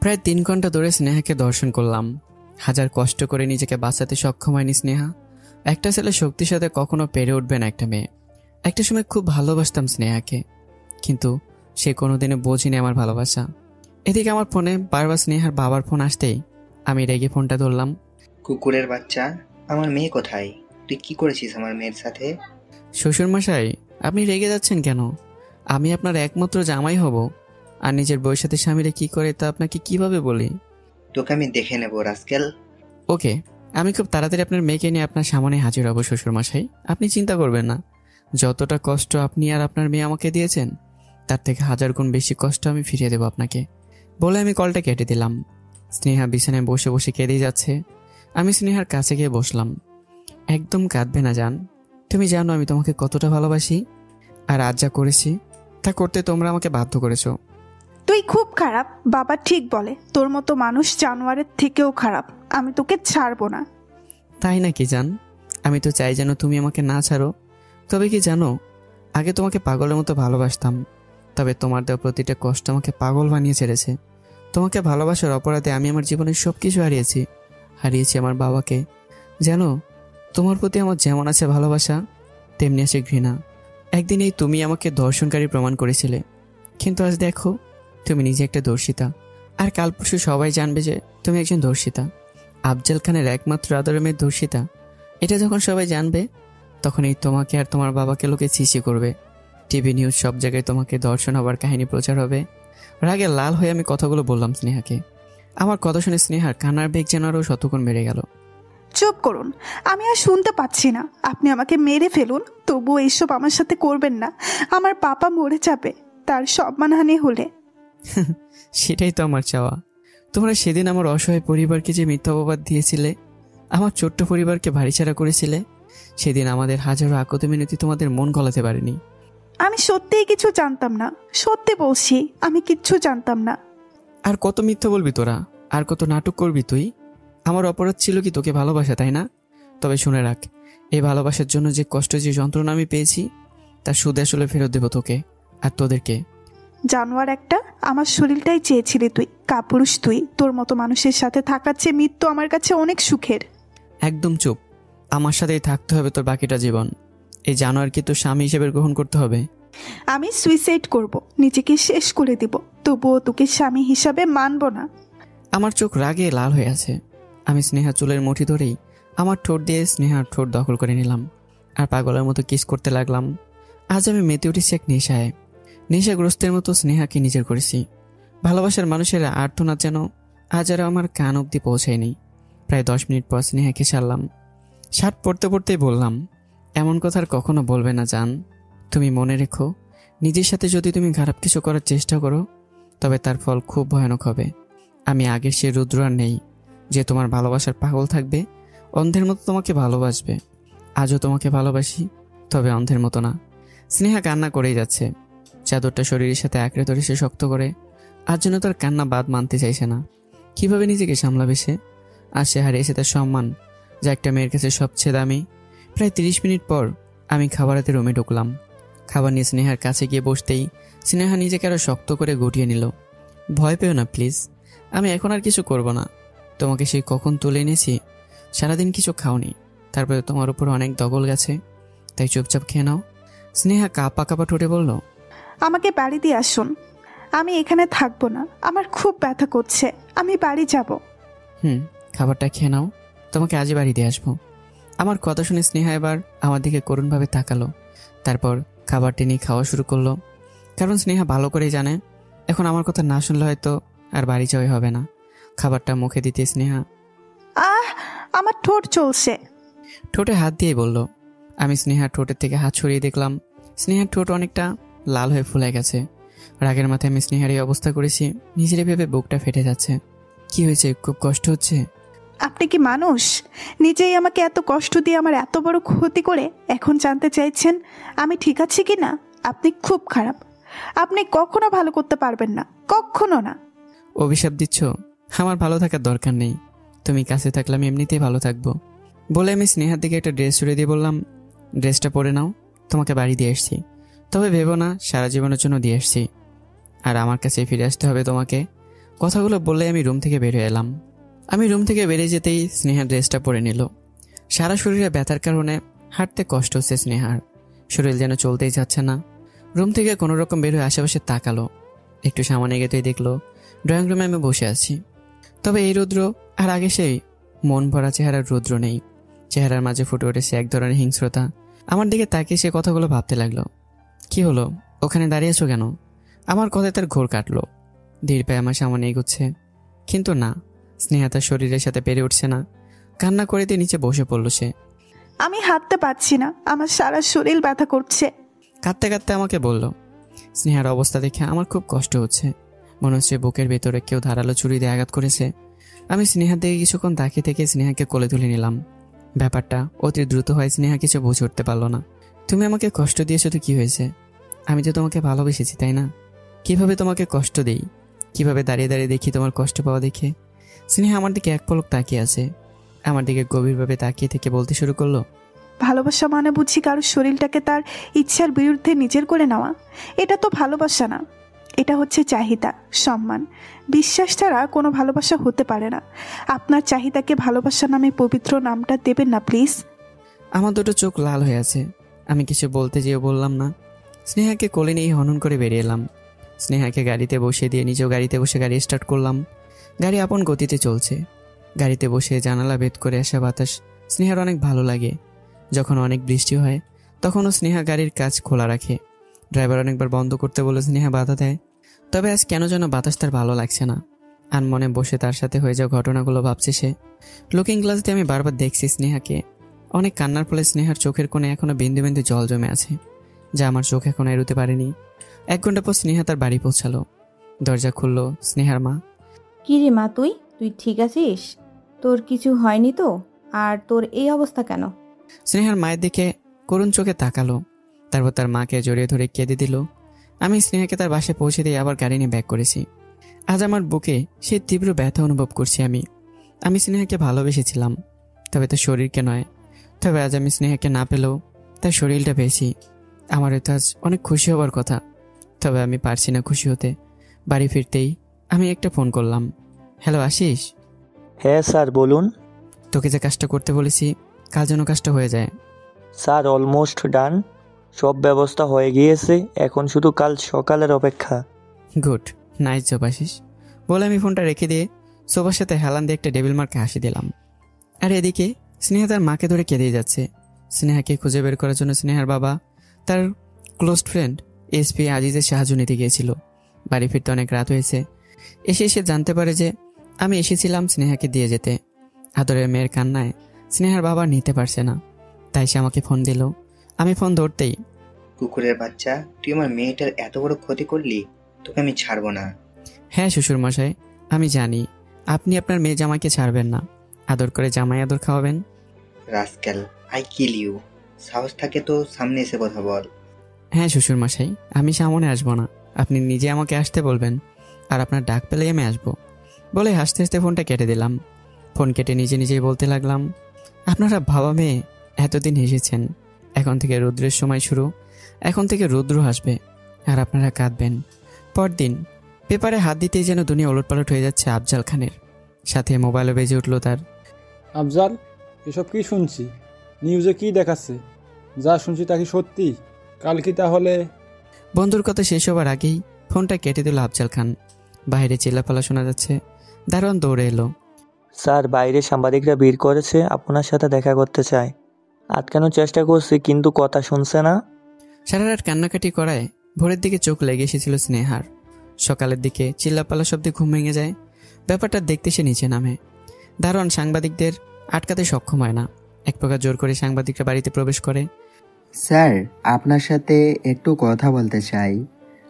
প্রায় 3 ঘন্টা ধরে স্নেহাকে দর্শন করলাম। হাজার কষ্ট করে নিজেকে বাঁচাতে সক্ষম হয়নি স্নেহা। একটা ছেলে শক্তির সাথে কখনো পেরে উঠবে না একটা মেয়ে। একটা সময় খুব ভালোবাসতাম স্নেহাকে, কিন্তু সে কোনোদিনও বোঝেনি আমার ভালোবাসা। এদিকে আমার ফোনে বারবার স্নেহার বাবার ফোন আসতেই আমি রেগে ফোনটা ধরলাম। কুকুরের বাচ্চা, আমার মেয়ে কোথায়? তুই কি করেছিস আমার মেয়ের সাথে? শ্বশুরমশাই, আপনি রেগে যাচ্ছেন কেন? আমি আপনার একমাত্র জামাই হব, আর নিজের বউয়ের সাথে স্বামীরা কি করে তা আপনাকে কিভাবে বলি? তোকে আমি দেখে নেব রাস্কেল। ওকে, আমি খুব তাড়াতাড়ি আপনার মেয়েকে নিয়ে আপনার সামনে হাজির হব শ্বশুরমশাই। আপনি চিন্তা করবেন না। যতটা কষ্ট আপনি আর আপনার মেয়ে আমাকে দিয়েছেন, তার থেকে 1000 গুণ বেশি কষ্ট আমি ফিরিয়ে দেবো আপনাকে, বলে আমি কলটা কেটে দিলাম। স্নেহা বিছানায় বসে বসে কেঁদেই যাচ্ছে। আমি স্নেহার কাছে গিয়ে বসলাম। একদম কাঁদবে না জান, তুমি জানো আমি তোমাকে কতটা ভালোবাসি, আর আজ যা করেছি তা করতে তোমরা আমাকে বাধ্য করেছো। তুই খুব খারাপ, বাবা ঠিক বলে, তোর মতো মানুষ জানোয়ারের থেকেও খারাপ। আমি তোকে ছাড়বো না। তাই নাকি জান? আমি তো চাই যেন তুমি আমাকে না ছাড়ো। তবে কি জানো, আগে তোমাকে পাগলের মতো ভালোবাসতাম, তবে তোমার দেওয়া প্রতিটা কষ্ট আমাকে পাগল বানিয়ে ছেড়েছে। তোমাকে ভালোবাসার অপরাধে আমি আমার জীবনের সব কিছু হারিয়েছি আমার বাবাকে। জানো, তোমার প্রতি আমার যেমন আছে ভালোবাসা, তেমনি আছে ঘৃণা। একদিন এই তুমি আমাকে ধর্ষণকারী প্রমাণ করেছিলে, কিন্তু আজ দেখো তুমি নিজে একটা ধর্ষিতা। আর কাল পরশু সবাই জানবে যে তুমি একজন ধর্ষিতা, আফজাল খানের একমাত্র আদরের মেয়ে ধর্ষিতা। এটা যখন সবাই জানবে, তখন এই তোমাকে আর তোমার বাবাকে লোকে ছিছি করবে। টিভি নিউজ সব জায়গায় তোমাকে ধর্ষণ হবার কাহিনী প্রচার হবে। রাগে লাল হয়ে আমি কথাগুলো বললাম স্নেহাকে। আমার কথা শুনে স্নেহার কান্নার বেগ যেন আরও শতগুণ বেড়ে গেল। চুপ করুন, আমি আর শুনতে পাচ্ছি না। আপনি আমাকে মেরে ফেলুন, তবুও এইসব আমার সাথে করবেন না। আমার পাপা মরে যাবে, তার সম্মানহানি হলে। সেটাই তো আমার চাওয়া। তোমরা সেদিন আমার অসহায় পরিবারকে যে মিথ্যা অপবাদ দিয়েছিলে, আমার ছোট্ট পরিবারকে ভারীছাড়া করেছিলে, সেদিন আমাদের হাজারো আকত মিনতি তোমাদের মন গলাতে পারেনি। আমি সত্যিই কিছু জানতাম না, সত্যি বলছি, আমি কিচ্ছু জানতাম না। আর কত মিথ্যা বলবি তোরা, আর কত নাটক করবি তুই? আমার অপরাধ ছিল কি তোকে ভালোবাসা, তাই না? তবে শুনে রাখ, এই ভালোবাসার জন্য যে কষ্ট, যে যন্ত্রণা আমি পেয়েছি, তার সুদ আসলে ফেরত দেবো তোকে আর তোদেরকে। জানোয়ার একটা, আমার শরীরটাই চেয়েছিলি তুই। কাপুরুষ তুই। তোর মতো মানুষের সাথে থাকার চেয়ে মৃত্যু আমার কাছে অনেক সুখের। একদম চুপ। আমার সাথেই থাকতে হবে তোর বাকিটা জীবন। এই জানোয়ারকে তোর স্বামী হিসেবে গ্রহণ করতে হবে। আমি সুইসাইড করব, নিজেকে শেষ করে দিব, তবুও তোকে স্বামী হিসাবে মানব না। আমার চোখ রাগে লাল হয়ে আছে। আমি স্নেহা চুলের মুঠি ধরেই আমার ঠোঁট দিয়ে স্নেহার ঠোঁট দখল করে নিলাম, আর পাগলের মতো কিস করতে লাগলাম। আজ আমি মেতে উঠেছি এক নেশায়। নেশাগ্রস্তের মতো স্নেহাকে নিজের করেছি। ভালোবাসার মানুষের আর্তনাদ যেন আজ আর আমার কান অব্দি পৌঁছায়নি। প্রায় 10 মিনিট পর স্নেহাকে ছাড়লাম। শার্ট পরতে পরতেই বললাম, এমন কথা আর কখনো বলবে না জান। তুমি মনে রেখো, নিজের সাথে যদি তুমি খারাপ কিছু করার চেষ্টা করো, তবে তার ফল খুব ভয়ানক হবে। আমি আগের সে রুদ্র আর নেই, যে তোমার ভালোবাসার পাগল থাকবে, অন্ধের মতো তোমাকে ভালোবাসবে। আজও তোমাকে ভালোবাসি, তবে অন্ধের মতো না। স্নেহা কান্না করেই যাচ্ছে। চাদরটা শরীরের সাথে আঁকড়ে ধরে সে শক্ত করে। আজ যেন তার কান্না বাদ মানতে চাইছে না। কিভাবে নিজেকে সামলাবে সে? আর সে হারিয়েছে তার সম্মান, যা একটা মেয়ের কাছে সবচেয়ে দামি। প্রায় 30 মিনিট পর আমি খাবারেতে রুমে ঢুকলাম। খাবার নিয়ে স্নেহার কাছে গিয়ে বসতেই স্নেহা নিজেকে আরো শক্ত করে গুটিয়ে নিল। ভয় পেও না প্লিজ, আমি এখন আর কিছু করব না। তোমাকে সেই কখন তুলে এনেছি, সারাদিন কিছু খাওনি, তারপরে তোমার উপর অনেক দগল গেছে, তাই চুপচাপ খেয়ে নাও। স্নেহা কাঁপা কাঁপা ঠোঁটে বলল, আমাকে বাড়ি দিয়ে আসুন, আমি এখানে থাকবো না, আমার খুব ব্যথা করছে, আমি বাড়ি যাব। খাবারটা খেয়ে নাও, তোমাকে আজই বাড়ি দিয়ে আসবো। আমার কথা শুনে স্নেহা এবার আমার দিকে করুণভাবে তাকালো। তারপর খাবারটি নিয়ে খাওয়া শুরু করলো। কারণ স্নেহা ভালো করেই জানে, এখন আমার কথা না শুনলে হয়তো আর বাড়ি যাওয়াই হবে না। খাবারটা মুখে দিতে স্নেহা আমার ঠোঁট চলছে। ঠোঁটে হাত দিয়ে বলল। আমি স্নেহার ঠোঁটের থেকে হাত সরিয়ে দেখলাম স্নেহার ঠোঁট অনেকটা লাল হয়ে ফুলে গেছে। রাগের মাথায় আমি স্নেহার এই অবস্থা করেছি নিজের ভেবে বুকটা ফেটে যাচ্ছে। কি হয়েছে, খুব কষ্ট হচ্ছে? আপনি কি মানুষ? নিজেই আমাকে এত কষ্ট দিয়ে আমার এত বড় ক্ষতি করে এখন জানতে চাইছেন আমি ঠিক আছি কি না? আপনি খুব খারাপ, আপনি কখনো ভালো করতে পারবেন না, কখনো না। অভিশাপ দিচ্ছ? আমার ভালো থাকার দরকার নেই, তুমি কাছে থাকলে আমি এমনিতেই ভালো থাকবো, বলে আমি স্নেহার দিকে একটা ড্রেস ছুড়ে দিয়ে বললাম, ড্রেসটা পরে নাও, তোমাকে বাড়ি দিয়ে এসছি, তবে ভেবো না সারা জীবনের জন্য দিয়ে এসছি। আর আমার কাছে ফিরে আসতে হবে তোমাকে, কথাগুলো বললে আমি রুম থেকে বের হয়ে এলাম। আমি রুম থেকে বেরিয়ে যেতেই স্নেহা ড্রেসটা পরে নিল। সারা শরীরে ব্যথার কারণে হাঁটতে কষ্ট হচ্ছে স্নেহার, শরীর যেন চলতেই যাচ্ছে না। রুম থেকে কোনো রকম বের হয়ে আশেপাশে তাকালো, একটু সামনে গেতেই দেখলো ড্রয়িং রুমে আমি বসে আছি। তবে এই রুদ্র আর আগে সেই মন ভরা চেহারার রুদ্র নেই। চেহারার মাঝে ফুটে উঠেছে এক ধরনের হিংস্রতা। আমার দিকে তাকিয়ে সে কথাগুলো ভাবতে লাগলো। কি হলো, ওখানে দাঁড়িয়েছো কেন? আমার কথায় তার ঘোর কাটলো। ধীর পায়ে আমার সামনে এগোচ্ছে, কিন্তু না, স্নেহা তার শরীরের সাথে পেরে উঠছে না। কান্না করে দিয়ে নিচে বসে পড়লো সে। আমি হাঁটতে পারছি না, আমার সারা শরীর ব্যথা করছে। কাঁদতে কাঁদতে আমাকে বলল। স্নেহার অবস্থা দেখে আমার খুব কষ্ট হচ্ছে। মনে হচ্ছে বুকের ভেতরে কেউ ধারালো ছুরি দিয়ে আঘাত করেছে। আমি স্নেহার দিকে কিছুক্ষণ তাকিয়ে থেকে স্নেহাকে কোলে তুলে নিলাম। ব্যাপারটা অতি দ্রুত হয়, স্নেহা কিছু বুঝে উঠতে পারলো না। তুমি আমাকে কষ্ট দিয়েছো তো কি হয়েছে? আমি তো তোমাকে ভালোবেসেছি, তাই না? কিভাবে তোমাকে কষ্ট দেই? কিভাবে দাঁড়িয়ে দাঁড়িয়ে দেখি তোমার কষ্ট পাওয়া দেখে? স্নেহা আমার দিকে এক পলক তাকিয়ে আছে। আমার দিকে গভীরভাবে তাকিয়ে থেকে বলতে শুরু করলো। ভালোবাসা মানে বুঝি কারোর শরীরটাকে তার ইচ্ছার বিরুদ্ধে নিজের করে নেওয়া? এটা তো ভালোবাসা না, এটা হচ্ছে চাহিদা, সম্মান, বিশ্বাস ছাড়া কোনো ভালোবাসা হতে পারে না। আপনার চাহিদাকে ভালোবাসা নামে পবিত্র নামটা দেবেন না প্লিজ। আমার দুটো চোখ লাল হয়ে আছে। আমি কিছু বলতে যেও বললাম না। স্নেহাকে কোলে নিয়ে হনন করে বেরিয়ে এলাম। স্নেহাকে গাড়িতে বসিয়ে দিয়ে নিজেও গাড়িতে বসে গাড়ি স্টার্ট করলাম। গাড়ি আপন গতিতে চলছে। গাড়িতে বসে জানালা ভেদ করে আসা বাতাস স্নেহার অনেক ভালো লাগে। যখন অনেক বৃষ্টি হয় তখনও স্নেহা গাড়ির কাজ খোলা রাখে। ড্রাইভার অনেকবার বন্ধ করতে বলে স্নেহা বাধা দেয়। তবে আজ কেন যেন বাতাস তার ভালো লাগছে না। আর মনে বসে তার সাথে হয়ে যাওয়া ঘটনাগুলো ভাবছে সে। লুকিং গ্লাস দিয়ে আমি বারবার দেখছি স্নেহাকে। অনেক কান্নার ফলে স্নেহার চোখের কোণে এখনো বিন্দু বিন্দু জল জমে আছে, যা আমার চোখ এখন এড়োতে পারেনি। 1 ঘন্টা পর স্নেহা তার বাড়ি পৌঁছালো। দরজা খুললো স্নেহার মা। কি রে মা, তুই ঠিক আছিস? তোর কিছু হয়নি তো? আর তোর এই অবস্থা কেন? স্নেহার মায়ের দিকে করুণ চোখে তাকালো, তারপর তার মাকে জড়িয়ে ধরে কেঁদে দিল। আমি স্নেহাকে তার বাসায় পৌঁছে দিয়ে আবার গাড়ি নিয়ে ব্যাক করেছি। আজ আমার বুকে সেই তীব্র ব্যথা অনুভব করছি। আমি স্নেহাকে ভালোবেসেছিলাম, তবে তার শরীরকে নয়। তবে আজ আমি স্নেহাকে না পেলেও তার শরীরটা পেয়েছি। আমার হয়তো আজ অনেক খুশি হবার কথা, তবে আমি পারছি না খুশি হতে। বাড়ি ফিরতেই আমি একটা ফোন করলাম। হ্যালো আশিস। হ্যাঁ স্যার বলুন। তোকে যে কাজটা করতে বলেছি, কাল যেন কাজটা হয়ে যায়। স্যার অলমোস্ট ডান, সব ব্যবস্থা হয়ে গিয়েছে, এখন শুধু কাল সকালের অপেক্ষা। গুড, নাইস জব আশিস, বলে আমি ফোনটা রেখে দিয়ে সোফার সাথে হেলান দিয়ে একটা টেবিল মার্কে হাসি দিলাম। আর এদিকে স্নেহা তার মাকে ধরে কেঁদেই যাচ্ছে। স্নেহাকে খুঁজে বের করার জন্য স্নেহার বাবা তার ক্লোজ ফ্রেন্ড এসপি আজিজের সাহায্য নিতে গিয়েছিল। বাড়ি ফিরতে অনেক রাত হয়েছে। এসে জানতে পারে যে আমি এসেছিলাম স্নেহাকে দিয়ে যেতে। আদরের মেয়ের কান্নায় স্নেহার বাবা নিতে পারছে না, তাই সে আমাকে ফোন দিল। আমি ফোন ধরতেই, কুকুরের বাচ্চা, তুই আমার মেয়েটার এত বড় ক্ষতি করলি, তোকে আমি ছাড়বো না। হ্যাঁ শ্বশুর মশাই, আমি জানি আপনি আপনার মেয়ে জামাইকে ছাড়বেন না, আদর করে জামাই আদর খাওয়াবেন। Rascal, I kill you. সাহস থাকে তো সামনে এসে কথা বল। হ্যাঁ শ্বশুর মশাই, আমি সামনে আসবো না, আপনি নিজে আমাকে আসতে বলবেন, আর আপনার ডাক পেলেই আমি আসবো, বলে হাসতে হাসতে ফোনটা কেটে দিলাম। ফোন কেটে নিজেই বলতে লাগলাম, আপনারা বাবা মেয়ে এতদিন হেসেছেন, এখন থেকে রুদ্রের সময় শুরু। এখন থেকে রুদ্র হাসবে আর আপনারা কাঁদবেন। পরদিন পেপারে হাত দিতেই যেন দুনিয়া ওলটপালট হয়ে যাচ্ছে আফজাল খানের। সাথে মোবাইলও বেজে উঠলো তার। আফজাল, এসব কি শুনছি? নিউজে কি দেখাচ্ছে? যা শুনছি তা কি সত্যি? কাল কি তাহলে? বন্ধুর কথা শেষ হবার আগেই ফোনটা কেটে দিল আফজাল খান। বাইরে চিল্লাপালা শোনা যাচ্ছে। দারোয়ান দৌড়ে এলো। স্যার, বাইরে সাংবাদিকরা ভিড় করেছে, আপনার সাথে দেখা করতে চায়। আটকানোর চেষ্টা করছি কিন্তু কথা শুনছে না। সারা রাত কান্নাকাটি করায় ভোরের দিকে চোখ লেগে এসেছিল স্নেহার। সকালের দিকে চিল্লাপালা শব্দে ঘুম ভেঙে যায়। ব্যাপারটা দেখতে সে নিচে নামে। দারোয়ান সাংবাদিকদের আটকাতে সক্ষম হয় না। এক প্রকার জোর করে সাংবাদিকরা বাড়িতে প্রবেশ করে। স্যার, আপনার সাথে একটু কথা বলতে চাই।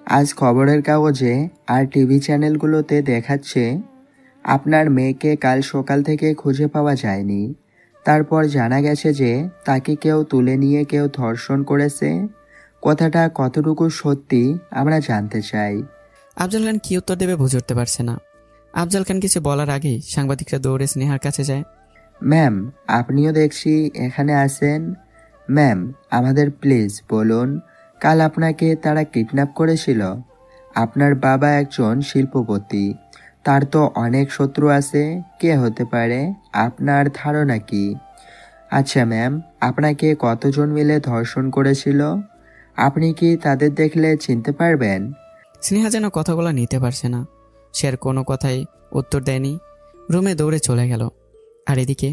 আজ খবরের কাগজে আর টিভি চ্যানেলগুলোতে দেখাচ্ছে আপনার মেয়েকে কাল সকাল থেকে খুঁজে পাওয়া যায়নি। তারপর জানা গেছে যে তাকে কেউ তুলে নিয়ে কেউ ধর্ষণ করেছে। কথাটা কতটুকু সত্যি আমরা জানতে চাই। আফজাল খান কি উত্তর দেবে বুঝে উঠতে পারছে না। আফজাল খান কিছু বলার আগেই সাংবাদিকরা দৌড়ে স্নেহার কাছে যায়। ম্যাম, আপনিও দেখছি এখানে আছেন। ম্যাম, আমাদের প্লিজ বলুন, কাল আপনাকে তারা কিডন্যাপ করেছিল? আপনার বাবা একজন শিল্পপতি, তার তো অনেক শত্রু আছে। কে হতে পারে? আপনার ধারণা কি? আচ্ছা ম্যাম, আপনাকে কতজন মিলে ধর্ষণ করেছিল? আপনি কি তাদের দেখলে চিনতে পারবেন? স্নেহা যেন কথাগুলো নিতে পারছে না। সে আর কোনো কথাই উত্তর দেয়নি, রুমে দৌড়ে চলে গেল। আর এদিকে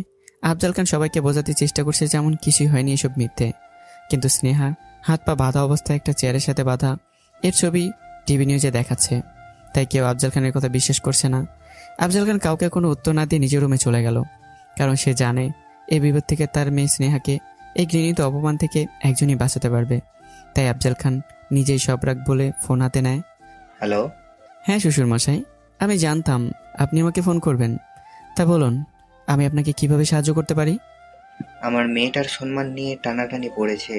আফজাল খান সবাইকে বোঝাতে চেষ্টা করছে যেমন কিছুই হয়নি, এসব মিথ্যে। কিন্তু স্নেহা হাত পা বাঁধা অবস্থায় একটা চেয়ারের সাথে বাঁধা, এর ছবি টিভি নিউজে দেখাচ্ছে। তাই কেউ আফজাল খানের কথা বিশ্বাস করছে না। আফজাল খান কাউকে কোনো উত্তর না দিয়ে নিজের রুমে চলে গেল, কারণ সে জানে এই বিপদ থেকে তার মেয়ে স্নেহাকে, এই ঘৃণিত অপমান থেকে একজনই বাঁচাতে পারবে। তাই আফজাল খান নিজেই সব রাগ বলে ফোন হাতে নেয়। হ্যালো। হ্যাঁ শ্বশুর মশাই, আমি জানতাম আপনি আমাকে ফোন করবেন। তা বলুন, আমি আপনাকে কিভাবে সাহায্য করতে পারি? আমার মেয়েটার সম্মান নিয়ে টানাটানি পড়েছে।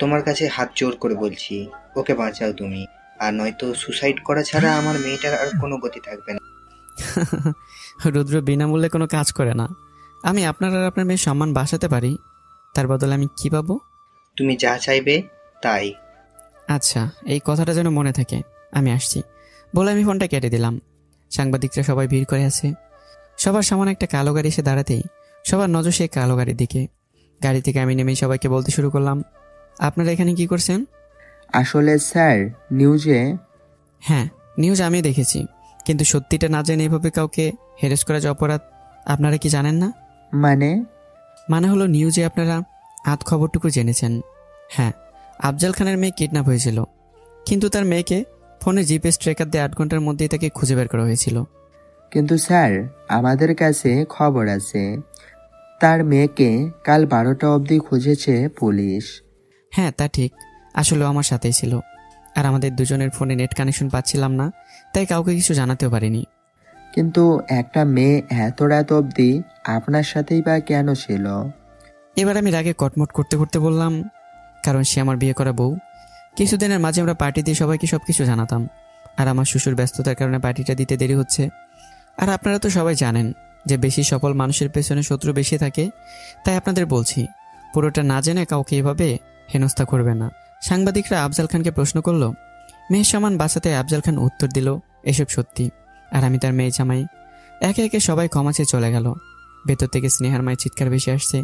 তোমার কাছে হাত জোর করে বলছি, ওকে বাঁচাও তুমি। আর নয়তো সুসাইড করা ছাড়া আমার মেয়েটার আর কোনো গতি থাকবে না। রুদ্র বিনামূল্যে কোনো কাজ করে না। আমি আপনার আর আপনার মেয়ের সম্মান বাঁচাতে পারি, তার বদলে আমি কি পাবো? তুমি যা চাইবে তাই। আচ্ছা, এই কথাটা যেন মনে থাকে। আমি আসছি বলে আমি ফোনটা কেটে দিলাম। সাংবাদিকরা সবাই ভিড় করে আছে। সবার সামনে একটা কালো গাড়ি এসে দাঁড়াতেই সবার নজর সেই কালো গাড়ির দিকে। গাড়ি থেকে আমি নেমেই সবাইকে বলতে শুরু করলাম, আপনারা এখানে কি করছেন? আসলে স্যার, নিউজে। হ্যাঁ, নিউজ আমি দেখেছি, কিন্তু সত্যিটা না জেনে এভাবে কাউকে হেরেস করা যে অপরাধ, আপনারা কি জানেন না? মানে হলো নিউজে আপনারা আধ খবরটুকু জেনেছেন। হ্যাঁ, আফজাল খানের মেয়ে কিডন্যাপ হয়েছিল, কিন্তু তার মেয়েকে ফোনে জিপিএস ট্র্যাকার দিয়ে 8 ঘন্টার মধ্যেই তাকে খুঁজে বের করা হয়েছিল। কিন্তু স্যার, আমাদের কাছে খবর আছে তার মেয়েকে কাল 12টা অবধি খুঁজেছে পুলিশ। হ্যাঁ তা ঠিক, আসলেও আমার সাথেই ছিল। আর আমাদের দুজনের ফোনে নেট কানেকশন পাচ্ছিলাম না, তাই কাউকে কিছু জানাতেও পারিনি। কিন্তু একটা মেয়ে এত রাত অবধি আপনার সাথেই বা কেন ছিল? এবার আমি রাগে কটমট করতে করতে বললাম, কারণ সে আমার বিয়ে করা বউ। কিছুদিনের মাঝে আমরা পার্টি দিয়ে সবাইকে সব কিছু জানাতাম, আর আমার শ্বশুর ব্যস্ততার কারণে পার্টিটা দিতে দেরি হচ্ছে। আর আপনারা তো সবাই জানেন যে বেশি সফল মানুষের পেছনে শত্রু বেশি থাকে। তাই আপনাদের বলছি, পুরোটা না জেনে কাউকে এভাবে হেনস্থা করবে না। সাংবাদিকরা আফজাল খানকে প্রশ্ন করলো, মেয়ের সম্মান বাঁচাতে আফজাল খান উত্তর দিল, এসব সত্যি, আর আমি তার মেয়ে জামাই। একে একে সবাই ক্ষমা চেয়ে চলে গেল। ভেতর থেকে স্নেহার মায়ের চিৎকার ভেসে আসছে।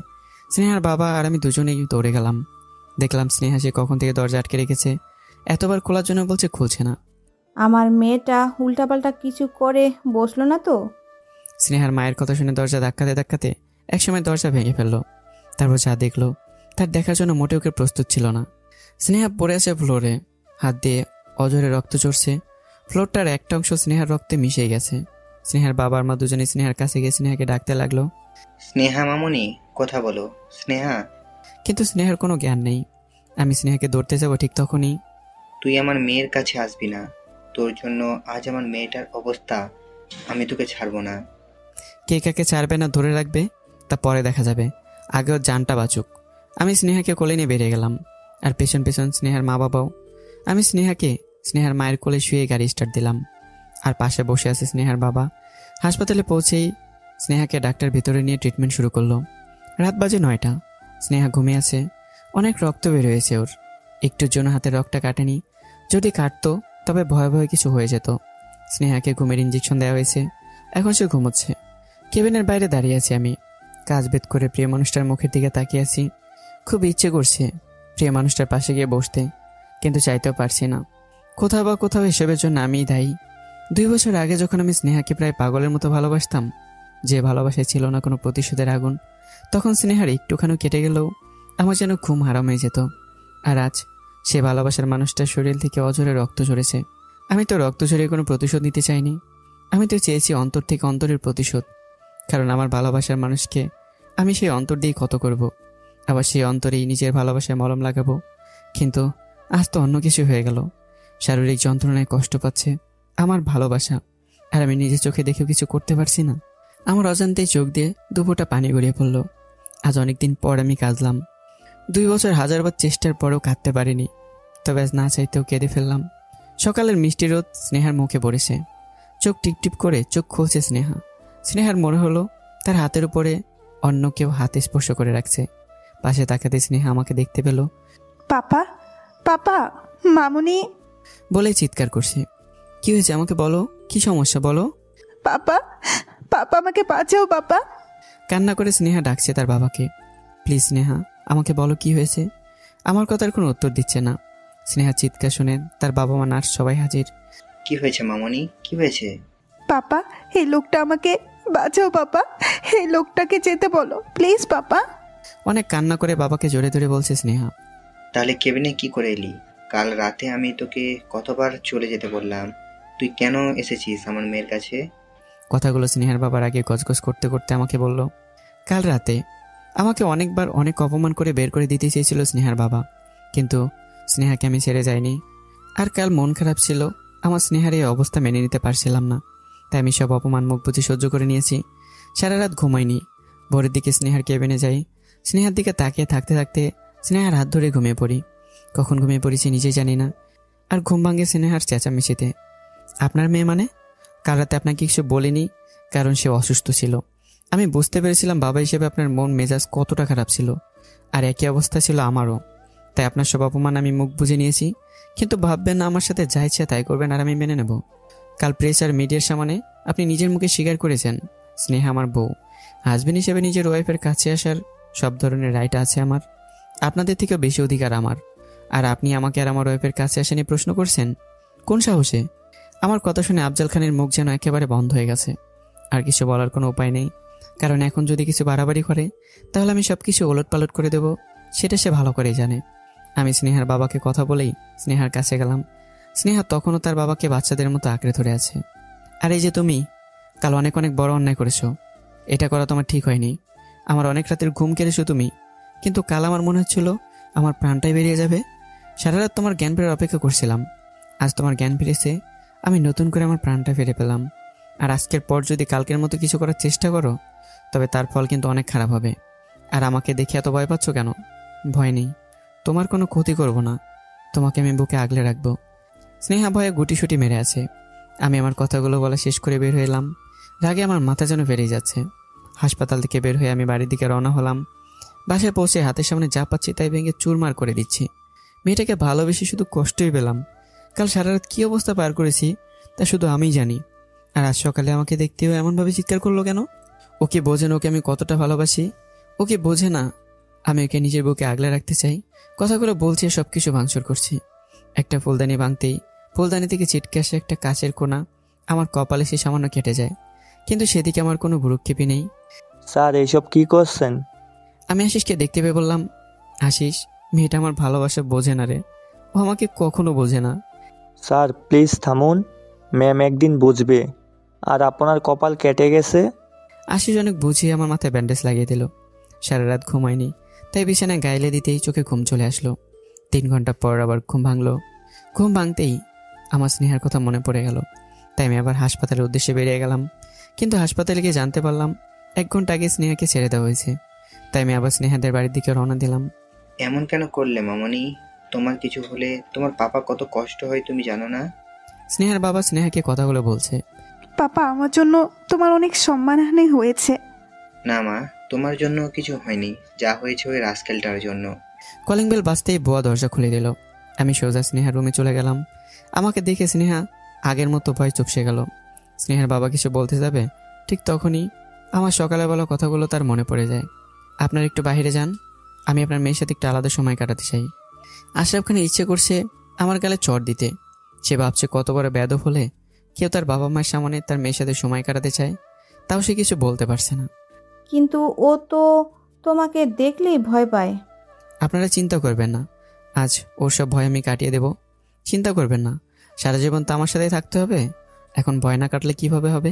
স্নেহার বাবা আর আমি দুজনেই দৌড়ে গেলাম। দেখলাম স্নেহা সে কখন থেকে দরজা আটকে রেখেছে, এতবার খোলার জন্য বলছে, খুলছে না। আমার মেয়েটা উল্টাপাল্টা কিছু করে বসলো না তো? স্নেহার মায়ের কথা শুনে দরজা ধাক্কাতে ধাক্কাতে একসময় দরজা ভেঙে ফেললো। তারপর যা দেখলো তার দেখার জন্য মোটেও কেউ প্রস্তুত ছিল না। স্নেহা পড়ে আছে ফ্লোরে, হাত দিয়ে অজরে রক্ত চড়ছে। ফ্লোরটার একটা অংশ স্নেহার রক্তে মিশে গেছে। স্নেহার বাবার মা দুজনে স্নেহার কাছে গিয়ে স্নেহাকে ডাকতে লাগলো, স্নেহা মামুনি, কথা বলো স্নেহা। কিন্তু স্নেহার কোনো জ্ঞান নেই। আমি স্নেহাকে ধরতে যাবো, ঠিক তখনই, তুই আমার মেয়ের কাছে আসবি না, তোর জন্য আজ আমার মেয়েটার অবস্থা। আমি তোকে ছাড়বো না। কে কাকে ছাড়বে না ধরে রাখবে তা পরে দেখা যাবে, আগে ওর জানটা বাঁচুক। আমি স্নেহাকে কোলে নিয়ে বেরিয়ে গেলাম, আর পেছন পেছন স্নেহার মা বাবাও। আমি স্নেহাকে স্নেহার মায়ের কোলে শুয়ে গাড়ি স্টার্ট দিলাম, আর পাশে বসে আছে স্নেহার বাবা। হাসপাতালে পৌঁছেই স্নেহাকে ডাক্তার ভিতরে নিয়ে ট্রিটমেন্ট শুরু করলো। রাত বাজে 9টা। স্নেহা ঘুমিয়ে আছে, অনেক রক্ত বের হয়েছে ওর। একটুর জন্য হাতের রক্তটা কাটেনি, যদি কাটতো তবে ভয়ে ভয়ে কিছু হয়ে যেত। স্নেহাকে ঘুমের ইঞ্জেকশন দেওয়া হয়েছে, এখন সে ঘুমোচ্ছে। কেবিনের বাইরে দাঁড়িয়ে আছি আমি, কাজ বেদ করে প্রিয় মানুষটার মুখের দিকে তাকিয়ে আছি। খুব ইচ্ছে করছে প্রিয় মানুষটার পাশে গিয়ে বসতে, কিন্তু চাইতেও পারছি না। কোথাও বা কোথাও এসবের জন্য আমিই দায়ী। 2 বছর আগে যখন আমি স্নেহাকে প্রায় পাগলের মতো ভালোবাসতাম, যে ভালোবাসায় ছিল না কোনো প্রতিশোধের আগুন, তখন স্নেহার একটুখানি কেটে গেলেও আমার যেন ঘুম হারাম হয়ে যেত। আর আজ সে ভালোবাসার মানুষটার শরীর থেকে অঝরে রক্ত ঝরেছে। আমি তো রক্ত ঝরিয়ে কোনো প্রতিশোধ নিতে চাইনি, আমি তো চেয়েছি অন্তর থেকে অন্তরের প্রতিশোধ। কারণ আমার ভালোবাসার মানুষকে আমি সেই অন্তর দিয়েই ক্ষত করব, আবার সেই অন্তরেই নিজের ভালোবাসায় মলম লাগাবো। কিন্তু আজ তো অন্য কিছু হয়ে গেল। শারীরিক যন্ত্রণায় কষ্ট পাচ্ছে আমার ভালোবাসা, আর আমি নিজের চোখে দেখেও কিছু করতে পারছি না। আমার অজান্তেই চোখ দিয়ে দুপোটা পানি গড়িয়ে পড়ল। আজ অনেকদিন পর আমি কাঁদলাম। 2 বছর হাজারবার চেষ্টার পরেও কাঁদতে পারিনি, তবে আজ না চাইতেও কেঁদে ফেললাম। সকালের মিষ্টি রোদ স্নেহার মুখে পড়েছে, চোখ টিপটিপ করে চোখ খুলছে স্নেহা। স্নেহার মনে হলো তার হাতের উপরে অন্য কেউ হাতে স্পর্শ করে রাখছে। পাশে তাকাতে স্নেহা আমাকে দেখতে পেল। পাপা, পাপা, মামুনি। বলেই চিৎকার করছে, কি হয়েছে আমাকে বলো, কি সমস্যা বলো। পাপা, পাপা আমাকে বাঁচাও পাপা। কান্না করে স্নেহা ডাকছে তার বাবাকে। প্লিজ স্নেহা, আমাকে বলো কি হয়েছে। আমার কথার কোনো উত্তর দিচ্ছে না। স্নেহা চিৎকার শুনে তার বাবা মা নার্স সবাই হাজির। কি হয়েছে মামনি, কি হয়েছে? পাপা, এই লোকটা আমাকে বাঁচাও পাপা, এই লোকটাকে যেতে বলো প্লিজ পাপা। অনেক কান্না করে বাবাকে জোরে ধরে বলছে স্নেহা। তাহলে কেবিনে কি করে এলি? কাল রাতে আমি তোকে কতবার চলে যেতে বললাম, তুই কেন এসেছিস আমার মেয়ের কাছে? কথাগুলো স্নেহার বাবার আগে গজগজ করতে করতে আমাকে বলল। কাল রাতে আমাকে অনেকবার অনেক অপমান করে বের করে দিতে চেয়েছিল স্নেহার বাবা, কিন্তু স্নেহাকে আমি ছেড়ে যাইনি। আর কাল মন খারাপ ছিল, আমার স্নেহার এই অবস্থা মেনে নিতে পারছিলাম না, তাই আমি সব অপমান মুখ বুঝে সহ্য করে নিয়েছি। সারা রাত ঘুমাইনি। ভোরের দিকে স্নেহার কেবিনে যাই। স্নেহার দিকে তাকিয়ে থাকতে থাকতে স্নেহার হাত ধরে ঘুমিয়ে পড়ি। কখন ঘুমিয়ে পড়েছি নিজেই জানি না। আর ঘুম ভাঙে স্নেহার চেঁচামেচিতে। আপনার মেয়ে মানে? কাল রাতে আপনাকে কিছু বলিনি, কারণ সে অসুস্থ ছিল। আমি বুঝতে পেরেছিলাম বাবা হিসেবে আপনার মন মেজাজ কতটা খারাপ ছিল, আর একই অবস্থা ছিল আমারও। তাই আপনার সব অপমান আমি মুখ বুঝে নিয়েছি, কিন্তু ভাববেন না আমার সাথে যা ইচ্ছা তাই করবেন আর আমি মেনে নেব। কাল প্রেস আর মিডিয়ার সামনে আপনি নিজের মুখে স্বীকার করেছেন স্নেহা আমার বউ। হাজবেন্ড হিসেবে নিজের ওয়াইফের কাছে আসার সব ধরনের রাইট আছে আমার, আপনাদের থেকেও বেশি অধিকার আমার। আর আপনি আমাকে আর আমার ওয়াইফের কাছে আসেনি প্রশ্ন করছেন কোন সাহসে? আমার কথা শুনে আফজাল খানের মুখ যেন একেবারে বন্ধ হয়ে গেছে। আর কিছু বলার কোনো উপায় নেই, কারণ এখন যদি কিছু বাড়াবাড়ি করে তাহলে আমি সব কিছু ওলটপালট করে দেব, সেটা সে ভালো করেই জানে। আমি স্নেহার বাবাকে কথা বলেই স্নেহার কাছে গেলাম। স্নেহা তখনও তার বাবাকে বাচ্চাদের মতো আঁকড়ে ধরে আছে। আর এই যে তুমি কাল অনেক অনেক বড় অন্যায় করেছো, এটা করা তোমার ঠিক হয়নি। আমার অনেক রাতের ঘুম কেড়েছো তুমি, কিন্তু কাল আমার মনে হচ্ছিল আমার প্রাণটাই বেরিয়ে যাবে। সারা রাত তোমার জ্ঞান ফেরার অপেক্ষা করছিলাম, আজ তোমার জ্ঞান ফিরেছে, আমি নতুন করে আমার প্রাণটা ফিরে পেলাম। আর আজকের পর যদি কালকের মতো কিছু করার চেষ্টা করো তবে তার ফল কিন্তু অনেক খারাপ হবে। আর আমাকে দেখে এত ভয় পাচ্ছ কেন? ভয় নেই, তোমার কোনো ক্ষতি করব না, তোমাকে আমি বুকে আগলে রাখবো। স্নেহা ভয়ে গুটিসুটি মেরে আছে। আমি আমার কথাগুলো বলা শেষ করে বের হয়ে এলাম। রাগে আমার মাথা যেন বেরিয়ে যাচ্ছে। হাসপাতাল থেকে বের হয়ে আমি বাড়ির দিকে রওনা হলাম। বাসায় পৌঁছে হাতের সামনে যা পাচ্ছি তাই ভেঙে চুরমার করে দিচ্ছি। মেয়েটাকে ভালোবেসে শুধু কষ্টই পেলাম। কাল সারা রাত কী অবস্থা পার করেছি তা শুধু আমিই জানি। আর আজ সকালে আমাকে দেখতেও এমনভাবে চিৎকার করলো কেন? ওকে বোঝে না ওকে আমি কতটা ভালোবাসি? ওকে বোঝে না আমি ওকে নিজের বুকে আগলে রাখতে চাই? কথাগুলো বলছি, সব কিছু ভাঙচুর করছি। একটা ফুলদানি ভাঙতেই ফুলদানি থেকে ছিটকে আসে একটা কাচের কোনা। আমার কপালে সে সামান্য কেটে যায়, কিন্তু সেদিকে আমার কোনো ভ্রুক্ষেপই নেই। স্যার এইসব কি করছেন? আমি আশিসকে দেখতে পেয়ে বললাম, আশিস, মেয়েটা আমার ভালোবাসা বোঝে না রে, ও আমাকে কখনো বোঝে না। স্যার প্লিজ থামুন, ম্যাম একদিন বুঝবে। আর আপনার কপাল কেটে গেছে? আশিস অনেক বুঝিয়ে আমার মাথায় ব্যান্ডেজ লাগিয়ে দিল। সারা রাত ঘুমায়নি, তাই বিছানায় গাইলে দিতেই চোখে ঘুম চলে আসলো। 3 ঘন্টা পর আবার ঘুম ভাঙলো। ঘুম ভাঙতেই আমার স্নেহার কথা মনে পড়ে গেল, তাই আমি আবার হাসপাতালের উদ্দেশ্যে বেরিয়ে গেলাম। কিন্তু হাসপাতালে গিয়ে জানতে পারলাম 1 ঘন্টা আগে স্নেহাকে ছেড়ে দেওয়া হয়েছে। তাই আমি আবার স্নেহাদের বাড়ির দিকে রওনা দিলাম। এমন কেন করলে মামনি? তোমার কিছু হলে তোমার পাপা কত কষ্ট হয় তুমি জানো না? স্নেহার বাবা স্নেহাকে কথাগুলো বলছে। পাপা, আমার জন্য তোমার অনেক সম্মানহানি হয়েছে। না মা, তোমার জন্য কিছু হয়নি, যা হয়েছে ওই রাস্কেলটার জন্য। কলিং বেল বাজতেই বুয়া দরজা খুলে দিল। আমি সোজা স্নেহার রুমে চলে গেলাম। আমাকে দেখে স্নেহা আগের মতো ভয় চুপসে গেল। স্নেহার বাবা কিছু বলতে যাবে, ঠিক তখনই আমার সকালে বলা কথাগুলো তার মনে পড়ে যায়। আপনার একটু বাইরে যান, আমি আপনার মেয়ের সাথে একটু আলাদা সময় কাটাতে চাই। আশরাফ খানের ইচ্ছে করছে আমার গালে চড় দিতে। সে ভাবছে কত বড় বেয়াদব হলে কেউ তার বাবা মায়ের সামনে তার মেয়ের সাথে সময় কাটাতে চায়, তাও সে কিছু বলতে পারছে না। কিন্তু ও তো তোমাকে দেখলেই ভয় পায়। আপনারা চিন্তা করবেন না, আজ ওর সব ভয় আমি কাটিয়ে দেব। চিন্তা করবেন না, সারা জীবন তো আমার সাথেই থাকতে হবে। এখন ভয় না কাটলে কিভাবে হবে?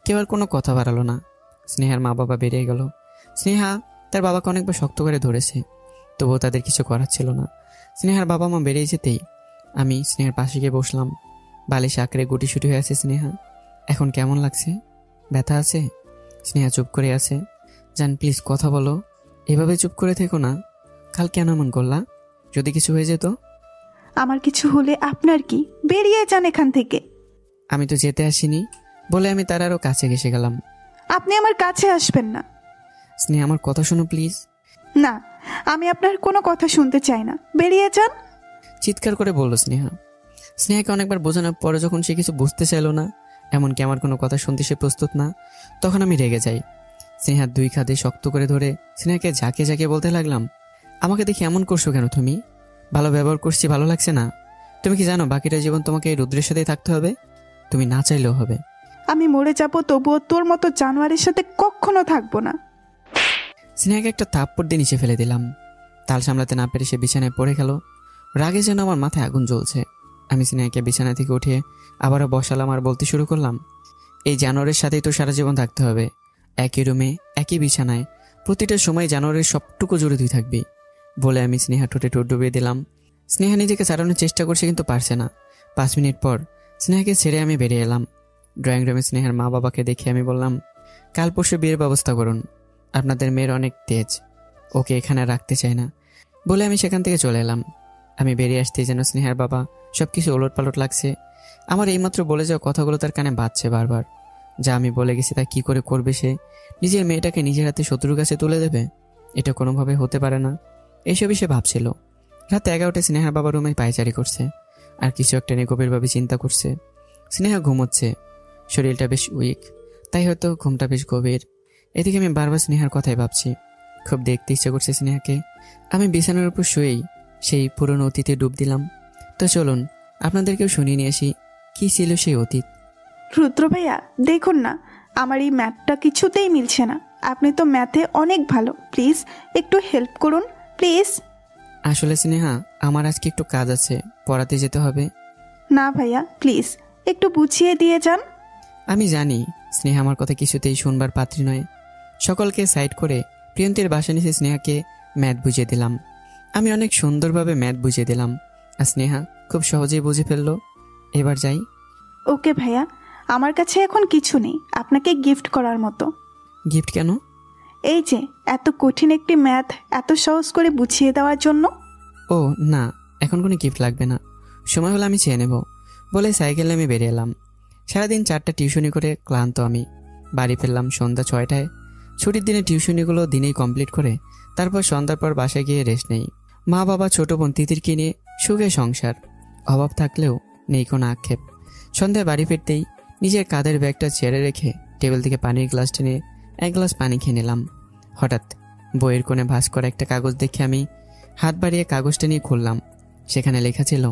কেউ আর কোনো কথা বাড়ালো না। স্নেহার মা বাবা বেরিয়ে গেল। স্নেহা তার বাবাকে অনেকবার শক্ত করে ধরেছে, তবুও তাদের কিছু করার ছিল না। স্নেহার বাবা মা বেরিয়ে যেতেই আমি স্নেহার পাশে গিয়ে বসলাম। বালিশ আঁকড়ে গুটিসুটি হয়ে আছে স্নেহা। এখন কেমন লাগছে? ব্যথা আছে? স্নেহা চুপ করে আছে। জান প্লিজ কথা বলো, এভাবে চুপ করে থেকো না। কাল কেন এমন করলা? যদি কিছু হয়ে যেত? আমার কিছু হলে আপনার কি? বেরিয়ে যান এখান থেকে। আমি তো যেতে আসিনি বলে আমি তার আরও কাছে ঘেসে গেলাম। আপনি আমার কাছে আসবেন না। স্নেহা আমার কথা শোনো প্লিজ। না, আমি আপনার কোনো কথা শুনতে চাই না, বেরিয়ে যান। চিৎকার করে বলল স্নেহা। স্নেহাকে অনেকবার বোঝানোর পরে যখন সে কিছু বুঝতে চাইলো না, এমনকি আমার কোনো কথা শুনতে সে প্রস্তুত না, তখন আমি রেগে যাই। স্নেহার 2 কাঁধে শক্ত করে ধরে স্নেহাকে ঝাঁকে ঝাঁকে বলতে লাগলাম, আমাকে দেখে এমন করছো কেন তুমি? ভালো ব্যবহার করছি, ভালো লাগছে না? তুমি কি জানো বাকিটা জীবন তোমাকে এই রুদ্রের সাথেই থাকতে হবে? তুমি না চাইলেও হবে। আমি মরে যাব, তবুও তোর মতো জানোয়ারের সাথে কখনো থাকবো না। স্নেহাকে একটা থাপ্পড় দিয়ে নিচে ফেলে দিলাম। তাল সামলাতে না পেরে সে বিছানায় পড়ে গেল। রাগে যেন আমার মাথায় আগুন জ্বলছে। আমি স্নেহাকে বিছানা থেকে উঠিয়ে আবারও বসালাম আর বলতে শুরু করলাম, এই জানোয়ারের সাথেই তো সারা জীবন থাকতে হবে। একই রুমে, একই বিছানায়, প্রতিটা সময় জানোয়ারের সবটুকু জুড়ে তুই থাকবি। বলে আমি স্নেহা ঠোঁটে ঠোঁট ডুবিয়ে দিলাম। স্নেহা নিজেকে ছাড়ানোর চেষ্টা করছে, কিন্তু পারছে না। 5 মিনিট পর স্নেহাকে ছেড়ে আমি বেরিয়ে এলাম। ড্রয়িং রুমে স্নেহার মা বাবাকে দেখে আমি বললাম, কাল পরশু বিয়ের ব্যবস্থা করুন। আপনাদের মেয়ের অনেক তেজ, ওকে এখানে রাখতে চাই না। বলে আমি সেখান থেকে চলে এলাম। আমি বেরিয়ে আসতেই যেন স্নেহার বাবা সব কিছু ওলট পালট লাগছে। আমার এইমাত্র বলে যাওয়া কথাগুলো তার কানে বাজছে বারবার। যা আমি বলে গেছি তা কি করে করবে সে? নিজের মেয়েটাকে নিজের হাতে শত্রুর কাছে তুলে দেবে? এটা কোনোভাবে হতে পারে না। এইসবই সে ভাবছিল। রাত 11টায় স্নেহার বাবা রুমে পায়চারি করছে আর কিছু একটা নিয়ে গভীরভাবে চিন্তা করছে। স্নেহা ঘুমোচ্ছে, শরীরটা বেশ উইক, তাই হয়তো ঘুমটা বেশ গভীর। এদিকে আমি বারবার স্নেহার কথাই ভাবছি। খুব দেখতে ইচ্ছে করছে স্নেহাকে। আমি বিছানার উপর শুয়েই সেই পুরনো অতীতে ডুব দিলাম। তো চলুন আপনাদেরকেও শুনিয়ে নিয়ে আসি কী ছিল সেই অতীত। রুদ্র ভাইয়া, দেখুন না, আমার এই ম্যাথটা কিছুতেই মিলছে না। আপনি তো ম্যাথে অনেক ভালো, প্লিজ একটু হেল্প করুন প্লিজ। আসলে স্নেহা, আমার আজকে একটু কাজ আছে, পড়াতে যেতে হবে। না ভাইয়া, প্লিজ একটু বুঝিয়ে দিয়ে যান। আমি জানি স্নেহা আমার কথা কিছুতেই শুনবার পাত্রী নয়। সকলকে সাইড করে প্রিয়ন্তীর বাসা নিচে স্নেহাকে ম্যাথ বুঝিয়ে দিলাম। আমি অনেক সুন্দরভাবে ম্যাথ বুঝিয়ে দিলাম আর স্নেহা খুব সহজেই বুঝে ফেললো। এবার যাই। ওকে ভাইয়া, আমার কাছে এখন কিছু নেই আপনাকে গিফট করার মতো। গিফট কেন? এই যে এত কঠিন একটি ম্যাথ এত সহজ করে বুঝিয়ে দেওয়ার জন্য। ও না, এখন কোনো গিফট লাগবে না, সময় হলে আমি চেয়ে নেব। বলে সাইকেলে আমি বেরিয়ে এলাম। সারাদিন 4টা টিউশনি করে ক্লান্ত আমি। বাড়ি ফিরলাম সন্ধ্যা 6টায়। ছুটির দিনে টিউশনিগুলো দিনেই কমপ্লিট করে তারপর সন্ধ্যার পর বাসায় গিয়ে রেস্ট নেই। মা বাবা ছোট বোন তিতিরকে নিয়ে সুখে সংসার। অভাব থাকলেও নেই কোনো আক্ষেপ। সন্ধ্যায় বাড়ি ফিরতেই নিজের কাঁধের ব্যাগটা চেয়ারে রেখে টেবিল থেকে পানির গ্লাসটা নিয়ে 1 গ্লাস পানি খেয়ে নিলাম। হঠাৎ বইয়ের কোণে ভাঁজ করা একটা কাগজ দেখে আমি হাত বাড়িয়ে কাগজটা নিয়ে খুললাম। সেখানে লেখা ছিল,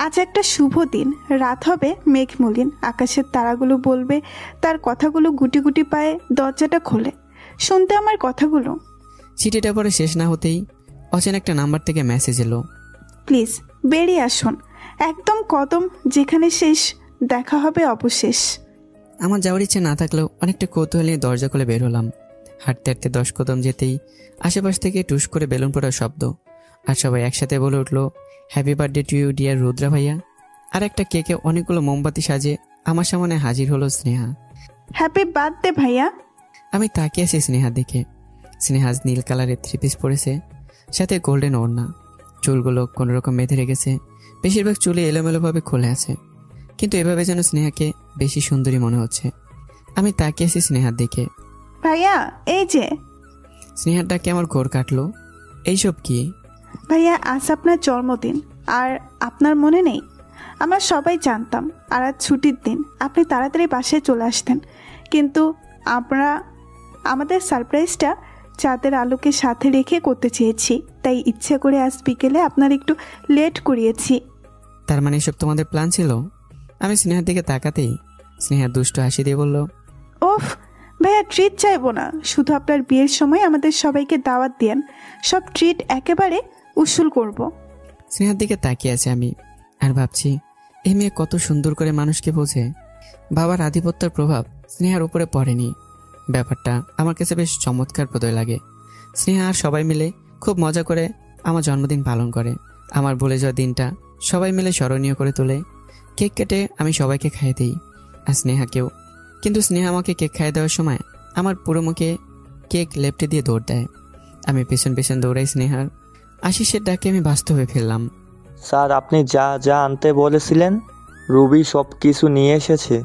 আজ একটা শুভ দিন, রাত হবে মেঘমলিন, আকাশের তারাগুলো বলবে তার কথাগুলো, গুটি গুটি পায়ে দরজাটা খোলে শুনতে আমার কথাগুলো। চিঠিটা পরে শেষ না হতেই অচেনা একটা নাম্বার থেকে মেসেজ এলো, প্লিজ বেরিয়ে আসুন, একদম কদম যেখানে শেষ দেখা হবে অবশেষ। আমার যাওয়ার ইচ্ছে না থাকলেও অনেকটা কৌতূহল নিয়ে দরজা খুলে বের হলাম। হাঁটতে হাঁটতে 10 কদম যেতেই আশেপাশ থেকে টুস করে বেলুন পড়ার শব্দ, আর সবাই একসাথে বলে উঠলো, happy birthday to you dear Rudra ভাইয়া। আর একটা কেকে অনেকগুলো মোমবাতি সাজে আমার সামনে হাজির হলো স্নেহা। হ্যাপি বার্থডে ভাইয়া। আমি তাকিয়ে আছি স্নেহার দিকে। স্নেহা নীল কালারের 3 পিস পরেছে, সাথে গোল্ডেন ওড়না। চুলগুলো কোনোরকম বেঁধে রেখেছে, বেশিরভাগ চুলে এলোমেলোভাবে খুলে আছে, কিন্তু এভাবে যেন স্নেহাকে বেশি সুন্দরী মনে হচ্ছে। আমি তাকিয়ে আছি স্নেহার দিকে। ভাইয়া এই যে। স্নেহার ডাকে আমার ঘোর কাটলো। এইসব কি? ভাইয়া আজ আপনার জন্মদিন, আর আপনার মনে নেই? আমরা সবাই জানতাম আর আজ ছুটির দিন, আপনি তাড়াতাড়ি বাসায় চলে আসতেন, কিন্তু আমরা আমাদের সারপ্রাইজটা চাঁদের আলোকে সাথে রেখে করতে চেয়েছি, তাই ইচ্ছে করে আজ বিকেলে আপনার একটু লেট করিয়েছি। তার মানে এসব তোমাদের প্ল্যান ছিল? আমি স্নেহার দিকে তাকাতেই স্নেহা দুষ্ট হাসি দিয়ে বলল, ওফ ভাইয়া, ট্রিট চাইবো না, শুধু আপনার বিয়ের সময় আমাদের সবাইকে দাওয়াত দেন, সব ট্রিট একেবারে উসুল করব। স্নেহার দিকে তাকিয়ে আছে আমি আর ভাবছি, এই মেয়ে কত সুন্দর করে মানুষকে বোঝে। বাবার আধিপত্যের প্রভাব স্নেহার উপরে পড়েনি। ব্যাপারটা আমার কাছে বেশ চমৎকার বোধ লাগে। স্নেহা আর সবাই মিলে খুব মজা করে আমার জন্মদিন পালন করে। আমার ভুলে যাওয়া দিনটা সবাই মিলে স্মরণীয় করে তোলে। কেক কেটে আমি সবাইকে খাইয়ে দিই, আর স্নেহাকেও। কিন্তু স্নেহা আমাকে কেক খাইয়ে দেওয়ার সময় আমার পুরো মুখে কেক লেপটে দিয়ে দৌড় দেয়। আমি পেছন পেছন দৌড়াই স্নেহার। আশিসের ডাকে আমি বাস্তবে ফিরলাম। স্যার, আপনি যা যা আনতে বলেছিলেন রুবি সব কিছু নিয়ে এসেছে।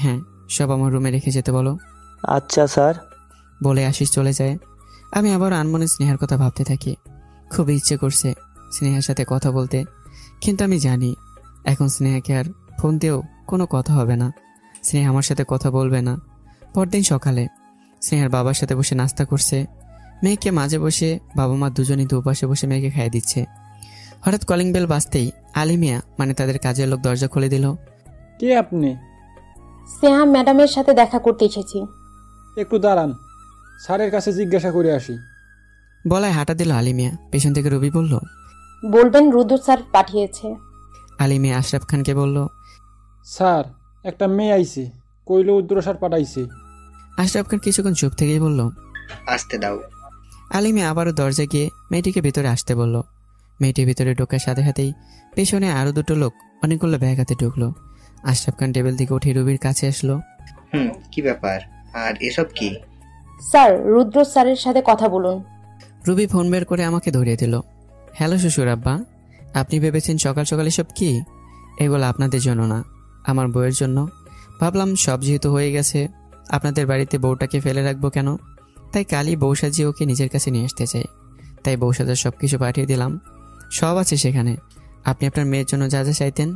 হ্যাঁ, সব আমার রুমে রেখে যেতে বলো। আচ্ছা স্যার। বলে আশিস চলে যায়। আমি আবার আনমনে স্নেহার কথা ভাবতে থাকি। খুব ইচ্ছে করছে স্নেহার সাথে কথা বলতে, কিন্তু আমি জানি এখন স্নেহাকে আর ফোন দিয়েও কোনো কথা হবে না। স্নেহা আমার সাথে কথা বলবে না। পরদিন সকালে স্নেহার বাবার সাথে বসে নাস্তা করছে। মেয়েকে মাঝে বসে বাবা মা দুজনই দুপাশে বসে মেয়েকে খাইয়ে দিচ্ছে। হঠাৎ কলিং বেল বাজতেই আলিমিয়া মানে তাদের কাজের লোক দরজা খুলে দিল। কে আপনি? স্নেহা ম্যাডামের সাথে দেখা করতে এসেছি। একটু দাঁড়ান, স্যারের কাছে জিজ্ঞাসা করে আসি। বলায় হাঁটা দিল আলিমিয়া। পেছন থেকে রবি বলল, বলবেন রুদ্র স্যার পাঠিয়েছে। আলিমিয়া আশরাফ খানকে বলল, স্যার, একটা মেয়ে আইছে, কইল উদ্র স্যার পাঠাইছে। আশরাফ খান কিছুক্ষণ চুপ থেকেই বলল, আসতে দাও। আলিমিয়া আবারও দরজা গিয়ে মেয়েটিকে ভিতরে আসতে বলল। মেয়েটি ভিতরে ঢোকার সাথে সাথেই পেছনে আরো দুটো লোক অনেকগুলো ব্যাগ হাতে ঢুকলো। আশরাফ খান টেবিল থেকে উঠে রবির কাছে আসলো। কি ব্যাপার? আর এসব কি? স্যার, রুদ্র স্যারের সাথে কথা বলুন। রুবি ফোন বের করে আমাকে ধরিয়ে দিল। হ্যালো শ্বশুর আব্বা, আপনি ভেবেছেন সকাল সকাল এসব কি? এগুলো আপনাদের জন্য না, আমার বউয়ের জন্য। ভাবলাম সব যেহেতু হয়ে গেছে, আপনাদের বাড়িতে বউটাকে ফেলে রাখবো কেন, তাই কালই বউ সাজিয়ে ওকে নিজের কাছে নিয়ে আসতে চাই। তাই বউ সাজার সব কিছু পাঠিয়ে দিলাম, সব আছে সেখানে। আপনি আপনার মেয়ের জন্য যা যা চাইতেন,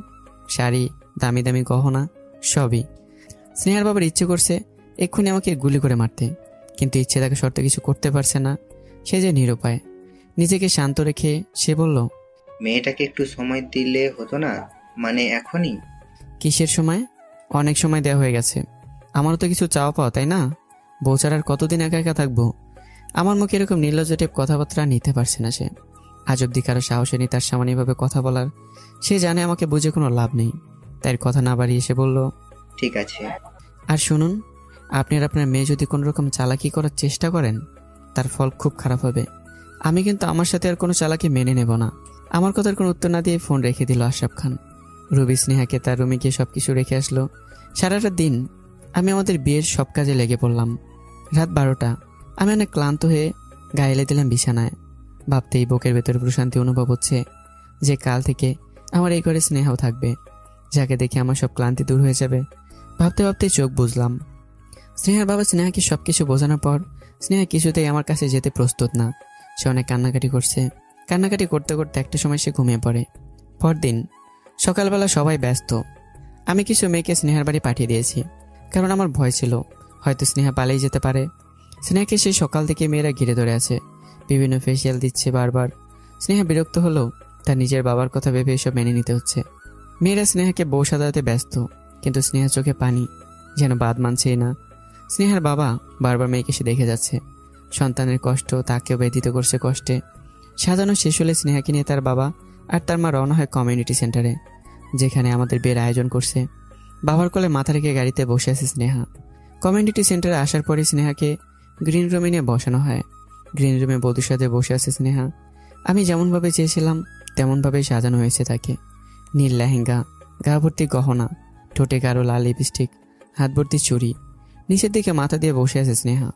শাড়ি, দামি দামি গহনা, সবই। স্নেহার বাবার ইচ্ছে করছে এক্ষুনি আমাকে গুলি করে মারতে, কিন্তু ইচ্ছে থাকা শর্তে কিছু করতে পারছে না। সে যে নিরুপায়। নিজেকে শান্ত রেখে সে বলল, মেয়েটাকে একটু সময় দিলে হতো না? মানে এখনই? কিসের সময়? অনেক সময় দেওয়া হয়ে গেছে। আমারও তো কিছু চাওয়া পাওয়া, তাই না? বউ ছাড়া আর কতদিন একা একা থাকবো? আমার মুখে এরকম নির্লজ্জ টাইপ কথাবার্তা নিতে পারছে না সে। আজ অব্দি কারো সাহস নেই তার সামনে এভাবে কথা বলার। সে জানে আমাকে বুঝে কোনো লাভ নেই, তাই কথা না বাড়িয়ে সে বলল, ঠিক আছে। আর শুনুন, আপনি আর আপনার মেয়ে যদি কোনো রকম চালাকি করার চেষ্টা করেন, তার ফল খুব খারাপ হবে। আমি কিন্তু আমার সাথে আর কোনো চালাকি মেনে নেব না। আমার কথার কোনো উত্তর না দিয়ে ফোন রেখে দিল আশরাফ খান। রবি স্নেহাকে তার রুমে গিয়ে সব কিছু রেখে আসলো। সারাটা দিন আমি আমাদের বিয়ের সব কাজে লেগে পড়লাম। রাত 12টা আমি অনেক ক্লান্ত হয়ে গায়ে এলে দিলাম বিছানায়। ভাবতেই বুকের ভেতরে প্রশান্তি অনুভব হচ্ছে যে কাল থেকে আমার এই ঘরে স্নেহাও থাকবে, যাকে দেখে আমার সব ক্লান্তি দূর হয়ে যাবে। ভাবতে ভাবতেই চোখ বুঝলাম। স্নেহার বাবা স্নেহাকে সব কিছু বোঝানোর পর স্নেহা কিছুতেই আমার কাছে যেতে প্রস্তুত না। সে অনেক কান্নাকাটি করছে। কান্নাকাটি করতে করতে একটা সময় সে ঘুমিয়ে পড়ে। পরদিন সকালবেলা সবাই ব্যস্ত। আমি কিছু মেয়েকে স্নেহার বাড়ি পাঠিয়ে দিয়েছি, কারণ আমার ভয় ছিল হয়তো স্নেহা পালিয়ে যেতে পারে। স্নেহাকে সেই সকাল থেকে মেয়েরা ঘিরে ধরে আছে, বিভিন্ন ফেসিয়াল দিচ্ছে বারবার। স্নেহা বিরক্ত হলেও তার নিজের বাবার কথা ভেবে এসব মেনে নিতে হচ্ছে। মেয়েরা স্নেহাকে বউ সাজাতে ব্যস্ত, কিন্তু স্নেহার চোখে পানি, যেন বাদ মানছেই না। স্নেহার বাবা বারবার মেয়েকে সে দেখে যাচ্ছে। সন্তানের কষ্ট তাকেও ব্যথিত করছে কষ্টে। সাজানো শেষ হলে স্নেহাকে নিয়ে তার বাবা আর তার মা রওনা হয় কমিউনিটি সেন্টারে, যেখানে আমাদের বিয়ের আয়োজন করছে। বাবার কোলে মাথা রেখে গাড়িতে বসে আছে স্নেহা। কমিউনিটি সেন্টারে আসার পরে স্নেহাকে গ্রিন রুমে নিয়ে বসানো হয়। গ্রিন রুমে বধূর সাথে বসে আছে স্নেহা। আমি যেমনভাবে চেয়েছিলাম তেমনভাবেই সাজানো হয়েছে তাকে। নীল লেহেঙ্গা, গা ভর্তি গহনা, ঠোঁটে গাঢ় লাল লিপস্টিক, হাত ভর্তি চুড়ি। নিচের দিকে মাথা দিয়ে বসে আছে স্নেহা।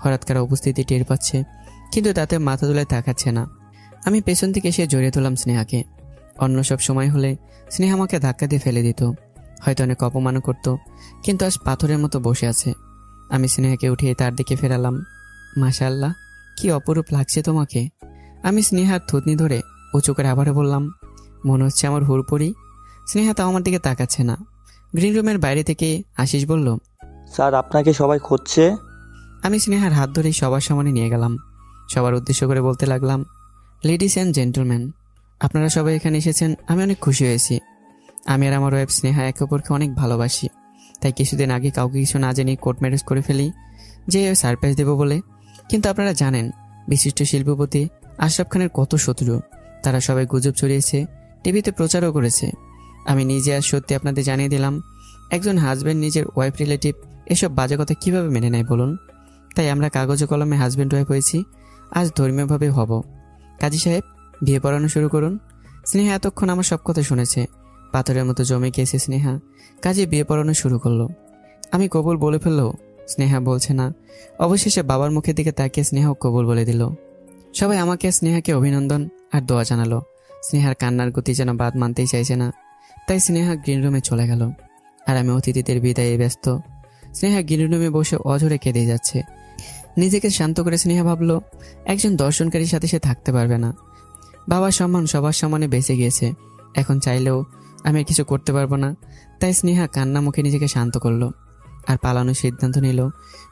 হঠাৎ কারো উপস্থিতি টের পাচ্ছে, কিন্তু তাতে মাথা তুলে তাকাচ্ছে না। আমি পেছন থেকে এসে জড়িয়ে তুললাম স্নেহাকে। অন্য সব সময় হলে স্নেহা আমাকে ধাক্কা দিয়ে ফেলে দিত, হয়তো অনেক অপমানও করত, কিন্তু আজ পাথরের মতো বসে আছে। আমি স্নেহাকে উঠিয়ে তার দিকে ফেরালাম। মাশাআল্লাহ, কি অপরূপ লাগছে তোমাকে। আমি স্নেহার থুতনি ধরে উঁচু করে আবারও বললাম, মনে হচ্ছে আমার হুড়পড়ি। স্নেহা তাও আমার দিকে তাকাচ্ছে না। গ্রিন রুমের বাইরে থেকে আশিস বলল, স্যার, আপনাকে সবাই খুঁজছে। আমি স্নেহার হাত ধরেই সবার সামনে নিয়ে গেলাম। সবার উদ্দেশ্য করে বলতে লাগলাম, লেডিস অ্যান্ড জেন্টলম্যান, আপনারা সবাই এখানে এসেছেন, আমি অনেক খুশি হয়েছি। আমি আর আমার ওয়াইফ স্নেহা একে অপরকে অনেক ভালোবাসি। তাই কিছুদিন আগে কাউকে কিছু না জানি কোর্ট ম্যারেজ করে ফেলি, যে সারপ্রাইজ দেব বলে। কিন্তু আপনারা জানেন বিশিষ্ট শিল্পপতি আশরাফ খানের কত শত্রু। তারা সবাই গুজব ছড়িয়েছে, টিভিতে প্রচারও করেছে। আমি নিজে আর সত্যি আপনাদের জানিয়ে দিলাম, একজন হাজব্যান্ড নিজের ওয়াইফ রিলেটিভ এসব বাজে কথা কীভাবে মেনে নেয় বলুন। তাই আমরা কাগজে কলমে হাজব্যান্ড ওয়াইফ হয়েছি, আজ ধর্মীয়ভাবে হব। কাজী সাহেব, বিয়ে পড়ানো শুরু করুন। স্নেহা এতক্ষণ আমার সব কথা শুনেছে। পাথরের মতো জমে গিয়েছে স্নেহা। কাজে বিয়ে পড়ানো শুরু করলো। আমি কবুল বলে ফেললেও স্নেহা বলছে না। অবশেষে বাবার মুখের দিকে তাকিয়ে স্নেহাও কবুল বলে দিল। সবাই আমাকে স্নেহাকে অভিনন্দন আর দোয়া জানালো। স্নেহার কান্নার গতি যেন বাদ মানতেই চাইছে না, তাই স্নেহা গ্রিন রুমে চলে গেল। আর আমি অতিথিদের বিদায়ে ব্যস্ত। স্নেহা গ্রিন রুমে বসে অঝরে কেঁদে যাচ্ছে। নিজেকে শান্ত করে স্নেহা ভাবলো, একজন দর্শনকারীর সাথে সে থাকতে পারবে না। বাবার সম্মান সবার সামনে বেঁচে গিয়েছে, এখন চাইলেও আমি আর কিছু করতে পারবো না, তাই স্নেহা কান্না মুখে নিজেকে শান্ত করলো আর পালানোর সিদ্ধান্ত নিল।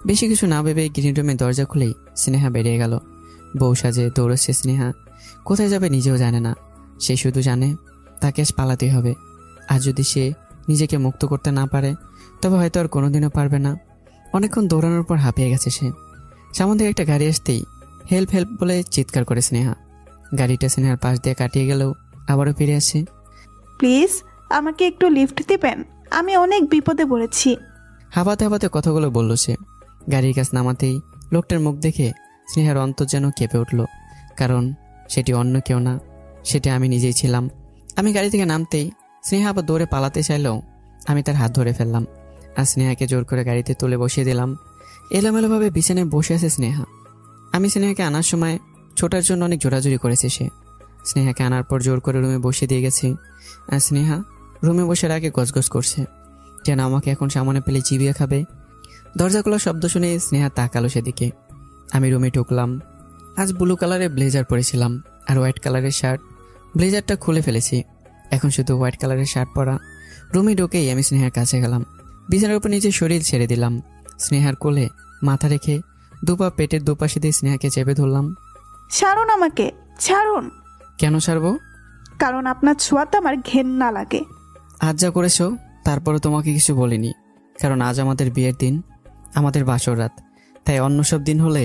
বেশি কিছু না ভেবে গ্রিন রুমে দরজা খুলেই স্নেহা বেরিয়ে গেল। বউ সাজে দৌড়চ্ছে স্নেহা, কোথায় যাবে নিজেও জানে না। সে শুধু জানে তাকে আজ পালাতেই হবে। আর যদি সে নিজেকে মুক্ত করতে না পারে তবে হয়তো আর কোনোদিনও পারবে না। অনেকক্ষণ দৌড়ানোর পর হাঁপিয়ে গেছে সে। সামনে থেকে একটা গাড়ি আসতেই হেল্প হেল্প বলে চিৎকার করে স্নেহা। গাড়িটা স্নেহার পাশ দিয়ে কাটিয়ে গেলেও আবারও ফিরে আসে। প্লিজ আমাকে একটু লিফট দিবেন, আমি অনেক বিপদে পড়েছি। হাঁপাতে হাঁপাতে কথাগুলো বলল সে। গাড়ির কাছ নামাতেই লোকটার মুখ দেখে স্নেহার অন্তর যেন কেঁপে উঠল, কারণ সেটি অন্য কেউ না, সেটি আমি নিজেই ছিলাম। আমি গাড়ি থেকে নামতেই স্নেহা আবার দৌড়ে পালাতে চাইলেও আমি তার হাত ধরে ফেললাম আর স্নেহাকে জোর করে গাড়িতে তুলে বসিয়ে দিলাম। এলোমেলোভাবে বিছানায় বসে আছে স্নেহা। আমি স্নেহাকে আনার সময় ছোটার জন্য অনেক জোরাজুরি করেছে সে। স্নেহাকে আনার পর জোর করে রুমে বসিয়ে দিয়ে গেছি আর স্নেহা রুমে বসে আগে গজগজ করছে যেন আমাকে এখন সামনে পেলে চিবিয়ে খাবে। দরজা খোলার শব্দ শুনে স্নেহা তাকালো সেদিকে। আমি রুমে ঢুকলাম। আজ ব্লু কালারের ব্লেজার পরেছিলাম আর হোয়াইট কালারের শার্ট। ব্লেজারটা খুলে ফেলেছি, এখন শুধু হোয়াইট কালারের শার্ট পরা। রুমে ঢুকেই আমি স্নেহার কাছে গেলাম, বিছানার উপর নিজের শরীর ছেড়ে দিলাম। স্নেহার কোলে মাথা রেখে দুপা পেটের দুপাশে দিয়ে স্নেহাকে চেপে ধরলাম। ছাড়ুন আমাকে, ছাড়ুন। কেন ছাড়বো? কারণ আপনার ছোঁয়াতে আমার ঘেন্না লাগে। আজ যা করেছো তারপরে তোমাকে কিছু বলিনি, কারণ আজ আমাদের বিয়ের দিন, আমাদের বাসর রাত। তাই অন্য সব দিন হলে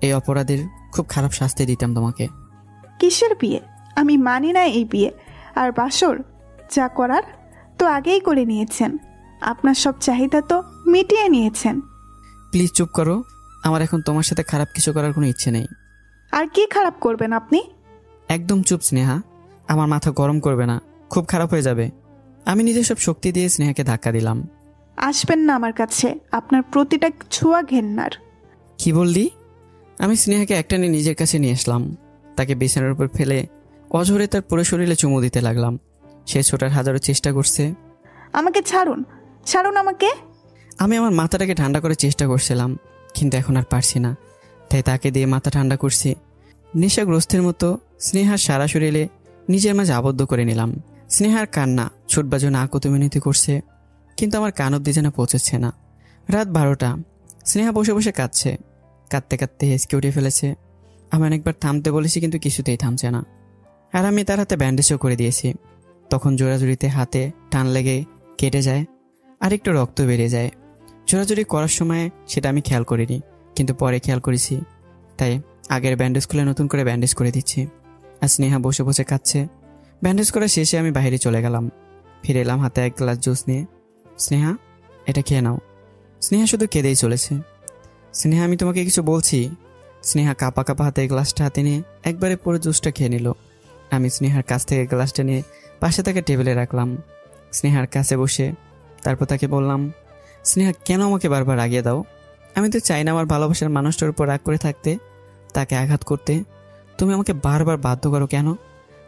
এই অপরাধের খুব খারাপ শাস্তি দিতাম তোমাকে। কিসের বিয়ে? আমি মানি না এই বিয়ে আর বাসর। যা করার তো আগেই করে নিয়েছেন, আপনার সব চাহিদা তো মিটিয়ে নিয়েছেন। প্লিজ চুপ করো, আমার এখন তোমার সাথে খারাপ কিছু করার কোনো ইচ্ছে নেই। আর কি খারাপ করবেন আপনি? একদম চুপ স্নেহা, আমার মাথা গরম করবে না, খুব খারাপ হয়ে যাবে। আমি নিজের সব শক্তি দিয়ে স্নেহাকে ধাক্কা দিলাম। আসবেন না আমার কাছে, আপনার প্রতিটা ছোঁয়া ঘেন্নার। কি বললি? আমি স্নেহাকে একটা নিয়ে নিজের কাছে নিয়ে আসলাম, তাকে বিছানার উপর ফেলে অঝরে তার পুরো শরীরে চুমু দিতে লাগলাম। সে ছোটার হাজারো চেষ্টা করছে। আমাকে ছাড়ুন, ছাড়ুন আমাকে। আমি আমার মাথাটাকে ঠান্ডা করার চেষ্টা করছিলাম, কিন্তু এখন আর পারছি না, তাই তাকে দিয়ে মাথা ঠান্ডা করছি। নেশাগ্রস্তের মতো স্নেহার সারা শরীরে নিজের মাঝে আবদ্ধ করে নিলাম। স্নেহার কান্না ছুটবার জন্য আকুতি মিনতি করছে, কিন্তু আমার কান অব্দি যেন পৌঁছচ্ছে না। রাত 12টা। স্নেহা বসে বসে কাঁদছে, কাঁদতে কাঁদতে হেসকে উঠে ফেলেছে। আমি অনেকবার থামতে বলেছি কিন্তু কিছুতেই থামছে না। আর আমি তার হাতে ব্যান্ডেজও করে দিয়েছি। তখন জোরাজুরিতে হাতে টান লেগে কেটে যায় আর একটু রক্ত বেরিয়ে যায়। জোরাজুরি করার সময় সেটা আমি খেয়াল করিনি, কিন্তু পরে খেয়াল করেছি, তাই আগের ব্যান্ডেজ খুলে নতুন করে ব্যান্ডেজ করে দিচ্ছি। আর স্নেহা বসে বসে কাঁদছে। ব্যান্ডেজ করা শেষে আমি বাইরে চলে গেলাম। ফিরে এলাম হাতে এক গ্লাস জুস নিয়ে। স্নেহা, এটা খেয়ে নাও। স্নেহা শুধু কেঁদেই চলেছে। স্নেহা, আমি তোমাকে কিছু বলছি। স্নেহা কাঁপা কাঁপা হাতে গ্লাসটা হাতে নিয়ে একবারে পুরো জুসটা খেয়ে নিল। আমি স্নেহার কাছ থেকে গ্লাসটা নিয়ে পাশে তাকে টেবিলে রাখলাম, স্নেহার কাছে বসে। তারপর তাকে বললাম, স্নেহা, কেন আমাকে বারবার আগিয়ে দাও? আমি তো চাই না আমার ভালোবাসার মানুষটার উপর রাগ করে থাকতে, তাকে আঘাত করতে। তুমি আমাকে বারবার বাধ্য করো কেন?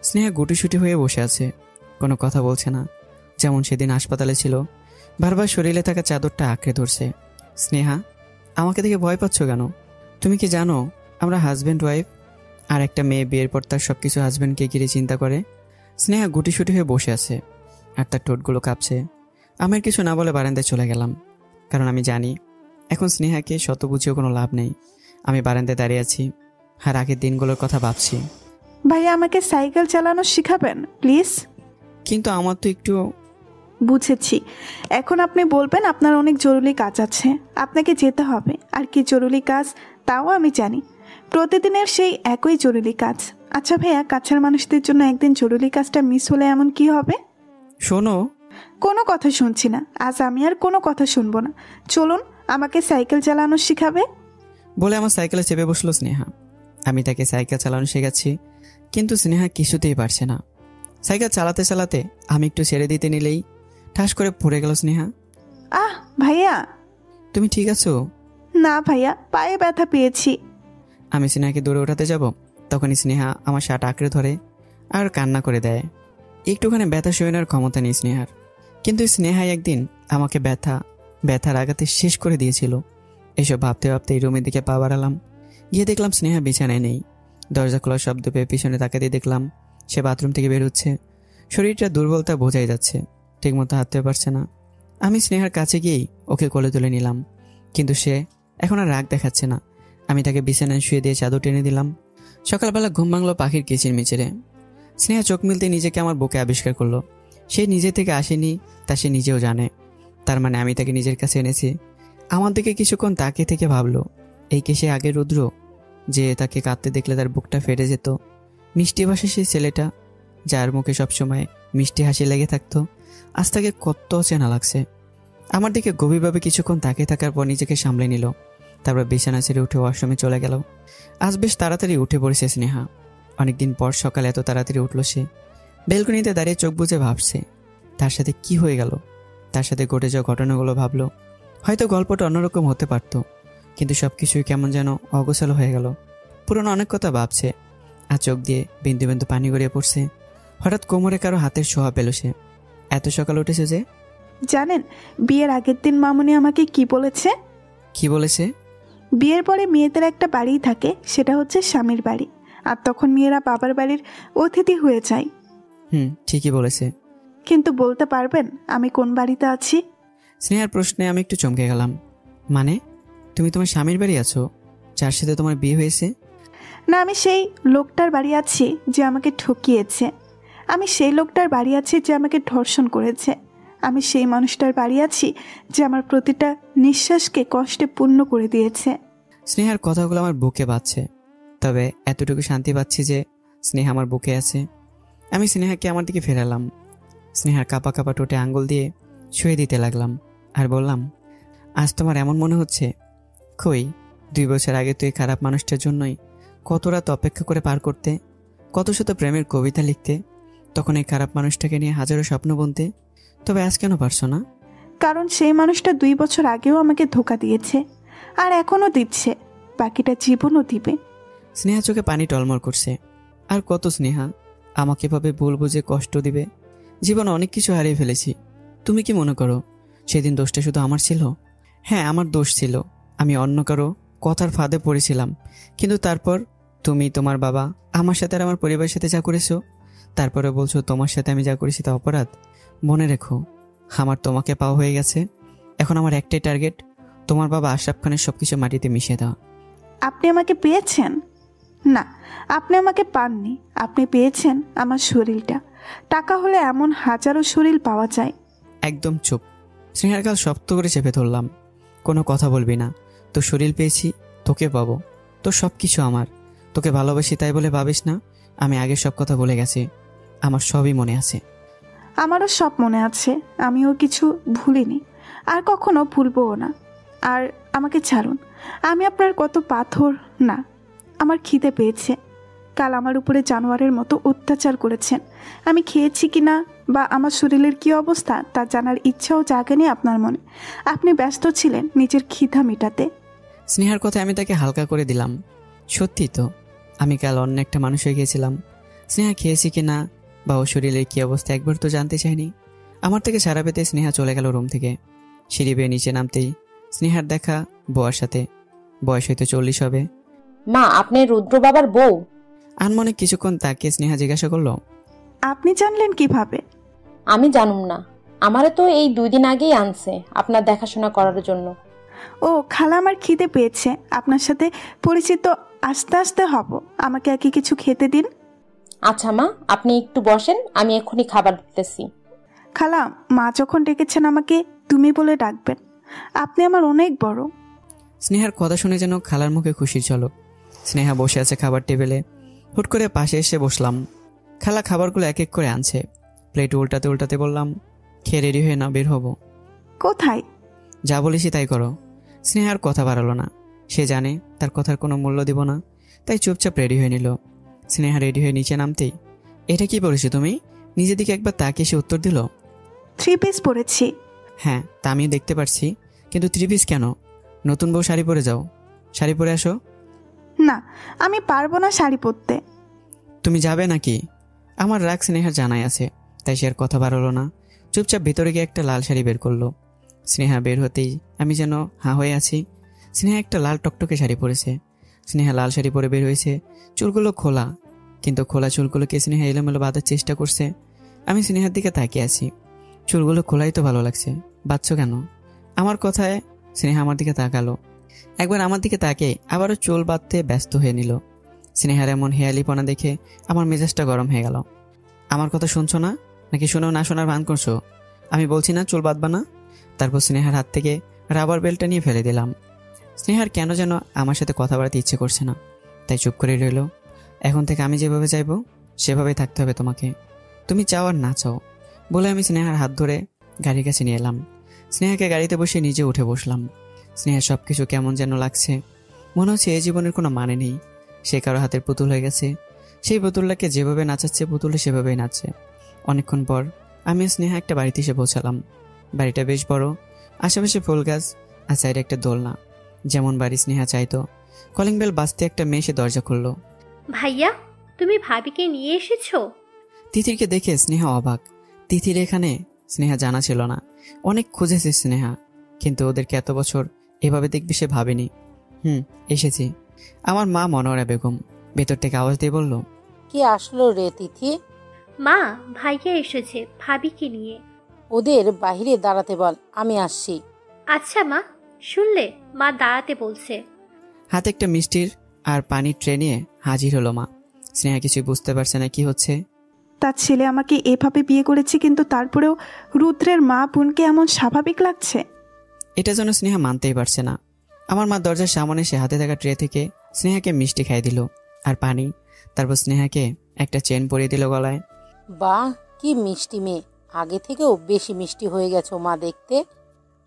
স্নেহা গুটিসুটি হয়ে বসে আছে, কোনো কথা বলছে না। যেমন সেদিন হাসপাতালে ছিল, বারবার শরীরে থাকা চাদরটা আঁকড়ে ধরছে। স্নেহা, আমাকে দেখে ভয় পাচ্ছ কেন? তুমি কি জানো আমরা হাজব্যান্ড ওয়াইফ? আর একটা মেয়ে বিয়ের পর তার সব কিছু হাজব্যান্ডকে ঘিরে চিন্তা করে। স্নেহা গুটিসুটি হয়ে বসে আছে আর তার ঠোঁটগুলো কাঁপছে। আমার কিছু না বলে বারান্দায় চলে গেলাম, কারণ আমি জানি এখন স্নেহাকে শত বুঝিয়েও কোনো লাভ নেই। আমি বারান্দায় দাঁড়িয়ে আছি আর আগের দিনগুলোর কথা ভাবছি। ভাইয়া, আমাকে সাইকেল চালানো শিখাবেন প্লিজ? কিন্তু আমার তো একটু। বুঝেছি, এখন আপনি বলবেন আপনার অনেক জরুরি কাজ আছে, আপনাকে যেতে হবে। আর কি জরুরি কাজ তাও আমি জানি, প্রতিদিনের সেই একই জরুরি কাজ। আচ্ছা ভাইয়া, কাছের মানুষদের জন্য একদিন জরুরি কাজটা মিস হলে এমন কি হবে? শোনো, কোনো কথা শুনছি না, আজ আমি আর কোনো কথা শুনবো না। চলুন, আমাকে সাইকেল চালানো শিখাবে। বলে আমার সাইকেলে চেপে বসলো স্নেহা। আমি তাকে সাইকেল চালানো শেখাচ্ছি, কিন্তু স্নেহা কিছুতেই পারছে না। সাইকেল চালাতে চালাতে আমি একটু ছেড়ে দিতে নিলেই ঠাস করে পড়ে গেল স্নেহা। আহ ভাইয়া! তুমি ঠিক আছো? না ভাইয়া, পায়ে ব্যথা পেয়েছি। আমি স্নেহাকে দৌড়ে ওঠাতে যাব, তখনই স্নেহা আমার শার্ট আঁকড়ে ধরে আর কান্না করে দেয়। একটুখানি ব্যথা সহানোর ক্ষমতা নেই স্নেহার, কিন্তু স্নেহাই একদিন আমাকে ব্যথার আঘাতে শেষ করে দিয়েছিল। এসব ভাবতে ভাবতে এই রুমের দিকে পা বাড়ালাম। গিয়ে দেখলাম স্নেহা বিছানায় নেই। দরজা খোলার শব্দ পেয়ে পিছনে তাকাতে দেখলাম সে বাথরুম থেকে বের হচ্ছে। শরীরটা দুর্বলতা বোঝাই যাচ্ছে, ঠিকমতো হাঁটতে পারছে না। আমি স্নেহার কাছে গিয়েই ওকে কোলে তুলে নিলাম, কিন্তু সে এখন আর রাগ দেখাচ্ছে না। আমি তাকে বিছানায় শুয়ে দিয়ে চাদর টেনে দিলাম। সকালবেলা ঘুম ভাঙলো পাখির কিচিরমিচিরে। স্নেহা চোখ মিলতে নিজেকে আমার বুকে আবিষ্কার করলো। সে নিজে থেকে আসেনি, তা সে নিজেও জানে। তার মানে আমি তাকে নিজের কাছে এনেছি। আমার দিকে কিছুক্ষণ তাকিয়ে থেকে ভাবলো, এই কে সে আগের রুদ্র, যে তাকে কাঁদতে দেখলে তার বুকটা ফেটে যেত? মিষ্টি ভাষা সেই ছেলেটা, যার মুখে সবসময় মিষ্টি হাসি লেগে থাকতো, আজ তাকে কত চেনা লাগছে। আমার দিকে গভীরভাবে কিছুক্ষণ তাকিয়ে থাকার পর নিজেকে সামলে নিল। তারপর বিছানা ছেড়ে উঠে ওয়াশরুমে চলে গেল। আজ বেশ তাড়াতাড়ি উঠে পড়েছে স্নেহা। অনেকদিন পর সকালে এত তাড়াতাড়ি উঠল সে। বেলকনিতে দাঁড়িয়ে চোখ বুজে ভাবছে তার সাথে কি হয়ে গেল। তার সাথে ঘটে যাওয়া ঘটনাগুলো ভাবলো। হয়তো গল্পটা অন্যরকম হতে পারত, কিন্তু সবকিছুই কেমন যেন অগোছালো হয়ে গেল। পুরনো অনেক কথা ভাবছে, আর চোখ দিয়ে বিন্দু বিন্দু পানি গড়িয়ে পড়ছে। হঠাৎ কোমরে কারো হাতের ছোঁয়া পেল সে। এত সকাল উঠেছে যে? জানেন, বিয়ের আগের দিন মামুনি আমাকে কি বলেছে? কি বলেছে? বিয়ের পরে মেয়েদের একটা বাড়িই থাকে, সেটা হচ্ছে স্বামীর বাড়ি, আর তখন মেয়েরা বাবার বাড়ির অতিথি হয়ে যায়। ঠিকই বলেছে। কিন্তু বলতে পারবেন আমি কোন বাড়িতে আছি? স্নেহার প্রশ্নে আমি একটু চমকে গেলাম। মানে তুমি তোমার স্বামীর বাড়ি আছো, যার সাথে তোমার বিয়ে হয়েছে? না, আমি সেই লোকটার বাড়ি আছি যে আমাকে ঠকিয়েছে। আমি সেই লোকটার বাড়ি আছি যে আমাকে ধর্ষণ করেছে। আমি সেই মানুষটার বাড়ি আছি যে আমার প্রতিটা নিঃশ্বাসকে কষ্টে পূর্ণ করে দিয়েছে। স্নেহার কথাগুলো আমার বুকে বাজছে, তবে এতটুকু শান্তি পাচ্ছি যে স্নেহা আমার বুকে আছে। আমি স্নেহাকে আমার দিকে ফেরালাম। স্নেহার কাঁপা কাঁপা ঠোঁটে আঙ্গুল দিয়ে ছুঁয়ে দিতে লাগলাম আর বললাম, আজ তোমার এমন মনে হচ্ছে? কই, 2 বছর আগে তুই খারাপ মানুষটার জন্যই কত রাত অপেক্ষা করে পার করতে, কত শত প্রেমের কবিতা লিখতে, তখন এই খারাপ মানুষটাকে নিয়ে হাজারো স্বপ্ন বুনতে। তবে আজ কেন পারছো না? কারণ সেই মানুষটা 2 বছর আগেও আমাকে ধোঁকা দিয়েছে, আর এখনও দিচ্ছে, বাকিটা জীবনও দিবে। স্নেহা চোখে পানি টলমল করছে। আর কত স্নেহা আমাকে এভাবে ভুল বুঝে কষ্ট দিবে? জীবনে অনেক কিছু হারিয়ে ফেলেছি। তুমি কি মনে করো সেদিন দোষটা শুধু আমার ছিল? হ্যাঁ, আমার দোষ ছিল। আমি অন্য কারো কথার ফাঁদে পড়েছিলাম। কিন্তু তারপর তুমি, তোমার বাবা আমার সাথে আর আমার পরিবারের সাথে যা করেছো, তারপরে বলছো তোমার সাথে আমি যা করেছি তা অপরাধ। মনে রেখো, আমার তোমাকে পাওয়া হয়ে গেছে। এখন আমার একটাই টার্গেট, তোমার বাবা আশরাফ খানের সবকিছু মাটিতে মিশিয়ে দেওয়া। আপনি আমাকে পেয়েছেন? না, আপনি আমাকে পাননি। আপনি পেয়েছেন আমার শরীরটা। টাকা হলে এমন হাজারো শরীর পাওয়া যায়। একদম চুপ। স্নেহার গাল শক্ত করে চেপে ধরলাম। কোনো কথা বলবি না। তোর শরীর পেয়েছি, তোকে পাবো। তোর সব কিছু আমার। তোকে ভালোবাসি তাই বলে ভাবিস না আমি আগের সব কথা বলে গেছি। আমার সবই মনে আছে। আমারও সব মনে আছে, আমিও কিছু ভুলিনি, আর কখনো ভুলবও না। আর আমাকে ছাড়ুন, আমি আপনার কত পাথর না। আমার খিদে পেয়েছে। কাল আমার উপরে জানোয়ারের মতো অত্যাচার করেছেন। আমি খেয়েছি কিনা বা আমার শরীরের কি অবস্থা তা জানার ইচ্ছাও জাগেনি আপনার মনে। আপনি ব্যস্ত ছিলেন নিজের খিদা মেটাতে। স্নেহার কথা আমি তাকে হালকা করে দিলাম। সত্যি তো, আমি কাল অন্য একটা মানুষ হয়ে গিয়েছিলাম। স্নেহা খেয়েছি কিনা বা ও শরীরের কী অবস্থা একবার তো জানতে চাইনি। আমার থেকে সারা পেতে স্নেহা চলে গেল রুম থেকে। সিঁড়ি বেয়ে নিচে নামতেই স্নেহার দেখা বউয়ার সাথে। বয়স হয়তো 40 হবে। মা, আপনি রুদ্র বাবার বউ? আনমনে কিছুক্ষণ তাকিয়ে স্নেহা জিজ্ঞাসা করলো, আপনি জানলেন কিভাবে? আমি জানুম না, আমারে তো এই 2 দিন আগেই আনছে আপনার দেখাশোনা করার জন্য। ও খালা, আমার খিদে পেয়েছে। আপনার সাথে পরিচিত আস্তে আস্তে হব। আমাকে একে কিছু খেতে দিন। আচ্ছা মা, আপনি একটু বসেন, আমি এক্ষুনি খাবার দিতেছি। খালা, মা যখন ডেকেছেন আমাকে তুমি বলে ডাকবেন। আপনি আমার অনেক বড়। স্নেহার কথা শুনে যেন খালার মুখে খুশির ঝলক। স্নেহা বসে আছে খাবার টেবিলে। হুট করে পাশে এসে বসলাম। খালা খাবারগুলো এক এক করে আনছে। প্লেট উল্টাতে উল্টাতে বললাম, খেয়ে রেডি হয়ে না, বের হবো। কোথায়? যা বলেছি তাই করো। স্নেহার কথা বাড়ালো না। সে জানে তার কথার কোনো মূল্য দিব না, তাই চুপচাপ রেডি হয়ে নিল। স্নেহা রেডি হয়ে নিচে নামতেই, এটা কি পড়েছো তুমি? নিজের দিকে একবার তাকিয়ে সে উত্তর দিল, 3 পিস পরেছি। হ্যাঁ, তা আমিও দেখতে পারছি, কিন্তু 3 পিস কেন? নতুন বউ, শাড়ি পরে যাও। শাড়ি পরে আসো। না, আমি পারবো না শাড়ি পরতে। তুমি যাবে নাকি? আমার রাগ স্নেহার জানাই আছে, তাই সে আর কথা বাড়ালো না। চুপচাপ ভেতরে গিয়ে একটা লাল শাড়ি বের করলো। স্নেহা বের হতেই আমি যেন হাঁ হয়ে আছি। স্নেহা একটা লাল টকটকে শাড়ি পরেছে। স্নেহা লাল শাড়ি পরে বের হয়েছে। চুলগুলো খোলা, কিন্তু খোলা চুলগুলোকে স্নেহা এলোমেলো বাঁধার চেষ্টা করছে। আমি স্নেহার দিকে তাকিয়ে আছি। চুলগুলো খোলাই তো ভালো লাগছে, বাচ্চো কেন? আমার কথায় স্নেহা আমার দিকে তাকালো। একবার আমার দিকে তাকে আবারও চুল বাঁধতে ব্যস্ত হয়ে নিল। স্নেহার এমন হেয়ালিপনা দেখে আমার মেজাজটা গরম হয়ে গেল। আমার কথা শুনছো না, নাকি শুনেও না শোনার ভান করছো? আমি বলছি না চুল বাঁধবা না। তারপর স্নেহার হাত থেকে রাবার বেল্টটা নিয়ে ফেলে দিলাম। স্নেহার কেন যেন আমার সাথে কথা বলাতে ইচ্ছে করছে না, তাই চুপ করে রইল। এখন থেকে আমি যেভাবে চাইবো সেভাবেই থাকতে হবে তোমাকে, তুমি চাও আর না চাও বলে আমি স্নেহার হাত ধরে গাড়ির কাছে নিয়ে এলাম। স্নেহাকে গাড়িতে বসে নিজে উঠে বসলাম। স্নেহার সব কিছু কেমন যেন লাগছে, মনে হচ্ছে এই জীবনের কোনো মানে নেই। সে কারো হাতের পুতুল হয়ে গেছে, সেই পুতুলটাকে যেভাবে নাচাচ্ছে পুতুলে সেভাবেই নাচছে। অনেকক্ষণ পর আমি স্নেহা একটা বাড়িতে এসে পৌঁছালাম। বাড়িটা বেশ বড়, আশেপাশে ফুল গাছ আর সাইডে একটা দোলনা, যেমন বাড়ি স্নেহা চাইতো। কলিং বেল বাজতে একটা মেয়ে এসে দরজা খুললো। ভাইয়া, তুমি ভাবিকে নিয়ে এসেছো? তিথিরকে দেখে স্নেহা অবাক। তিথির এখানে স্নেহা জানা ছিল না। অনেক খুঁজেছে স্নেহা, কিন্তু ওদেরকে এত বছর এভাবে দেখবি সে ভাবেনি। এসেছি। আমার মা মনোয়ারা বেগম ভেতর থেকে আওয়াজ দিয়ে বলল, কি আসলো রে তিথি? মা, ভাইয়া এসেছে ভাবিকে নিয়ে। ওদের বাহিরে দাঁড়াতে বল, আমি আসছি। আচ্ছা মা, শুনলে মা দাঁড়াতে বলছে। হাতে একটা মিষ্টির আর পানির ট্রে নিয়ে হাজির হলো মা। স্নেহা কিছু বুঝতে পারছে না কি হচ্ছে। তার ছেলে আমাকে এভাবে বিয়ে করেছে, কিন্তু তারপরেও রুদ্রের মা বোনকে এমন স্বাভাবিক লাগছে। এটা যেন স্নেহা মানতেই পারছে না। আমার মা দরজার সামনে সে হাতে থাকা ট্রে থেকে স্নেহাকে মিষ্টি খাই দিল আর পানি। তারপর স্নেহাকে একটা চেন পরিয়ে দিল গলায়। বাহ, কি মিষ্টি মেয়ে! আগে থেকেও বেশি মিষ্টি হয়ে গেছো মা দেখতে।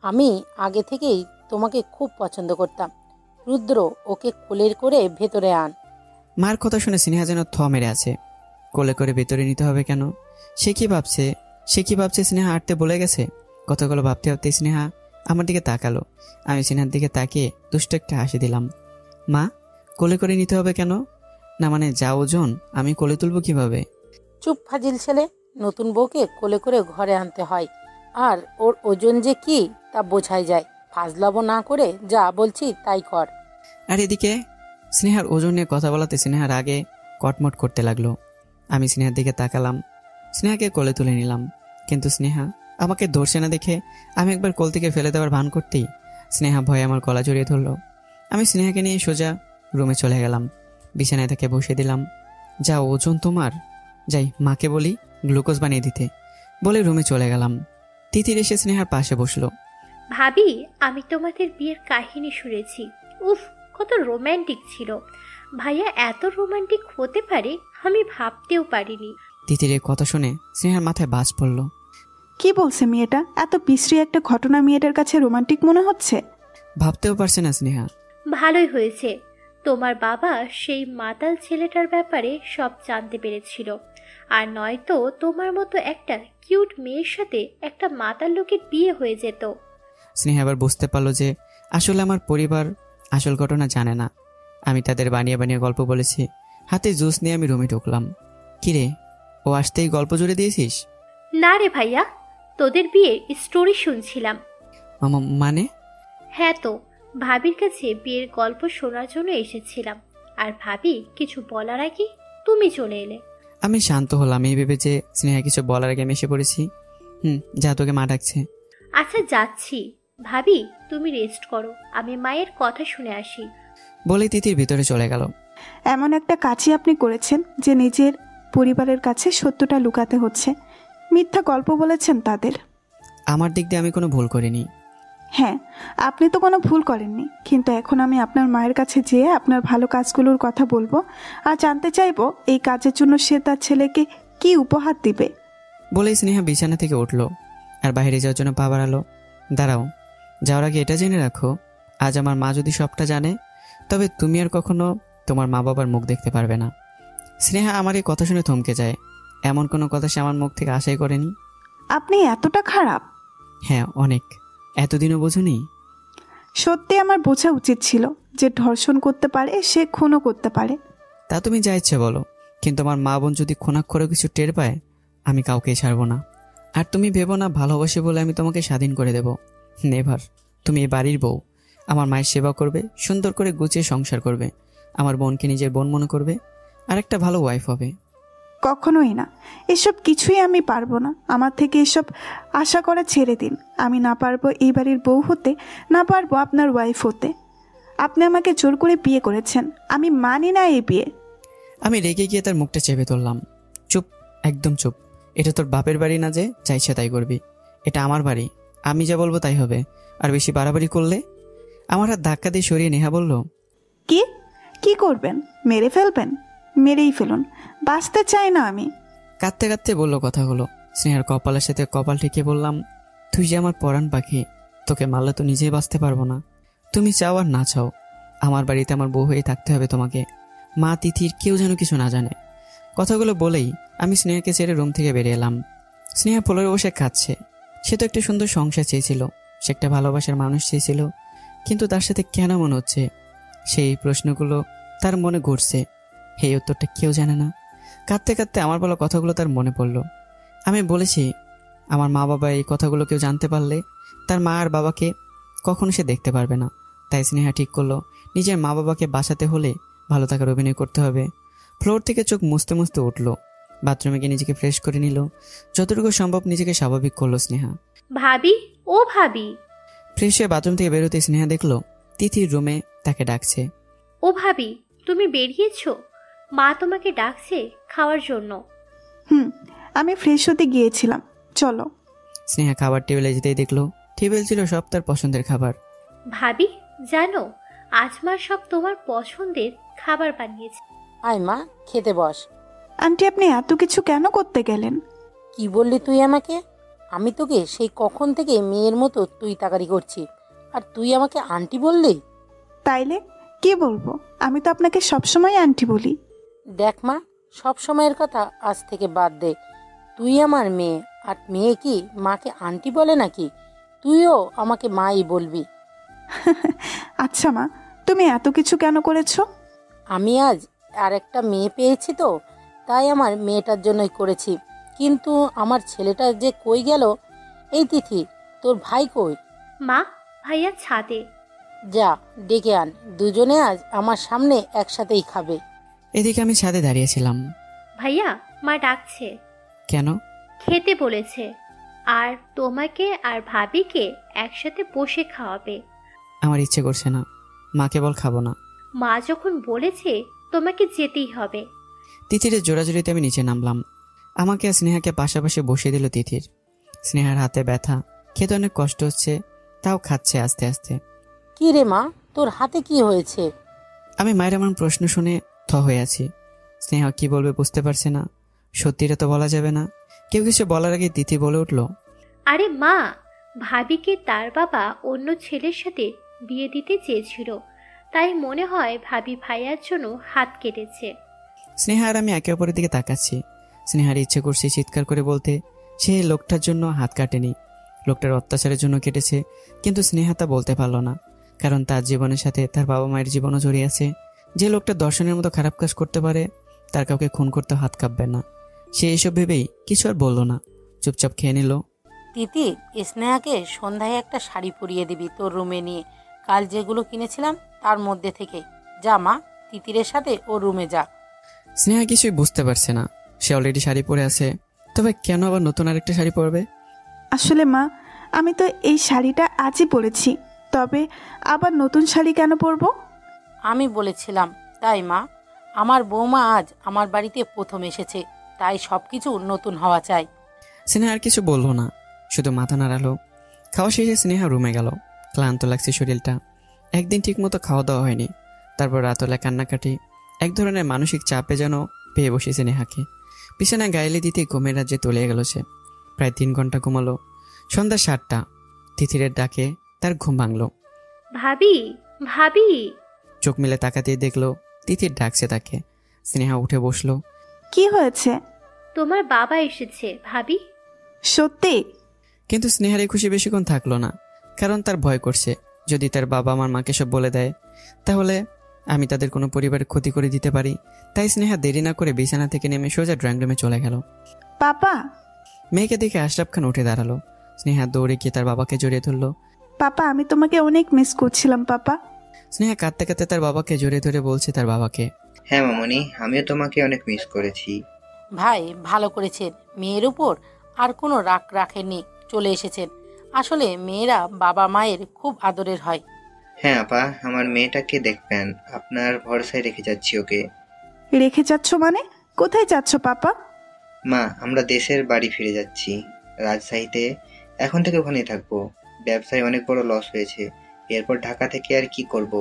আমি আগে থেকেই তোমাকে খুব পছন্দ করতাম। রুদ্র, ওকে কোলের করে ভেতরে আন। মার কথা শুনে স্নেহা যেন থ মেরে আছে। কোলে করে ভেতরে নিতে হবে কেন? সে কি ভাবছে স্নেহা আটতে বলে গেছে? কথাগুলো ভাবতে ভাবতে স্নেহা আমার দিকে তাকালো। আমি স্নেহার দিকে তাকিয়ে দুষ্ট একটা হাসি দিলাম। মা, কোলে করে নিতে হবে কেন? না মানে যা ওজন আমি কোলে তুলবো কিভাবে? চুপ ফাজিল ছেলে, নতুন বউকে কোলে করে ঘরে আনতে হয়, আর ওর ওজন যে কি তা বোঝাই যায়। ফাজলাবো না করে যা বলছি তাই কর। আর এদিকে স্নেহার ওজন নিয়ে কথা বলাতে স্নেহার আগে কটমট করতে লাগলো। আমি স্নেহার দিকে তাকালাম, স্নেহাকে কোলে তুলে নিলাম, কিন্তু স্নেহা আমাকে ধরছে না দেখে আমি একবার কোল থেকে ফেলে দেওয়ার ভান করতেই স্নেহা ভয়ে আমার গলা জড়িয়ে ধরলো। আমি স্নেহাকে নিয়ে সোজা রুমে চলে গেলাম, বিছানায় তাকে বসে দিলাম। যা ওজন তোমার, যাই মাকে বলি গ্লুকোজ বানিয়ে দিতে বলে রুমে চলে গেলাম। তিথির এসে স্নেহার পাশে বসলো। ভাবি, আমি তোমাদের বিয়ের কাহিনী শুনেছি। উফ, কত রোমান্টিক ছিল। ভাইয়া এত রোমান্টিক হতে পারে আমি ভাবতেও পারিনি। তিথির কথা শুনে স্নেহার মাথায় বাজ পড়লো। কি বলছে মেয়েটা? এত বিশ্রী একটা ঘটনা মেয়েটার কাছে রোমান্টিক মনে হচ্ছে? ভাবতেও পারছে না স্নেহা। ভালোই হয়েছে, তোমার বাবা সেই মাতাল ছেলেটার ব্যাপারে সব জানতে পেরেছিল। আর নয়তো তোমার মতো একটা কিউট মেয়ের সাথে একটা মাতাল লোকের বিয়ে হয়ে যেত। স্নেহা আবার বুঝতে পারলো যে আসলে আমার পরিবার আসল ঘটনা জানে না। আমি তাদের বানিয়ে বানিয়ে গল্প বলেছি। হাতে জুস নিয়ে আমি রুমে ঢুকলাম। কিরে, ও আসতেই গল্প জুড়ে দিয়েছিস? না রে ভাইয়া, তোদের বিয়ের স্টোরি শুনছিলাম। মানে? হ্যাঁ তো, ভাবির কাছে বিয়ের গল্প শোনার জন্য এসেছিলাম, আর ভাবি কিছু বলার আগে তুমি চলে এলে। আমি শান্ত হলাম এই ভেবে যে স্নেহা কিছু বলার আগে আমি এসে পড়েছি। যা, তোকে মা ডাকছে। আচ্ছা যাচ্ছি। ভাবি, তুমি রেস্ট করো, আমি মায়ের কথা শুনে আসি। বলে তিথির ভিতরে চলে গেল। এমন একটা কাজই আপনি করেছেন যে নিজের পরিবারের কাছে সত্যটা লুকাতে হচ্ছে। মিথ্যা গল্প বলেছেন তাদের। আমার দিক দিয়ে আমি কোনো ভুল করিনি। হ্যাঁ, আপনি তো কোনো ভুল করেননি, কিন্তু এখন আমি আপনার মায়ের কাছে যেয়ে আপনার ভালো কাজগুলোর কথা বলবো আর জানতে চাইবো এই কাজের জন্য সে তার ছেলেকে কি উপহার দিবে। বলেই স্নেহা বিছানা থেকে উঠলো আর বাইরে যাওয়ার জন্য পা বাড়ালো। দাঁড়াও, যাওয়ার আগে এটা জেনে রাখো, আজ আমার মা যদি সবটা জানে তবে তুমি আর কখনো তোমার মা বাবার মুখ দেখতে পারবে না। স্নেহা আমার এই কথা শুনে থমকে যায়। এমন কোনো কথা সে আমার মুখ থেকে আশাই করেনি। আপনি এতটা খারাপ? হ্যাঁ, অনেক। এতদিনও বোঝুনি? সত্যি আমার বোঝা উচিত ছিল যে ধর্ষণ করতে পারে সে খুনও করতে পারে। তা তুমি যা ইচ্ছে বলো, কিন্তু আমার মা বোন যদি খুনাক্ষরে কিছু টের পায় আমি কাউকেই ছাড়বো না। আর তুমি ভেবো না ভালোবাসি বলে আমি তোমাকে স্বাধীন করে দেব। নেভার। তুমি এই বাড়ির বউ, আমার মায়ের সেবা করবে, সুন্দর করে গুছিয়ে সংসার করবে, আমার বোনকে নিজের বোন মনে করবে, আর একটা ভালো ওয়াইফ হবে। কখনোই না। এসব কিছুই আমি পারবো না। আমার থেকে এসব আশা করা ছেড়ে দিন। আমি না পারবো এই বাড়ির বউ হতে, না পারবো আপনার ওয়াইফ হতে। আপনি আমাকে জোর করে বিয়ে করেছেন, আমি মানি না এই বিয়ে। আমি রেগে গিয়ে তার মুখটা চেপে ধরলাম। চুপ, একদম চুপ। এটা তোর বাপের বাড়ি না যে যা ইচ্ছা তাই করবি। এটা আমার বাড়ি, আমি যা বলবো তাই হবে। আর বেশি বাড়াবাড়ি করলে। আমার হাত ধাক্কা দিয়ে সরিয়ে নেহা বলল, কি কি করবেন? মেরে ফেলবেন? মেরেই ফেলুন, বাঁচতে চাই না আমি। কাঁদতে কাঁদতে বললো কথাগুলো। স্নেহার কপালের সাথে কপাল ঠেকে বললাম, তুই যে আমার পরাণ পাখি, তোকে মারলে তো নিজেই বাঁচতে পারবো না। তুমি চাও আর না চাও, আমার বাড়িতে আমার বউ হয়ে থাকতে হবে তোমাকে। মা, তিথির কেউ যেন কিছু না জানে। কথাগুলো বলেই আমি স্নেহাকে ছেড়ে রুম থেকে বেরিয়ে এলাম। স্নেহা ফ্লোরে বসে কাঁদছে। সে তো একটা সুন্দর সংসার চেয়েছিল, সে একটা ভালোবাসার মানুষ চেয়েছিল, কিন্তু তার সাথে কেন মনে হচ্ছে? সেই প্রশ্নগুলো তার মনে ঘুরছে, এই উত্তরটা কেউ জানে না। কাঁদতে কাঁদতে আমার বলা কথাগুলো তার মনে পড়ল। আমি বলেছি, আমার মা বাবা এই কথাগুলো কেউ জানতে পারলে তার মা আর বাবাকে কখনো সে দেখতে পারবে না। তাই স্নেহা ঠিক করলো, নিজের মা বাবাকে বাঁচাতে হলে ভালো থাকার অভিনয় করতে হবে। ফ্লোর থেকে চোখ মুছতে মুছতে উঠলো, বাথরুমে গিয়ে নিজেকে ফ্রেশ করে নিল। যতটুকু সম্ভব নিজেকে স্বাভাবিক করলো স্নেহা। ভাবি, ও ভাবি। ফ্রেশ হয়ে বাথরুম থেকে বেরোতে স্নেহা দেখলো তিথির রুমে তাকে ডাকছে। ও ভাবি, তুমি বেরিয়েছো? মা তোমাকে ডাকছে খাওয়ার জন্য। আমি ফ্রেশ হতে গিয়েছিলাম, চলো। স্নেহা খাবার টেবিলে যেতেই দেখলো টেবিল ছিল সব তার পছন্দের খাবার। ভাবি, জানো আজ মা সব তোমার পছন্দের খাবার বানিয়েছে। আয় মা, খেতে বস। আন্টি, আপনি এত কিছু কেন করতে গেলেন? কি বললি তুই আমাকে? আমি তোকে সেই কখন থেকে মেয়ের মতো তুই তাকারি করছি, আর তুই আমাকে আন্টি বললি? তাইলে কি বলবো? আমি তো আপনাকে সবসময় আন্টি বলি। দেখ মা, সব সময়ের কথা আজ থেকে বাদ দে। তুই আমার মেয়ে, আর মেয়ে কি মাকে আন্টি বলে নাকি? তুইও আমাকে মাই বলবি। আচ্ছা মা, তুমি এত কিছু কেন করেছো? আমি আজ আর একটা মেয়ে পেয়েছি তো, তাই আমার মেয়েটার জন্যই করেছি। কিন্তু আমার ছেলেটা যে কই গেল? এই তিথি, তোর ভাই কই? মা, ভাইয়া ছাদে। যা ডেকে আন, দুজনে আজ আমার সামনে একসাথেই খাবে। এদিকে আমি ছাদে দাঁড়িয়েছিলাম। ভাইয়া, মা ডাকছে। কেন? খেতে বলেছে, আর তোমাকে আর ভাবিকে একসাথে বসে খাওয়াবে। আমার ইচ্ছে করছে না, মাকে বল খাবো না। মা যখন বলেছে তোমাকে যেতেই হবে। তিথির জোড়াজুড়িতে আমি নিচে নামলাম। আমাকে আর স্নেহাকে পাশাপাশি বসিয়ে দিল তিথির। স্নেহার হাতে ব্যথা, খেতে অনেক কষ্ট হচ্ছে, তাও খাচ্ছে আস্তে আস্তে। কি রে মা, তোর হাতে কি হয়েছে? আমি মায়ের এমন প্রশ্ন শুনে থ হয়ে আছি। স্নেহা কি বলবে বুঝতে পারছে না। সত্যিটা তো বলা যাবে না। কেউ কিছু বলার আগে তিথি বলে উঠল, আরে মা, ভাবিকে তার বাবা অন্য ছেলের সাথে বিয়ে দিতে চেয়েছিল, তাই মনে হয় ভাবি ভাইয়ার জন্য হাত কেটেছে। স্নেহা আর আমি একে অপরের দিকে তাকাচ্ছি। স্নেহার ইচ্ছে করছে চিৎকার করে বলতে, সে লোকটার জন্য হাত কাটেনি, লোকটার অত্যাচারের জন্য কেটেছে। কিন্তু স্নেহা তা বলতে পারল না, কারণ তার জীবনের সাথে তার বাবা মায়ের জীবনও জড়িয়ে আছে। যে লোকটা দর্শনের মতো খারাপ কাজ করতে পারে, তার কাউকে খুন করতে হাত কাঁপবে না। সে এসব ভেবেই কিছু আর বলল না, চুপচাপ খেয়ে নিল। তিথি, স্নেহাকে সন্ধ্যায় একটা শাড়ি পরিয়ে দিবি তোর রুমে নিয়ে, কাল যেগুলো কিনেছিলাম তার মধ্যে থেকে। যা মা, তিতিরের সাথে ও রুমে যা। স্নেহা কিছুই বুঝতে পারছে না। সে অলরেডি শাড়ি পরে আছে, তবে কেন আবার নতুন আরেকটা শাড়ি পরবে? আসলে মা, আমি তো এই শাড়িটা আজই পরেছি, তবে আবার নতুন শাড়ি কেন পরবো? আমি বলেছিলাম তাই মা। আমার বৌমা আজ আমার বাড়িতে প্রথম এসেছে, তাই সবকিছু নতুন হওয়া চাই। স্নেহা আর কিছু বললো না, শুধু মাথা নাড়ালো। খাওয়া শেষে স্নেহা রুমে গেল। ক্লান্ত লাগছে শরীরটা, একদিন ঠিক মতো খাওয়া দাওয়া হয়নি। তারপর রাতবেলা কান্নাকাটি, এক ধরনের মানসিক চাপে যেন পেয়ে বসেছে স্নেহাকে। বিছানায় গাইলে দিতে ঘুমের রাজ্যে তলিয়ে গেল সে। প্রায় 3 ঘন্টা ঘুমালো। সন্ধ্যা 7টা, তিথিরের ডাকে তার ঘুম ভাঙল। ভাবি, ভাবি। চোখ মিলে তাকাতেই দেখলো তিথির ডাকছে তাকে। স্নেহা উঠে বসলো। কি হয়েছে? তোমার বাবা এসেছে ভাবি। সত্যি? কিন্তু স্নেহার এই খুশি বেশিক্ষণ থাকলো না, কারণ তার ভয় করছে যদি তার বাবা আমার মাকে সব বলে দেয়, তাহলে আমি তাদের কোনো পরিবারের ক্ষতি করে দিতে পারি। তাই স্নেহা দেরি না করে বিছানা থেকে নেমে সোজা ড্রয়িং রুমে চলে গেল। পাপা! মেয়েকে দেখে আশরাফ খান উঠে দাঁড়ালো। স্নেহা দৌড়ে গিয়ে তার বাবাকে জড়িয়ে ধরলো। পাপা, আমি তোমাকে অনেক মিস করছিলাম পাপা। স্নেহা কাঁদতে কাঁদতে তার বাবাকে জড়িয়ে ধরে বলছে তার বাবাকে, হ্যাঁ মামনি, আমিও তোমাকে অনেক মিস করেছি। ভাই ভালো করেছেন, মেয়ের উপর আর কোনো রাগ রাখেননি, চলে এসেছেন। আসলে মেয়েরা বাবা মায়ের খুব আদরের হয়। হ্যাঁ আপা, আমার মেয়েটাকে দেখবেন, আপনার ভরসায় রেখে যাচ্ছি ওকে। রেখে যাচ্ছ মানে? কোথায় যাচ্ছ পাপা? মা, আমরা দেশের বাড়ি ফিরে যাচ্ছি, রাজশাহীতে। এখন থেকে ওখানেই থাকবো। ব্যবসায় অনেক বড় লস হয়েছে, এরপর ঢাকা থেকে আর কি করব,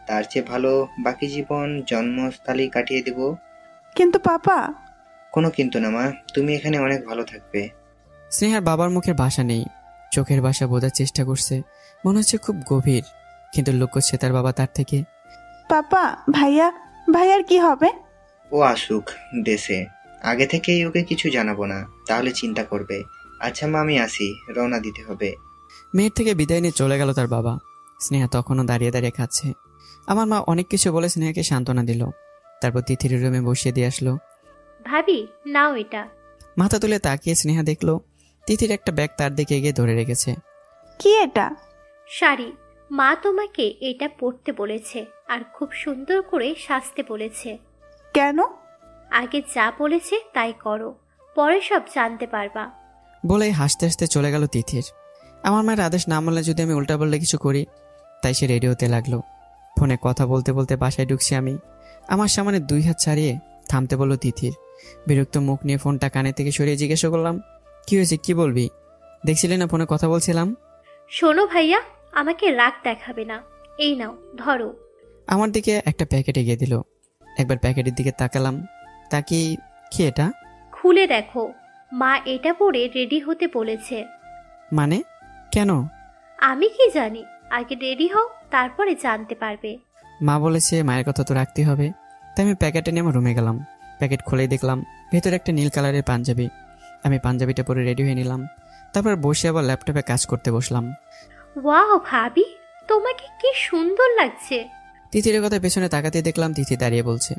তার চেয়ে ভালো বাকি জীবন জন্মস্থলেই কাটিয়ে দেব। কিন্তু পাপা। কোনো কিন্তু না মা, তুমি এখানে অনেক ভালো থাকবে। স্নেহার বাবার মুখের ভাষা নেই, চোখের ভাষা বোঝার চেষ্টা করছে, মনে হচ্ছে খুব গভীর, কিন্তু লোক করছে তার বাবা তার থেকে। পাপা, ভাইয়ার কি হবে? ও আসুক দেশে, আগে থেকেই ওকে কিছু জানাবো না, তাহলে চিন্তা করবে। আচ্ছা মা, আমি আসি, রওনা দিতে হবে। মেয়ের থেকে বিদায় নিয়ে চলে গেল তার বাবা। স্নেহা তখনও দাঁড়িয়ে দাঁড়িয়ে খাচ্ছে। আমার মা অনেক কিছু বলে স্নেহাকে সান্ত্বনা দিল, তারপর তিথির রুমে বসিয়ে দিয়ে আসলো। ভাবি, নাও এটা। মাথা তুলে তাকিয়ে স্নেহা দেখলো তিথির একটা ব্যাগ তার দিকে এগিয়ে ধরে রেখেছে। কি এটা? শাড়ি। মা তোমাকে এটা পরতে বলেছে আর খুব সুন্দর করে সাজতে বলেছে। কেন? আগে যা বলেছে তাই করো, পরে সব জানতে পারবা। বলে হাসতে হাসতে চলে গেল তিথির। আমার মায়ের আদেশ না মানলে যদি আমি উল্টাপাল্টা কিছু করি, তাই সে রেডি হতে লাগলো। ফোনে কথা বলতে বলতে বাসায় ঢুকছি আমি। আমার সামনে 2 হাত ছাড়িয়ে থামতে বলল তিথির। বিরক্ত মুখ নিয়ে ফোনটা কানে থেকে সরিয়ে জিজ্ঞাসা করলাম, কি হয়েছে, কি বলবি? দেখছিলি না ফোনে কথা বলছিলাম। শোনো ভাইয়া, আমাকে রাগ দেখাবে না, এই নাও ধরো। আমার দিকে একটা প্যাকেট এগিয়ে দিল। একবার প্যাকেটের দিকে তাকালাম, তাকিয়ে কি এটা? খুলে দেখো, মা এটা পরে রেডি হতে বলেছে। মানে কেন? আমি কি জানি, আগে রেডি হও, তারপরে জানতে পারবে। মা বলেছে মায়ের কথা তো রাখতে হবে, তাই আমি প্যাকেটটা নিয়ে আমার রুমে গেলাম। প্যাকেট খুলেই দেখলাম ভেতরে একটা নীল কালারের পাঞ্জাবি। আমি পাঞ্জাবিটা পরে রেডি হয়ে নিলাম, তারপর বসে আবার ল্যাপটপে কাজ করতে বসলাম। ওয়াও ভাবি, তোমাকে কি সুন্দর লাগছে। তিথির কথা পেছনে তাকাতে দেখলাম তিথি দাঁড়িয়ে বলছে,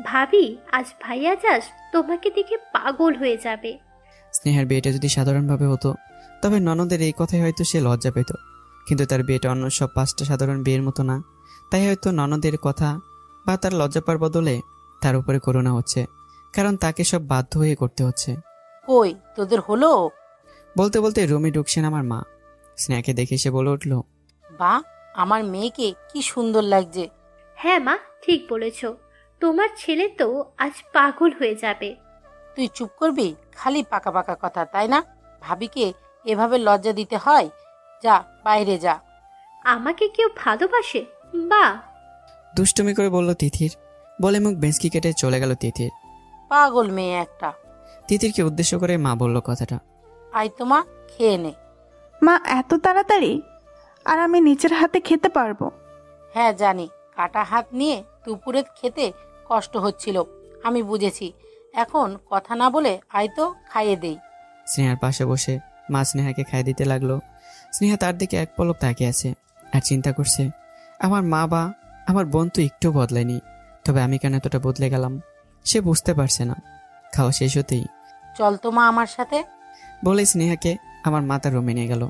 ভাবি আজ ভাইয়া যাস, তোমাকে দেখে পাগল হয়ে যাবে। স্নেহার বিয়েটা যদি সাধারণভাবে হতো তবে ননদের এই কথাই হয়তো সে লজ্জা পেত, কিন্তু তার বিয়েটা অন্য সব 5টা সাধারণ বিয়ের মতো না। তাই হয়তো ননদের কথা বা তার লজ্জা পাওয়ার বদলে তার উপরে করুণা হচ্ছে, কারণ তাকে সব বাধ্য হয়ে করতে হচ্ছে। কই তোদের হলো? বলতে বলতে রুমে ঢুকছেন আমার মা। স্নেহাকে দেখে সে বলে উঠল, বা আমার মেয়েকে কি সুন্দর লাগছে। হ্যাঁ মা, ঠিক বলেছ, তোমার ছেলে তো আজ পাগল হয়ে যাবে। তুই চুপ করবি? খালি পাকা পাকা কথা, তাই না? ভাবিকে এভাবে লজ্জা দিতে হয়? যা বাইরে যা। আমাকে কেউ ভালোবাসে? বা দুষ্টুমি করে বলল তিথির। বলে মুখ বেঁচকি কেটে চলে গেল তিথির। পাগল মেয়ে একটা। তিথিরকে উদ্দেশ্য করে মা বলল কথাটা। আয় তোমা, খেয়ে নে। মা এত তাড়াতাড়ি? আর আমি নিজের হাতে খেতে পারবো? হ্যাঁ জানি, কাটা হাত নিয়ে দুপুরে খেতে কষ্ট হচ্ছিল, আমি বুঝেছি। এখন কথা না বলে আয় তো খাইয়ে দেই। স্নেহার পাশে বসে মা স্নেহাকে খাইয়ে দিতে লাগলো। স্নেহা তার দিকে এক পলক তাকিয়ে আছে আর চিন্তা করছে, আমার মা বা আমার বোন তো একটু বদলায়নি, তবে আমি কেন এতটা বদলে গেলাম সে বুঝতে পারছে না। খাওয়া শেষ হতেই, চল তো মা আমার সাথে বলে স্নেহাকে আমার মা তার রুমে নিয়ে গেল।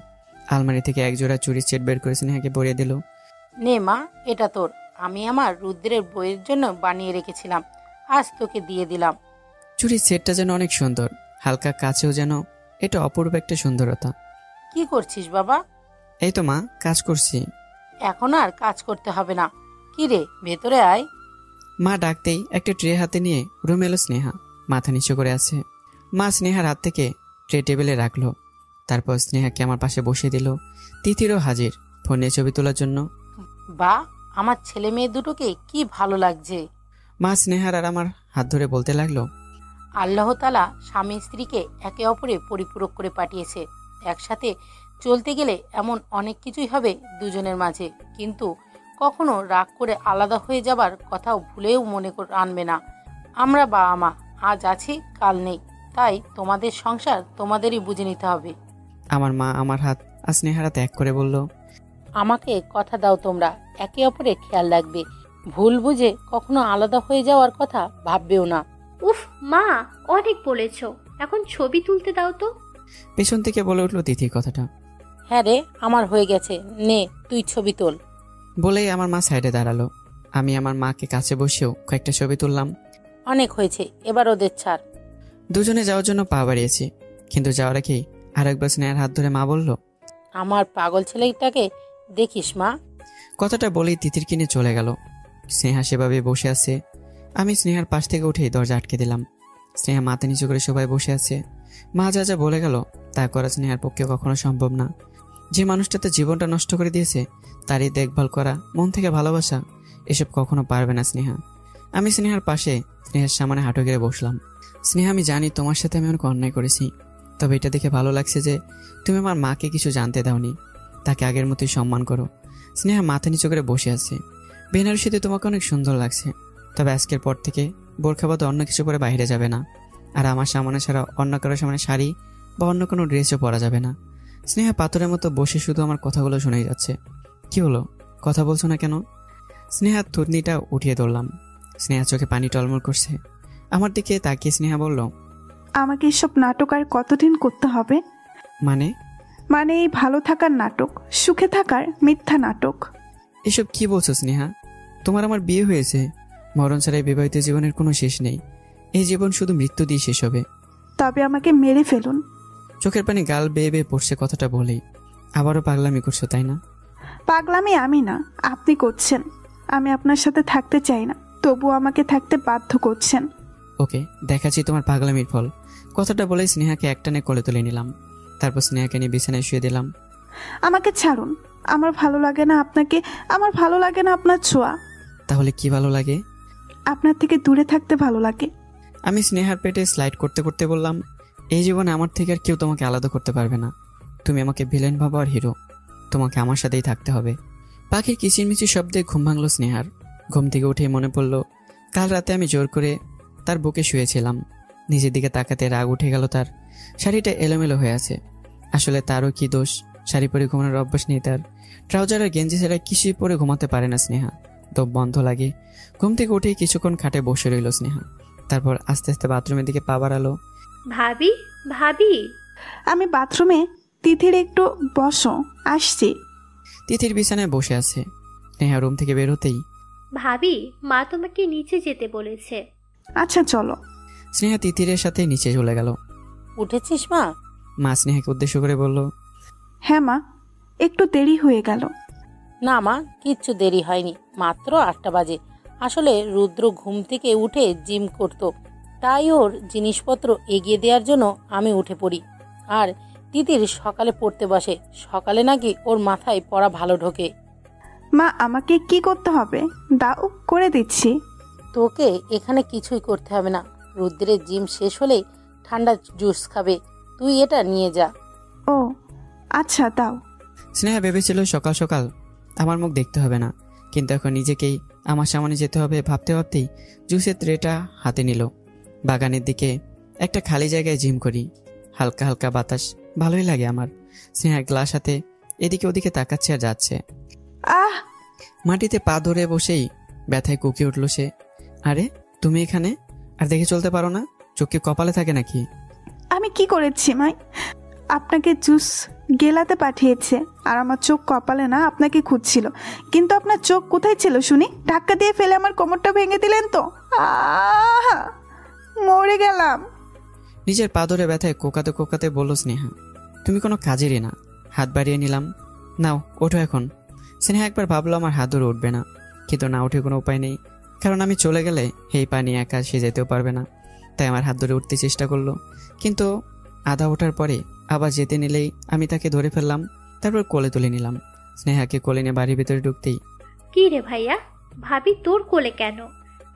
আলমারি থেকে একজোড়া চুরির সেট বের করে স্নেহাকে পরিয়ে দিল। নে মা, এটা তোর, আমি আমার রুদ্রের বইয়ের জন্য বানিয়ে রেখেছিলাম, আজ তোকে দিয়ে দিলাম। চুরির সেটটা যেন অনেক সুন্দর, হালকা কাছেও যেন এটা অপূর্ব একটা সুন্দরতা। কি করছিস বাবা? এই তো মা, কাজ করছি। এখন আর কাজ করতে হবে না। কি রে, ভেতরে আয়। মা ডাকতেই একটা ট্রে হাতে নিয়ে রুমে এলো স্নেহা। মাথা নিচু করে আছে। মা স্নেহার হাত থেকে ট্রে টেবিলে রাখলো, তারপর স্নেহাকে আমার পাশে বসিয়ে দিল। তিথিরও হাজির, ফোনে ছবি তোলার জন্য। বা আমার ছেলে মেয়ে দুটোকে কি ভালো লাগছে। মা স্নেহার আর আমার হাত ধরে বলতে লাগলো, আল্লাহ তাআলা স্বামী স্ত্রীকে একে অপরে পরিপূরক করে পাঠিয়েছে। একসাথে চলতে গেলে এমন অনেক কিছুই হবে দুজনের মাঝে, কিন্তু কখনো রাগ করে আলাদা হয়ে যাবার কথাও ভুলেও মনে আনবে না। আমরা বাবা মা, আজ আছি কাল নেই, তাই তোমাদের সংসার তোমাদেরই বুঝে নিতে হবে। আমার মা আমার হাত আর স্নেহার হাত এক করে বলল, আমাকে কথা দাও তোমরা একে অপরে খেয়াল রাখবে, ভুল বুঝে কখনো আলাদা হয়ে যাওয়ার কথা ভাববেও না। উফ মা, অনেক বলেছ, এখন ছবি তুলতে দাও তো। পেছন থেকে বলে উঠলো তিথির কথাটা। হ্যাঁ রে, আমার হয়ে গেছে, নে তুই ছবি তোল। বলেই আমার মা সাইডে দাঁড়ালো। আমি আমার মাকে কাছে বসেও কয়েকটা ছবি তুললাম। অনেক হয়েছে, এবার ওদের ছাড়। দুজনে যাওয়ার জন্য পা বাড়িয়েছি, কিন্তু যাওয়ার আগেই আরেকবার স্নেহার হাত ধরে মা বলল, আমার পাগল ছেলেটাকে দেখিস মা। কথাটা বলেই তিতির কিনে চলে গেল। স্নেহা সেভাবে বসে আছে। আমি স্নেহার পাশ থেকে উঠে দরজা আটকে দিলাম। স্নেহা মাথা নিচু করে সবাই বসে আছে। মা যা যা বলে গেল তা করা স্নেহার পক্ষে কখনো সম্ভব না। যে মানুষটাতে জীবনটা নষ্ট করে দিয়েছে তারই দেখভাল করা, মন থেকে ভালোবাসা, এসব কখনো পারবে না স্নেহা। আমি স্নেহার পাশে স্নেহার সামনে হাঁটু গেড়ে বসলাম। স্নেহা, আমি জানি তোমার সাথে আমি অনেক অন্যায় করেছি, তবে এটা দেখে ভালো লাগছে যে তুমি আমার মাকে কিছু জানতে দাওনি, তাকে আগের মতোই সম্মান করো। স্নেহা মাথা নিচু করে বসে আছে। বেনারসিতে তোমাকে অনেক সুন্দর লাগছে, তবে আজকের পর থেকে বোরখা বাদে অন্য কিছু পরে বাইরে যাবে না, আর আমার সামনে ছাড়া অন্য কারোর সামনে শাড়ি বা অন্য কোনো ড্রেসও পরা যাবে না। স্নেহা পাথরের মতো বসে শুধু আমার কথাগুলো শুনেই যাচ্ছে। কি হলো, কথা বলছো না কেন? স্নেহার থুতনিটা উঠিয়ে ধরলাম। স্নেহা চোখে পানি টলমল করছে। আমার দিকে তাকিয়ে স্নেহা বলল, আমাকে এসব নাটক আর কতদিন করতে হবে? মানে? মানে এই ভালো থাকার নাটক, সুখে থাকার মিথ্যা নাটক। এসব কি বলছো স্নেহা? তোমার আমার বিয়ে হয়েছে, মরণ ছাড়াই বিবাহিত জীবনের কোনো শেষ নেই। এই জীবন শুধু মৃত্যু দিয়ে শেষ হবে। তবে আমাকে মেরে ফেলুন। চোখের পানি গাল বেয়ে বেয়ে পড়ছে কথাটা বলেই। আবারও পাগলামি করছো তাই না? পাগলামি আমি না, আপনি করছেন। আমি আপনার সাথে থাকতে চাই না, তবুও আমাকে থাকতে বাধ্য করছেন। ওকে, দেখাচ্ছি তোমার পাগলামির ফল। কথাটা বলে স্নেহাকে একটানে কোলে তুলে নিলাম। তারপর স্নেহাকে নিয়ে বিছানায় শুয়ে দিলাম। আমাকে ছাড়ুন, আমার ভালো লাগে না আপনাকে, আমার ভালো লাগে না আপনার ছোঁয়া। তাহলে কি ভালো লাগে? আপনার থেকে দূরে থাকতে ভালো লাগে। আমি স্নেহার পেটে স্লাইড করতে করতে বললাম, এই জীবনে আমার থেকে আর কেউ তোমাকে আলাদা করতে পারবে না। তুমি আমাকে ভিলেন ভাবো আর হিরো, তোমাকে আমার সাথেই থাকতে হবে। পাখির কিচিরমিচির শব্দে ঘুম ভাঙল স্নেহার। ঘুম থেকে উঠে মনে পড়ল কাল রাতে আমি জোর করে তার বুকে শুয়েছিলাম। নিজের দিকে তাকাতে রাগ উঠে গেল তার। শাড়িটা এলোমেলো হয়ে আছে। আসলে তারও কি দোষ, শাড়ি পরে ঘুমানোর অভ্যাস নেই তার। ট্রাউজার আর গেঞ্জি ছাড়া কিছুই পরে ঘুমাতে পারে না স্নেহা। দম বন্ধ লাগে। ঘুম থেকে উঠেই কিছুক্ষণ খাটে বসে রইল স্নেহা। তারপর আস্তে আস্তে বাথরুমের দিকে পা বাড়ালো। ভাবি, ভাবি। আমি বাথরুমে। তিথির একটু বসো, আসছি। তিথির বিছানায় বসে আছে। স্নেহা রুম থেকে বের হতেই, ভাবি, মা তোমাকে নিচে যেতে বলেছে। আচ্ছা চলো। স্নেহা তিতিরের সাথে নিচে চলে গেল। উঠেছিস মা? মা স্নেহাকে উদ্দেশ্য করে বলল, হ্যাঁ মা, একটু দেরি হয়ে গেল। না মা, কিচ্ছু দেরি হয়নি, মাত্র 8টা বাজে। আসলে রুদ্র ঘুম থেকে উঠে জিম করতো, তাই ওর জিনিসপত্র এগিয়ে দেওয়ার জন্য আমি উঠে পড়ি। আর তিতির সকালে পড়তে বসে, সকালে নাকি ওর মাথায় পড়া ভালো ঢোকে। মা, আমাকে কি করতে হবে? দাও, করে দিচ্ছি। তোকে এখানে কিছুই করতে হবে না। রুদ্রের জিম শেষ হলেই ঠান্ডা জুস খাবে, তুই এটা নিয়ে যা। ও আচ্ছা, দাও। স্নেহা ভেবেছিল সকাল সকাল আমার মুখ দেখতে হবে না, কিন্তু এখন নিজেকেই আমার সামনে যেতে হবে ভাবতে ভাবতেই জুসের ট্রেটা হাতে নিল। বাগানের দিকে একটা খালি জায়গায় জিম করি, হালকা হালকা বাতাস ভালোই লাগে আমার। স্নেহা গ্লাস হাতে এদিকে ওদিকে তাকাচ্ছে আর যাচ্ছে। আহ! মাটিতে পা ধরে বসেই ব্যথায় কুকিয়ে উঠল সে। আরে তুমি এখানে? আর দেখে চলতে পারো না? চোখে কপালে থাকে নাকি? আমি কি করেছি মাই? আপনাকে জুস গেলাতে পাঠিয়েছে, আর আমার চোখ কপালে না, আপনাকে খুঁজছিল। কিন্তু আপনার চোখ কোথায় ছিল শুনি? ধাক্কা দিয়ে ফেলে আমার কোমরটা ভেঙে দিলেন তো। মরে গেলাম। নিজের পা ধরে ব্যথায় কোকাতে কোকাতে বলল স্নেহা, তুমি কোনো কাজেরই না। হাত বাড়িয়ে নিলাম। নাও ওঠো এখন। স্নেহা একবার ভাবলো আমার হাত ধরে উঠবে না, কিন্তু না উঠে কোনো উপায় নেই, কারণ আমি চলে গেলে এই পানি একা সে যেতেও পারবে না। তাই আমার হাত ধরে উঠতে চেষ্টা করলো, কিন্তু আধা ওঠার পরে আবার যেতে নিলেই আমি তাকে ধরে ফেললাম। তারপর কোলে তুলে নিলাম। স্নেহাকে কোলে নিয়ে বাড়ির ভিতরে ঢুকতেই, কি রে ভাইয়া, ভাবি তোর কোলে কেন?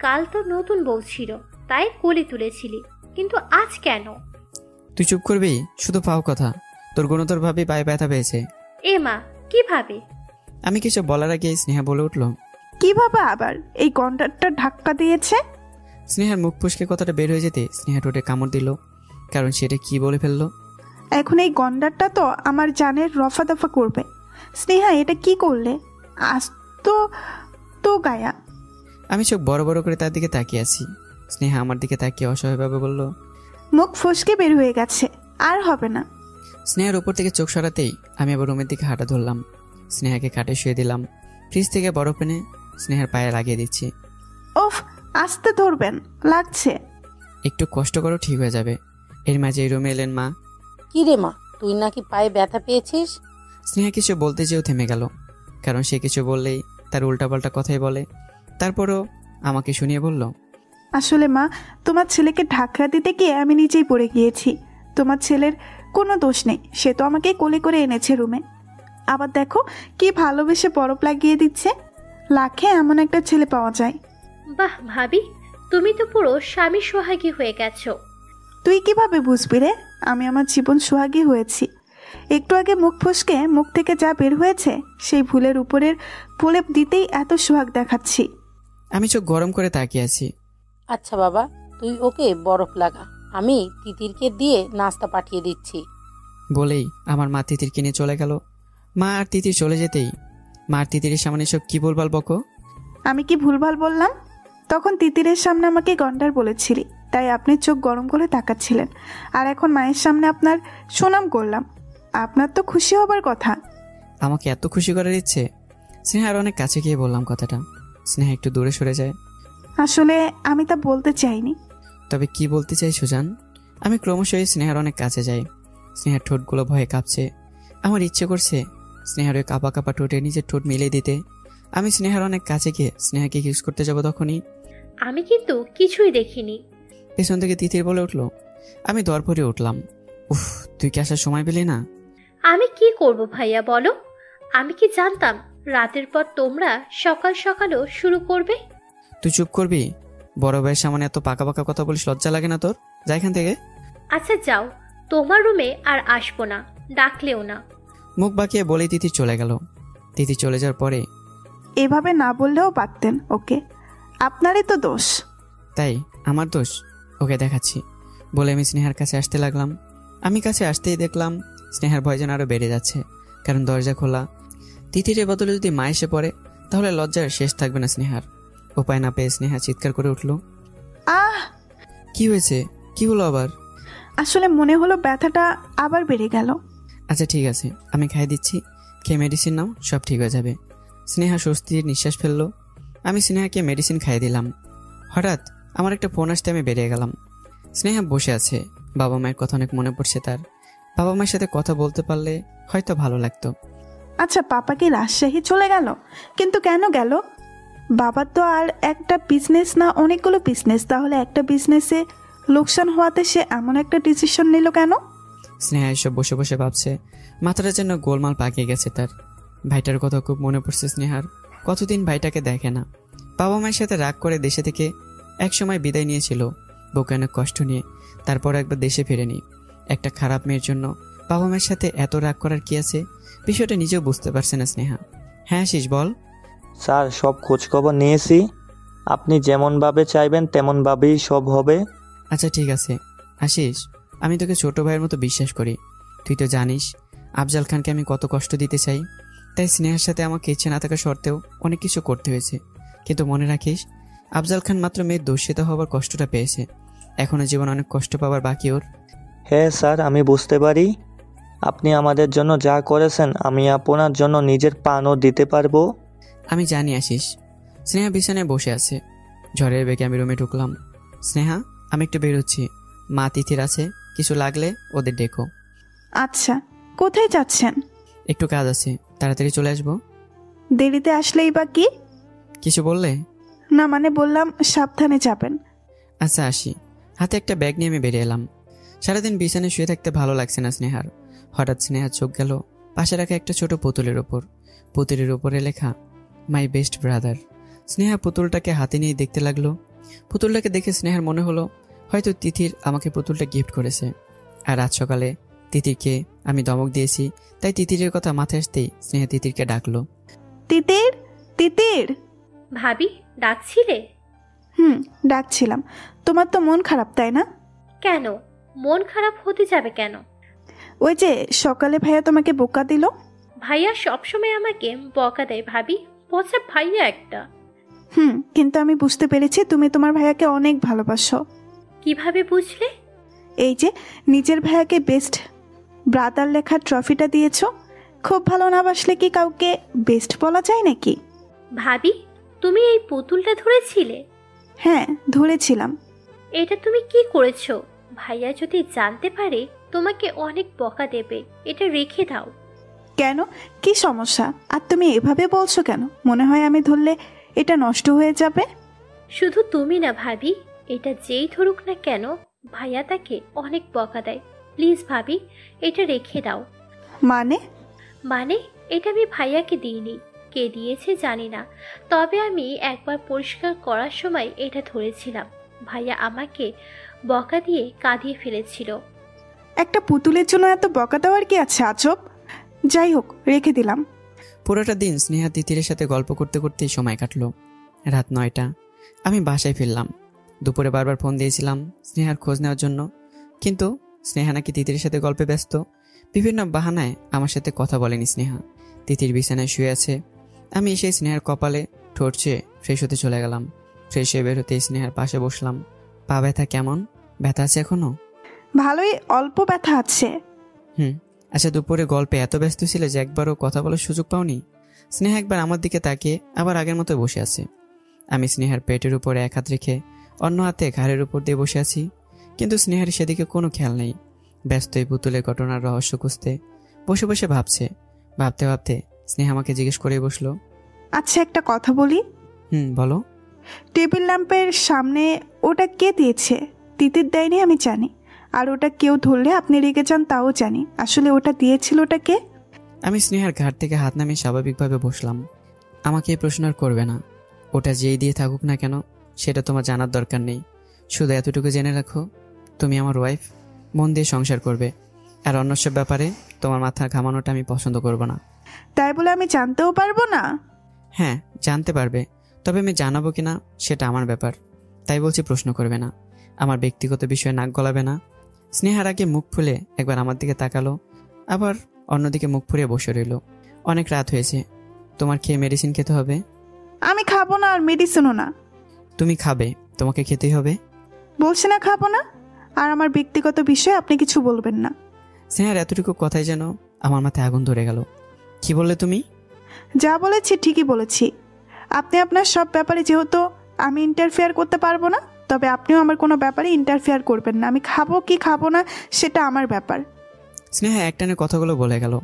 কাল তো নতুন বউ ছিল তাই কোলে তুলেছিলি, কিন্তু আজ কেন? তুই চুপ করবি? শুধু পাও কথা। তোর গুণতর ভাবি পায়ে ব্যথা পেয়েছে। এ মা, কিভাবে? আমি কিছু বলার আগে স্নেহা বলে উঠল, কিভাবে আবার? এই কন্ট্রাক্টর ধাক্কা দিয়েছে। স্নেহার মুখ ফুসকে কথাটা বের হয়ে যেতে স্নেহা টোটে কামড় দিল, কারণ সেটা কি বলে ফেললো। এখন এই গন্ডারটা তো আমার জানের রফা দফা করবে। স্নেহা, এটা কি করলে? আজ তো তো গায়া। আমি চোখ বড় বড় করে তার দিকে তাকিয়ে আছি। স্নেহা আমার দিকে তাকিয়ে অসহায়ভাবে বলল, মুখ ফসকে বের হয়ে গেছে, আর হবে না। স্নেহার উপর থেকে চোখ সরাতেই আমি আবার রুমের দিকে হাঁটা ধরলাম। স্নেহাকে খাটে শুয়ে দিলাম। ফ্রিজ থেকে বরফ এনে স্নেহার পায়ে লাগিয়ে দিচ্ছি। ওফ, আস্তে ধরবেন, লাগছে। একটু কষ্ট করো, ঠিক হয়ে যাবে। এর মাঝে এই রুমে এলেন মা। কি রে মা, তুই নাকি পায়ে ব্যথা পেয়েছিস? স্নেহা কিছু বলতে যেও থেমে গেল, কারণ সে কিছু বললেই তার উল্টাপাল্টা কথাই বলে। তারপরও আমাকে শুনিয়ে বলল, আসলে মা, তোমার ছেলেকে ঢাকরা দিতে গিয়ে আমি নিজেই পড়ে গিয়েছি। তোমার ছেলের কোনো দোষ নেই, সে তো আমাকে কোলে করে এনেছে রুমে। আবার দেখো কি ভালোবেসে বরফ লাগিয়ে দিচ্ছে। লাখে এমন একটা ছেলে পাওয়া যায়। বাহ ভাবি, তুমি তো পুরো স্বামী সোহাগী হয়ে গেছো। তুই কিভাবে বুঝবি রে আমি আমার জীবন সোহাগী হয়েছি? একটু আগে মুখ ফসকে মুখ থেকে যা বের হয়েছে সেই ভুলের উপরের প্রলেপ দিতেই এত সোহাগ দেখাচ্ছি। আমি চোখ গরম করে তাকিয়ে আছি। আচ্ছা বাবা, তুই ওকে বরফ লাগা, আমি তিতিরকে দিয়ে নাস্তা পাঠিয়ে দিচ্ছি। বলেই আমার মা তিতিরকে নিয়ে চলে গেল। মা আর তিতির চলে যেতেই, মা আর তিতিরের সামনে সব কি বলবাল বকো। আমি কি ভুলভাল বললাম? তখন তিতিরের সামনে আমাকে গন্ডার বলেছিলি, তাই আপনি চোখ গরম করে তাকাচ্ছিলেন। আর এখন মায়ের সামনে আপনার সুনাম করলাম, আপনার তো খুশি হবার কথা। আমাকে এত খুশি করার ইচ্ছে? স্নেহার অনেক কাছে গিয়ে বললাম কথাটা। স্নেহা একটু দূরে সরে যায়। আসলে আমি তা বলতে চাইনি। তবে কি বলতে চাই সুজান? আমি ক্রমশই স্নেহার অনেক কাছে যাই। স্নেহার ঠোঁটগুলো ভয়ে কাঁপছে। আমার ইচ্ছে করছে স্নেহার ওই কাঁপা কাঁপা ঠোঁটে নিজের ঠোঁট মিলিয়ে দিতে। আমি স্নেহার অনেক কাছে গিয়ে স্নেহাকে কিস করতে যাব, তখনই আমি কিন্তু কিছুই দেখিনি। পেছন থেকে তিতির বলে উঠলো। আমি দরপরে উঠলাম। উফ, তুই কি আসার সময় পেলি না? আমি কি করব ভাইয়া বলো? আমি কি জানতাম রাতের পর তোমরা সকাল সকালও শুরু করবে? তুই চুপ করবি? বড় ভাইয়ের সামনে এত পাকা পাকা কথা বলিস, লজ্জা লাগে না তোর? যা এখান থেকে। আচ্ছা যাও, তোমার রুমে আর আসবো না, ডাকলেও না। মুখ বাঁকিয়ে বলেই তিতির চলে গেল। তিতির চলে যাওয়ার পরে, এভাবে না বললেও পারতেন ওকে, আপনারই তো দোষ। তাই আমার দোষ? ওকে দেখাচ্ছি বলে আমি স্নেহার কাছে আসতে লাগলাম। আমি কাছে আসতেই দেখলাম স্নেহার ভয় যেন আরো বেড়ে যাচ্ছে, কারণ দরজা খোলা। তিতিরের বদলে যদি মা এসে পড়ে তাহলে লজ্জার শেষ থাকবে না স্নেহার। উপায় না পেয়ে স্নেহা চিৎকার করে উঠল। আহ! কি হয়েছে? কি হলো আবার? আসলে মনে হলো ব্যথাটা আবার বেড়ে গেল। আচ্ছা ঠিক আছে, আমি খাইয়ে দিচ্ছি, খেয়ে মেডিসিন নাও, সব ঠিক হয়ে যাবে। স্নেহা স্বস্তির নিঃশ্বাস ফেললো। আমি স্নেহাকে মেডিসিন খাইয়ে দিলাম। হঠাৎ আমার একটা ফোন আসতে আমি বেরিয়ে গেলাম। স্নেহা বসে আছে, বাবা মায়ের কথা অনেক মনে পড়ছে তার। বাবা মায়ের সাথে কথা বলতে পারলে হয়তো ভালো লাগতো। আচ্ছা, পাপা কি রাজশাহী চলে গেল? কিন্তু কেন গেল? বাবার তো আর একটা বিজনেস না, অনেকগুলো বিজনেস, তাহলে একটা বিজনেসে লোকসান হওয়াতে সে এমন একটা ডিসিশন নিল কেন? স্নেহা এসব বসে বসে ভাবছে। মাথাটা যেন গোলমাল পাকিয়ে গেছে তার। ভাইটার কথা খুব মনে পড়ছে স্নেহার। কতদিন ভাইটাকে দেখে না। বাবা মায়ের সাথে রাগ করে দেশে থেকে একসময় বিদায় নিয়েছিল, বুকে অনেক কষ্ট নিয়ে। তারপর একবার দেশে ফিরেনি। একটা খারাপ মেয়ের জন্য বাবা মায়ের সাথে এত রাগ করার কি আছে? বিষয়টা নিজেও বুঝতে পারছে না স্নেহা। হ্যাঁ আশিস বল। স্যার, সব খোঁজখবর নিয়েছি, আপনি যেমনভাবে চাইবেন তেমনভাবেই সব হবে। আচ্ছা ঠিক আছে আশিস, আমি তোকে ছোট ভাইয়ের মতো বিশ্বাস করি। তুই তো জানিস আফজাল খানকে আমি কত কষ্ট দিতে চাই, তাই স্নেহার সাথে আমাকে ইচ্ছে না থাকা সত্ত্বেও অনেক কিছু করতে হয়েছে। কিন্তু মনে রাখিস, আফজাল খান মাত্র মেয়ের দোষিত হওয়ার কষ্টটা পেয়েছে, এখনো জীবন অনেক কষ্ট পাওয়ার বাকি ওর। হ্যাঁ স্যার, আমি বুঝতে পারি। আপনি আমাদের জন্য যা করেছেন আমি আপনার জন্য নিজের প্রাণও দিতে পারবো। আমি জানি আশিস। স্নেহা বিছানায় বসে আছে। ঝড়ের বেগে আমি রুমে ঢুকলাম। স্নেহা, আমি একটু বেরোচ্ছি, মা তিথির আছে, কিছু লাগলে ওদের ডেকো। আচ্ছা, কোথায় যাচ্ছেন? একটু কাজ আছে, তাড়াতাড়ি চলে আসবো। দেরিতে আসলেই বা কি? কিছু বললে? না মানে বললাম সাবধানে যাবেন। আচ্ছা আসি। হাতে একটা ব্যাগ নিয়ে আমি বেরিয়ে এলাম। সারাদিন বিছানায় শুয়ে থাকতে ভালো লাগছে না স্নেহার। হঠাৎ স্নেহার চোখ গেল পাশে রাখা একটা ছোট পুতুলের ওপর। পুতুলের ওপরে লেখা মাই বেস্ট ব্রাদার। স্নেহা পুতুলটাকে হাতে নিয়ে দেখতে লাগলো। পুতুলটাকে দেখে স্নেহার মনে হলো হয়তো তিথির আমাকে পুতুলটা গিফট করেছে। আর আজ সকালে তিতিরকে আমি ধমক দিয়েছি, তাই তিতিরের কথা মাথায় আসতেই স্নেহা তিতিরকে ডাকলো। তিতির, তিতির। ভাবি ডাকছিলে? ডাকছিলাম। তোমার তো মন খারাপ, তাই না? কেন মন খারাপ হতে যাবে কেন? ওই যে সকালে ভাইয়া তোমাকে বোকা দিল। ভাইয়া সবসময় আমাকে বকা দেয় ভাবি, পচা ভাইয়া একটা। কিন্তু আমি বুঝতে পেরেছি তুমি তোমার ভাইয়াকে অনেক ভালোবাসো। কিভাবে বুঝলে? এই যে নিজের ভাইয়াকে বেস্ট ব্রাদার লেখা ট্রফিটা দিয়েছো। খুব ভালো না বাসলে কি কাউকে বেস্ট বলা যায় নাকি? ভাবি, তুমি এই পুতুলটা ধরেছিলে? হ্যাঁ, ধরেছিলাম। এটা তুমি কি করেছো? ভাইয়া যদি জানতে পারে তোমাকে অনেক বকা দেবে, এটা রেখে দাও। কেন, কি সমস্যা? আর তুমি এভাবে বলছো কেন? মনে হয় আমি ধরলে এটা নষ্ট হয়ে যাবে। শুধু তুমি না ভাবি, এটা যেই ধরুক না কেন ভাইয়া তাকে অনেক বকা দেয়। প্লিজ ভাবি, এটা রেখে দাও। মানে? মানে এটা আমি ভাইয়াকে দিইনি, কে দিয়েছে জানি না, তবে আমি একবার পরিষ্কার করার সময় এটা ধরেছিলাম। ভাইয়া আমাকে বকা দিয়ে কাঁদিয়ে ফেলেছিল। একটা পুতুলের জন্য এত বকা দেওয়ার কি আছে আজব? যাই হোক, রেখে দিলাম। পুরোটা দিন স্নেহা তিতিরের সাথে গল্প করতে করতেই সময় কাটলো। রাত 9টা, আমি বাসায় ফিরলাম। দুপুরে বারবার ফোন দিয়েছিলাম স্নেহার খোঁজ নেওয়ার জন্য, কিন্তু স্নেহা নাকি তিতিরের সাথে গল্পে ব্যস্ত। বিভিন্ন বাহানায় আমার সাথে কথা বলেনি স্নেহা। তিতির বিছানায় শুয়ে আছে, আমি এসে স্নেহার কপালে ঠোঁট ছুঁয়ে ফ্রেশ হতে চলে গেলাম। ফ্রেশ হয়ে বের হতে স্নেহার পাশে বসলাম। পা ব্যথা কেমন? ব্যথা আছে এখনো? ভালোই, অল্প ব্যথা আছে। আচ্ছা, দুপুরে গল্পে এত ব্যস্ত ছিল যে একবারও কথা বলার সুযোগ পাওনি? স্নেহা একবার আমার দিকে তাকিয়ে আবার আগের মতো বসে আছে। আমি স্নেহার পেটের উপরে এক হাত রেখে অন্য হাতে ঘাড়ের উপর দিয়ে বসে আছি, কিন্তু স্নেহার সেদিকে কোনো খেয়াল নেই। ব্যস্ত এই পুতুলের ঘটনার রহস্য খুঁজতে বসে বসে ভাবছে। ভাবতে ভাবতে স্নেহা আমাকে জিজ্ঞেস করে বসলো, আচ্ছা একটা কথা বলি। বলো। টেবিল ল্যাম্পের সামনে ওটা কে দিয়েছে? তিতির দেয়নি আমি জানি, আর ওটা কেউ ধরলে আপনি রেগে যান তাও জানি। আসলে ওটা দিয়েছিল ওটা কে? আমি স্নেহার ঘাট থেকে হাত নামিয়ে স্বাভাবিকভাবে বসলাম। আমাকে এই প্রশ্ন আর করবে না। ওটা যেই দিয়ে থাকুক না কেন সেটা তোমার জানার দরকার নেই। শুধু এতটুকু জেনে রাখো, তুমি আমার ওয়াইফ, মন দিয়ে সংসার করবে। আর অন্য সব ব্যাপারে তোমার মাথা ঘামানোটা আমি পছন্দ করব না। তাই বলে আমি জানতেও পারবো না? হ্যাঁ, জানতে পারবে, তবে আমি জানাবো কিনা সেটা আমার ব্যাপার। তাই বলছি, প্রশ্ন করবে না, আমার ব্যক্তিগত বিষয়ে নাক গলাবে না। স্নেহার আগে মুখ ফুলে একবার আমার দিকে তাকালো, আবার অন্যদিকে মুখ ফুরিয়ে বসে রইল। অনেক রাত হয়েছে, তোমার খেয়ে মেডিসিন খেতে হবে। আমি খাবো না, আর মেডিসিনও না। তুমি খাবে, তোমাকে খেতেই হবে। বলছি না খাবো না, আর আমার ব্যক্তিগত বিষয়ে আপনি কিছু বলবেন না। স্নেহার এতটুকু কথাই যেন আমার মাথায় আগুন ধরে গেল। কি বললে তুমি? যা বলেছি ঠিকই বলেছি। আপনি আপনার সব ব্যাপারে যেহেতু আমি ইন্টারফেয়ার করতে পারবো না, তবে আপনিও আমার কোনো ব্যাপারে ইন্টারফেয়ার করবেন না। আমি খাবো কি খাবো না সেটা আমার ব্যাপার। স্নেহা একটানে কথাগুলো বলে গেল,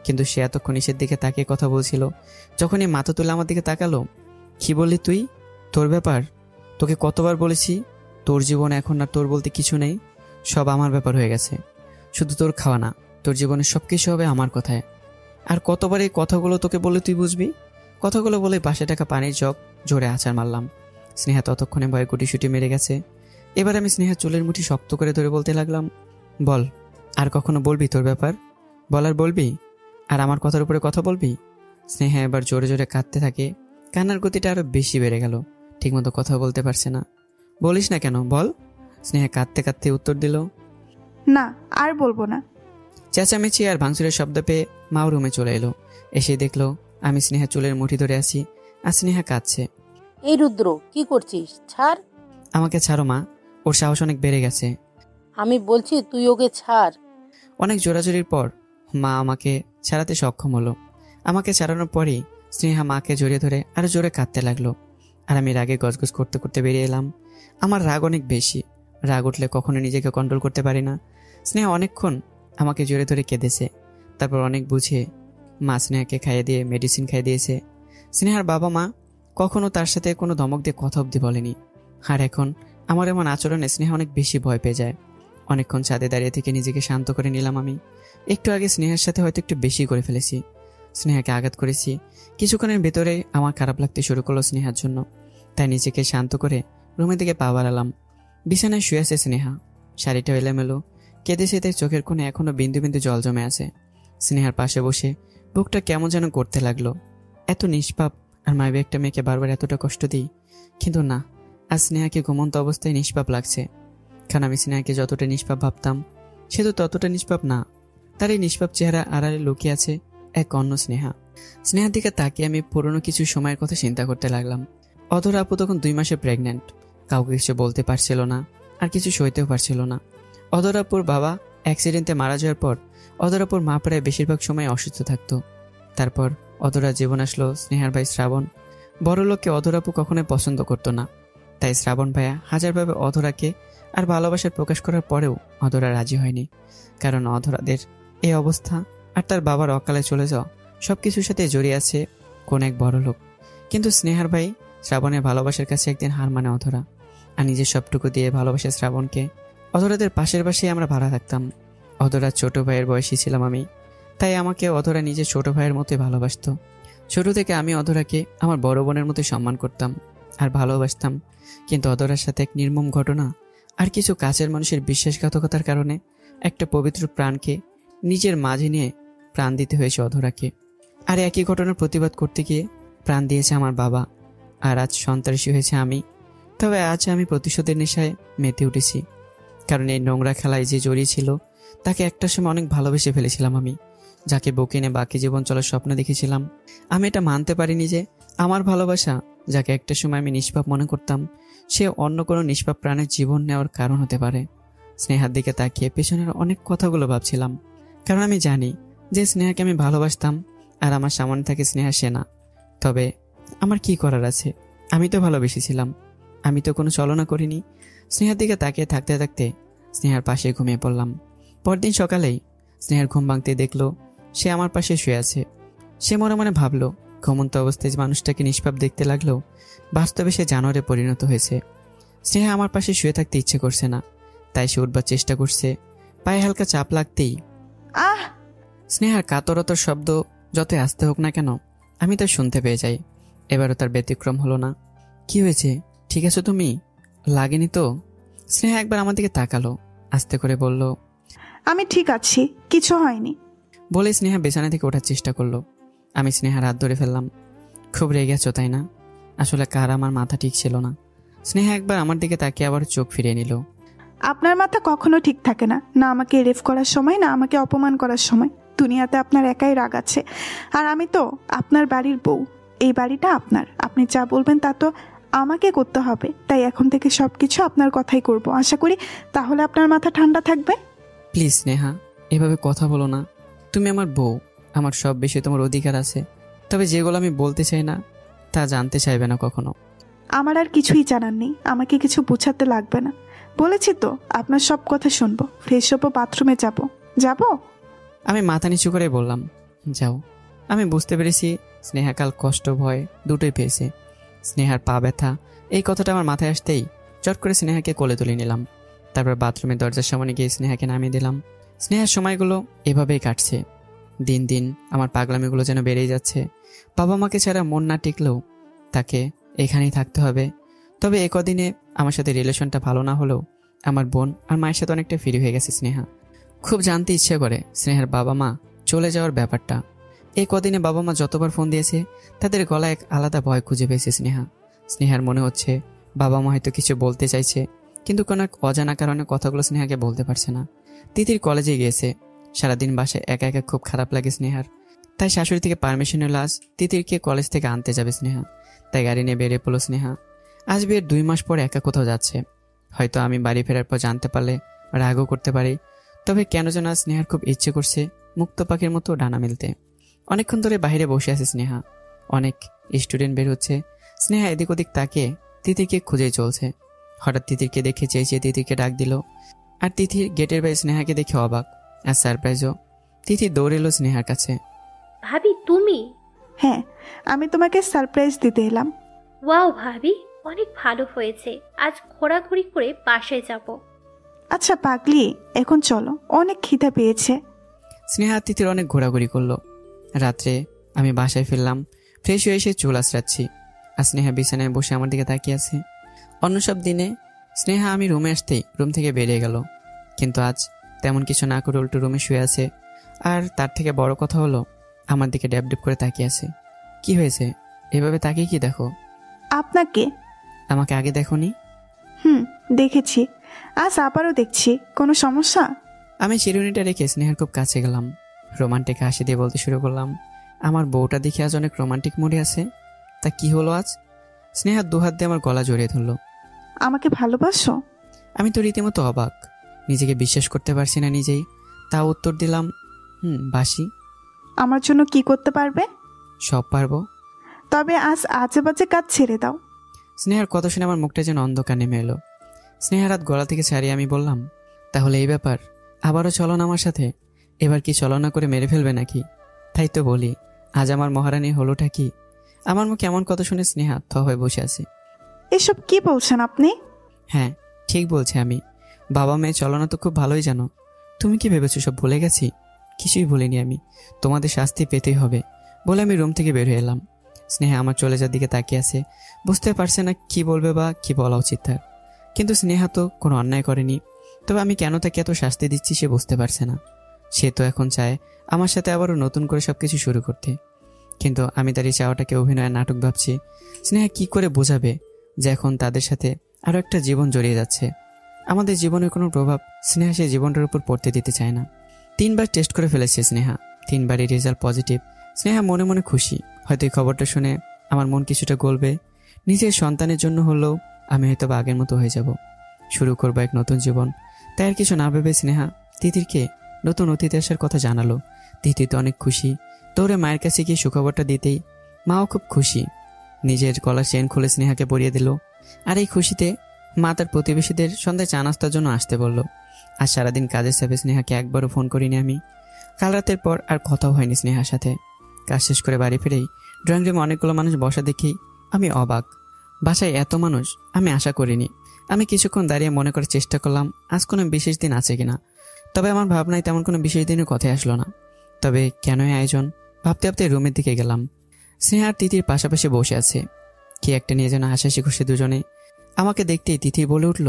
কিন্তু সে এতক্ষণ নিচের দিকে তাকিয়ে কথা বলছিল। যখনই মাথা তুলে আমার দিকে তাকালো, কি বললি তুই? তোর ব্যাপার? তোকে কতবার বলেছি তোর জীবনে এখন আর তোর বলতে কিছু নেই, সব আমার ব্যাপার হয়ে গেছে। শুধু তোর খাওয়া না, তোর জীবনে সব কিছু হবে আমার কথায়। আর কতবার এই কথাগুলো তোকে বলে তুই বুঝবি? কথাগুলো বলে পাশে টাকা পানির জগ জোরে আছাড় মারলাম। স্নেহা ততক্ষণে ভয়ে গুটিসুটি মেরে গেছে। এবার আমি স্নেহা চুলের মুঠি শক্ত করে ধরে বলতে লাগলাম, বল, আর কখনো বলবি তোর ব্যাপার? বলার বলবি, আর আমার কথার উপরে কথা বলবি? স্নেহা এবার জোরে জোরে কাঁদতে থাকে। কান্নার গতিটা আরো বেশি বেড়ে গেল। ঠিকমতো কথা বলতে পারছে না। বলিস না কেন, বল। স্নেহা কাঁদতে কাঁদতে উত্তর দিল, না আর বলবো না। চেঁচামেচি আর ভাঙচুরের শব্দ পেয়ে মাও রুমে চলে এলো। এসে দেখলো আমি স্নেহা চুলের মুঠি ধরে আছি, আর স্নেহা কাঁদছে। এই রুদ্র, কি করছিস? ছাড়। আমাকে ছাড়ো মা, ওর সাহস অনেক বেড়ে গেছে। আমি বলছি তুই ওকে ছাড়। অনেক জোরাজোরির পর মা আমাকে ছাড়াতে সক্ষম হলো। আমাকে ছাড়ানোর পরেই স্নেহা মাকে জড়িয়ে ধরে আরো জোরে কাঁদতে লাগলো। আর আমি রাগে গজগজ করতে করতে বেরিয়ে এলাম। আমার রাগ অনেক বেশি, রাগ উঠলে কখনো নিজেকে কন্ট্রোল করতে পারি না। স্নেহা অনেকক্ষণ আমাকে জড়িয়ে ধরে কেঁদেছে। তারপর অনেক বুঝে মা স্নেহাকে খাইয়ে দিয়ে মেডিসিন খাইয়ে দিয়েছে। স্নেহার বাবা মা কখনো তার সাথে কোনো ধমক দিয়ে কথা অবধি বলেনি। আর এখন আমার এমন আচরণে স্নেহা অনেক বেশি ভয় পেয়ে যায়। অনেকক্ষণ ছাদে দাঁড়িয়ে থেকে নিজেকে শান্ত করে নিলাম। আমি একটু আগে স্নেহার সাথে হয়তো একটু বেশি করে ফেলেছি, স্নেহাকে আঘাত করেছি। কিছুক্ষণের ভেতরে আমার খারাপ লাগতে শুরু করলো স্নেহার জন্য। তাই নিজেকে শান্ত করে রুমের দিকে পা বাড়ালাম। বিছানায় শুয়ে আছে স্নেহা, শাড়িটা এলোমেলো, কেঁদেছে, তাই চোখের কোণে এখনো বিন্দু বিন্দু জল জমে আছে। স্নেহার পাশে বসে বুকটা কেমন যেন করতে লাগলো। এত নিষ্পাপ আর মাইবে একটা মেয়েকে বারবার এতটা কষ্ট দিই, কিন্তু না, আজ স্নেহাকে ঘুমন্ত অবস্থায় নিষ্পাপ লাগছে। কারণ আমি স্নেহাকে যতটা নিষ্পাপ ভাবতাম সে তো ততটা নিষ্পাপ না। তার এই নিষ্পাপ চেহারা আড়ালে লুকিয়ে আছে এক অন্য স্নেহা। স্নেহার দিকে তাকিয়ে আমি পুরনো কিছু সময়ের কথা চিন্তা করতে লাগলাম। অধরা আপু তখন 2 মাসে প্রেগনেন্ট, কাউকে কিছু বলতে পারছিল না, আর কিছু সইতেও পারছিল না। অধরা আপুর বাবা অ্যাক্সিডেন্টে মারা যাওয়ার পর অধরা আপুর মা প্রায় বেশিরভাগ সময় অসুস্থ থাকতো। তারপর অধরা জীবন আসলো স্নেহার ভাই শ্রাবণ। বড় লোককে অধরা আপু কখনোই পছন্দ করতো না, তাই শ্রাবণ ভাইয়া হাজারভাবে অধরাকে আর ভালোবাসার প্রকাশ করার পরেও অধরা রাজি হয়নি, কারণ অধরাদের এই অবস্থা আর তার বাবার অকালে চলে যাওয়া সব কিছুর সাথে জড়িয়ে আছে কোন এক বড় লোক। কিন্তু স্নেহার ভাই শ্রাবণের ভালোবাসার কাছে একদিন হার মানে অধরা, আর নিজের সবটুকু দিয়ে ভালোবাসে শ্রাবণকে। অধরাদের পাশের পাশেই আমরা ভাড়া থাকতাম। অধরার ছোট ভাইয়ের বয়সী ছিলাম আমি, তাই আমাকে অধরা নিজের ছোট ভাইয়ের মতোই ভালোবাসত। ছোট থেকে আমি অধরাকে আমার বড় বোনের মতোই সম্মান করতাম আর ভালোবাসতাম। কিন্তু অধরার সাথে এক নির্মম ঘটনা আর কিছু কাছের মানুষের বিশ্বাসঘাতকতার কারণে একটা পবিত্র প্রাণকে নিজের মাঝে নিয়ে প্রাণ দিতে হয়েছে অধরাকে। আর একই ঘটনার প্রতিবাদ করতে গিয়ে প্রাণ দিয়েছে আমার বাবা, আর আজ সন্ত্রাসী হয়েছে আমি। তবে আজ আমি প্রতিশোধের নেশায় মেতে উঠেছি, কারণ এই নোংরা খেলায় যে জড়িয়ে ছিল তাকে একটা সময় অনেক ভালোবেসে ফেলেছিলাম আমি, যাকে বুকে নিয়ে বাকি জীবন চলার স্বপ্ন দেখেছিলাম। আমি এটা মানতে পারিনি যে আমার ভালোবাসা, যাকে একটা সময় আমি নিষ্পাপ মনে করতাম, সে অন্য কোনো নিষ্পাপ প্রাণের জীবন নেওয়ার কারণ হতে পারে। স্নেহার দিকে তাকিয়ে পেছনের অনেক কথাগুলো ভাবছিলাম, কারণ আমি জানি যে স্নেহাকে আমি ভালোবাসতাম আর আমার সামনে থাকে স্নেহা সেনা। তবে আমার কি করার আছে? আমি তো ভালোবেসেছিলাম, আমি তো কোনো ছলনা করিনি। স্নেহার দিকে তাকিয়ে থাকতে থাকতে স্নেহার পাশে ঘুমিয়ে পড়লাম। পরদিন সকালেই স্নেহার ঘুম ভাঙতে দেখলো সে আমার পাশে শুয়ে আছে। সে মনে মনে ভাবলো, ঘুমন্ত অবস্থায় যে মানুষটাকে নিষ্পাপ দেখতে লাগলেও বাস্তবে সে জানোয়ারে পরিণত হয়েছে। স্নেহা আমার পাশে শুয়ে থাকতে ইচ্ছে করছে না, তাই সে উঠবার চেষ্টা করছে। পায়ে হালকা চাপ লাগতেই আহ! স্নেহার কাতরতার শব্দ যতই আসতে হোক না কেন আমি তা শুনতে পেয়ে যাই। এবারও তার ব্যতিক্রম হলো না। কি হয়েছে? ঠিক আছো তুমি? লাগেনি তো? স্নেহা একবার আমার দিকে তাকালো, আস্তে করে বলল, আমি ঠিক আছি, কিছু হয়নি। বলে স্নেহা বিছানা থেকে ওঠার চেষ্টা করলো। আমি স্নেহার হাত ধরে ফেললাম। খুব রেগে গেছো তাই না? আসলে কার আমার মাথা ঠিক ছিল না। স্নেহা একবার আমার দিকে তাকিয়ে আবার চোখ ফিরিয়ে নিল। আপনার মাথা কখনো ঠিক থাকে না, না আমাকে রেফ করার সময়, না আমাকে অপমান করার সময়। দুনিয়াতে আপনার একাই রাগ আছে, আর আমি তো আপনার বাড়ির বউ। এই বাড়িটা আপনার, আপনি যা বলবেন তা তো আমাকে করতে হবে। তাই এখন থেকে সব কিছু আপনার কথাই করব, আশা করি তাহলে আপনার মাথা ঠান্ডা থাকবে। প্লিজ স্নেহা, এভাবে কথা বলো না। তুমি আমার বউ, আমার সব বিষয়ে তোমার অধিকার আছে। তবে যেগুলো আমি বলতে চাই না তা জানতে চাইবে না কখনো। আমার আর কিছুই জানার নেই, আমাকে কিছু বোঝাতে লাগবে না। বলেছি তো আপনার সব কথা শুনবো। ফ্রেশ হবো, বাথরুমে যাব। আমি মাথা নিচু করে বললাম, যাও। আমি বুঝতে পেরেছি স্নেহা কাল কষ্ট ভয় দুটোই পেয়েছে। স্নেহার পা ব্যথা এই কথাটা আমার মাথায় আসতেই চট করে স্নেহাকে কোলে তুলে নিলাম। তারপর বাথরুমের দরজার সামনে গিয়ে স্নেহাকে নামিয়ে দিলাম। স্নেহার সময়গুলো এভাবেই কাটছে। দিন দিন আমার পাগলামিগুলো যেন বেড়েই যাচ্ছে। বাবা মাকে ছাড়া মন না টিকলেও তাকে এখানেই থাকতে হবে। তবে এ কদিনে আমার সাথে রিলেশনটা ভালো না হলেও আমার বোন আর মায়ের সাথে অনেকটা ফ্রি হয়ে গেছে স্নেহা। খুব জানতে ইচ্ছে করে স্নেহার বাবা মা চলে যাওয়ার ব্যাপারটা। এই কদিনে বাবা মা যতবার ফোন দিয়েছে তাদের গলায় এক আলাদা ভয় খুঁজে পেয়েছে স্নেহা। স্নেহার মনে হচ্ছে বাবা মা হয়তো কিছু বলতে চাইছে, কিন্তু কোনো এক অজানা কারণে কথাগুলো স্নেহাকে বলতে পারছে না। তিতির কলেজে গিয়েছে। সারাদিন বাসায় একা একা খুব খারাপ লাগে স্নেহার। তাই শাশুড়ি থেকে পারমিশন এলো আজ তিতিরকে কলেজ থেকে আনতে যাবে স্নেহা। তাই গাড়ি নিয়ে বেরিয়ে পড়লো স্নেহা। আজ বিয়ের 2 মাস পর একা কোথাও যাচ্ছে। হয়তো আমি বাড়ি ফেরার পর জানতে পারলে রাগও করতে পারি। তবে কেন যেন আজ স্নেহার খুব ইচ্ছে করছে মুক্ত পাখির মতো ডানা মেলতে। অনেকক্ষণ ধরে বাইরে বসে আছে স্নেহা। অনেক স্টুডেন্ট বের হচ্ছে। স্নেহা এদিক ওদিক তাকিয়ে তিতিরকে খুঁজেই চলছে। হঠাৎ তিতিরকে দেখে চেয়েছে তিতিরকে ডাক দিল। আর তিথির গেটের বাইরে স্নেহাকে দেখে অবাক আর সারপ্রাইজও। তিথি দৌড়ে এলো স্নেহার কাছে। ভাবি তুমি? হ্যাঁ, আমি তোমাকে সারপ্রাইজ দিতে এলাম। ওয়াও ভাবি, অনেক ভালো হয়েছে। আজ ঘোরাঘুরি করে বাসায় যাব। আচ্ছা পাগলি, এখন চলো, অনেক খিদে পেয়েছে। স্নেহা তিথির অনেক ঘোরাঘুরি করলো। রাত্রে আমি বাসায় ফিরলাম। ফ্রেশ হয়ে এসে চুল আঁচড়াচ্ছি, আর স্নেহা বিছানায় বসে আমার দিকে তাকিয়ে আছে। অন্য সব দিনে স্নেহা আমি রুমে আসতেই রুম থেকে বেরিয়ে গেল, কিন্তু আজ তেমন কিছু না করে উল্টো রুমে শুয়ে আছে। আর তার থেকে বড় কথা হলো আমার দিকে ড্যাব ড্যাব করে তাকিয়ে আছে। কি হয়েছে? এভাবে তাকিয়ে কি দেখো? আপনাকে। আমাকে আগে দেখোনি? দেখেছি, আজ আবারও দেখছি। কোনো সমস্যা? আমি চিরুনিটা রেখে স্নেহার খুব কাছে গেলাম। রোমান্টিক হাসি দিয়ে বলতে শুরু করলাম, আমার বউটা দেখে আজ অনেক রোমান্টিক মুডে আছে। তা কি হলো আজ? স্নেহা 2 হাত দিয়ে আমার গলা জড়িয়ে ধরলো। আমাকে ভালোবাসো? আমি তো রীতিমতো অবাক, নিজেকে বিশ্বাস করতে পারছি না নিজেই। তা উত্তর দিলাম, বাসি। আমার জন্য কি করতে পারবে? সব পারবো। তবে আজ আজে বাজে কাজ ছেড়ে দাও। স্নেহার কথা শুনে আমার মুখটা যেন অন্ধকার নেমে এলো। স্নেহার হাত গলা থেকে ছাড়িয়ে আমি বললাম, তাহলে এই ব্যাপার, আবারও চলো না আমার সাথে? এবার কি ছলনা করে মেরে ফেলবে নাকি? তাই তো বলি, আজ আমার মহারানী হলোটা কি? আমার মুখে এমন কথা শুনে স্নেহা থ হয়ে বসে আছে। এসব কি বলছেন আপনি? হ্যাঁ, ঠিক বলছি আমি। বাবা মেয়ে চলনা তো খুব ভালোই জানো। তুমি কি ভেবেছো সব ভুলে গেছি? কিছুই ভুলিনি আমি। তোমাদের শাস্তি পেতেই হবে বলে আমি রুম থেকে বের হয়ে এলাম। স্নেহা আমার চলে যাওয়ার দিকে তাকিয়ে আছে, বুঝতে পারছে না কি বলবে বা কি বলা উচিত তার। কিন্তু স্নেহা তো কোনো অন্যায় করেনি, তবে আমি কেন তাকে এত শাস্তি দিচ্ছি সে বুঝতে পারছে না। সে তো এখন চায় আমার সাথে আবারও নতুন করে সবকিছু শুরু করতে, কিন্তু আমি তার এই চাওয়াটাকে অভিনয়ের নাটক ভাবছি। স্নেহা কি করে বোঝাবে যে এখন তাদের সাথে আরও একটা জীবন জড়িয়ে যাচ্ছে? আমাদের জীবনের কোনো প্রভাব স্নেহা সেই জীবনটার উপর পড়তে দিতে চায় না। 3 বার টেস্ট করে ফেলেছে স্নেহা, 3 বারই রেজাল্ট পজিটিভ। স্নেহা মনে মনে খুশি, হয়তো এই খবরটা শুনে আমার মন কিছুটা গলবে। নিজের সন্তানের জন্য হলেও আমি হয়তো বা আগের মতো হয়ে যাব, শুরু করবো এক নতুন জীবন। তাই আর কিছু না ভেবে স্নেহা তিতিরকে নতুন অতিথি আসার কথা জানালো। তিতি তো অনেক খুশি, দৌড়ে মায়ের কাছে গিয়ে সুখবরটা দিতেই মাও খুব খুশি। নিজের গলার চেন খুলে স্নেহাকে পরিয়ে দিল। আর এই খুশিতে মা তার প্রতিবেশীদের সন্ধ্যায় চা নাস্তার জন্য আসতে বলল। আর সারাদিন কাজের চাপে স্নেহাকে একবারও ফোন করিনি আমি। কাল রাতের পর আর কথাও হয়নি স্নেহার সাথে। কাজ শেষ করে বাড়ি ফিরেই ড্রয়িং রুমে অনেকগুলো মানুষ বসা দেখেই আমি অবাক। বাসায় এত মানুষ আমি আশা করিনি। আমি কিছুক্ষণ দাঁড়িয়ে মনে করার চেষ্টা করলাম আজ কোনো বিশেষ দিন আছে কিনা। তবে আমার ভাবনায় তেমন কোনো বিশেষ দিনের কথাই আসলো না। তবে কেন আয়োজন ভাবতে ভাবতে রুমের দিকে গেলাম। স্নেহা আর তিথির পাশাপাশি বসে আছে, কি একটা নিয়ে যেন হাসাহাসি খুশি দুজনে। আমাকে দেখতেই তিথি বলে উঠল,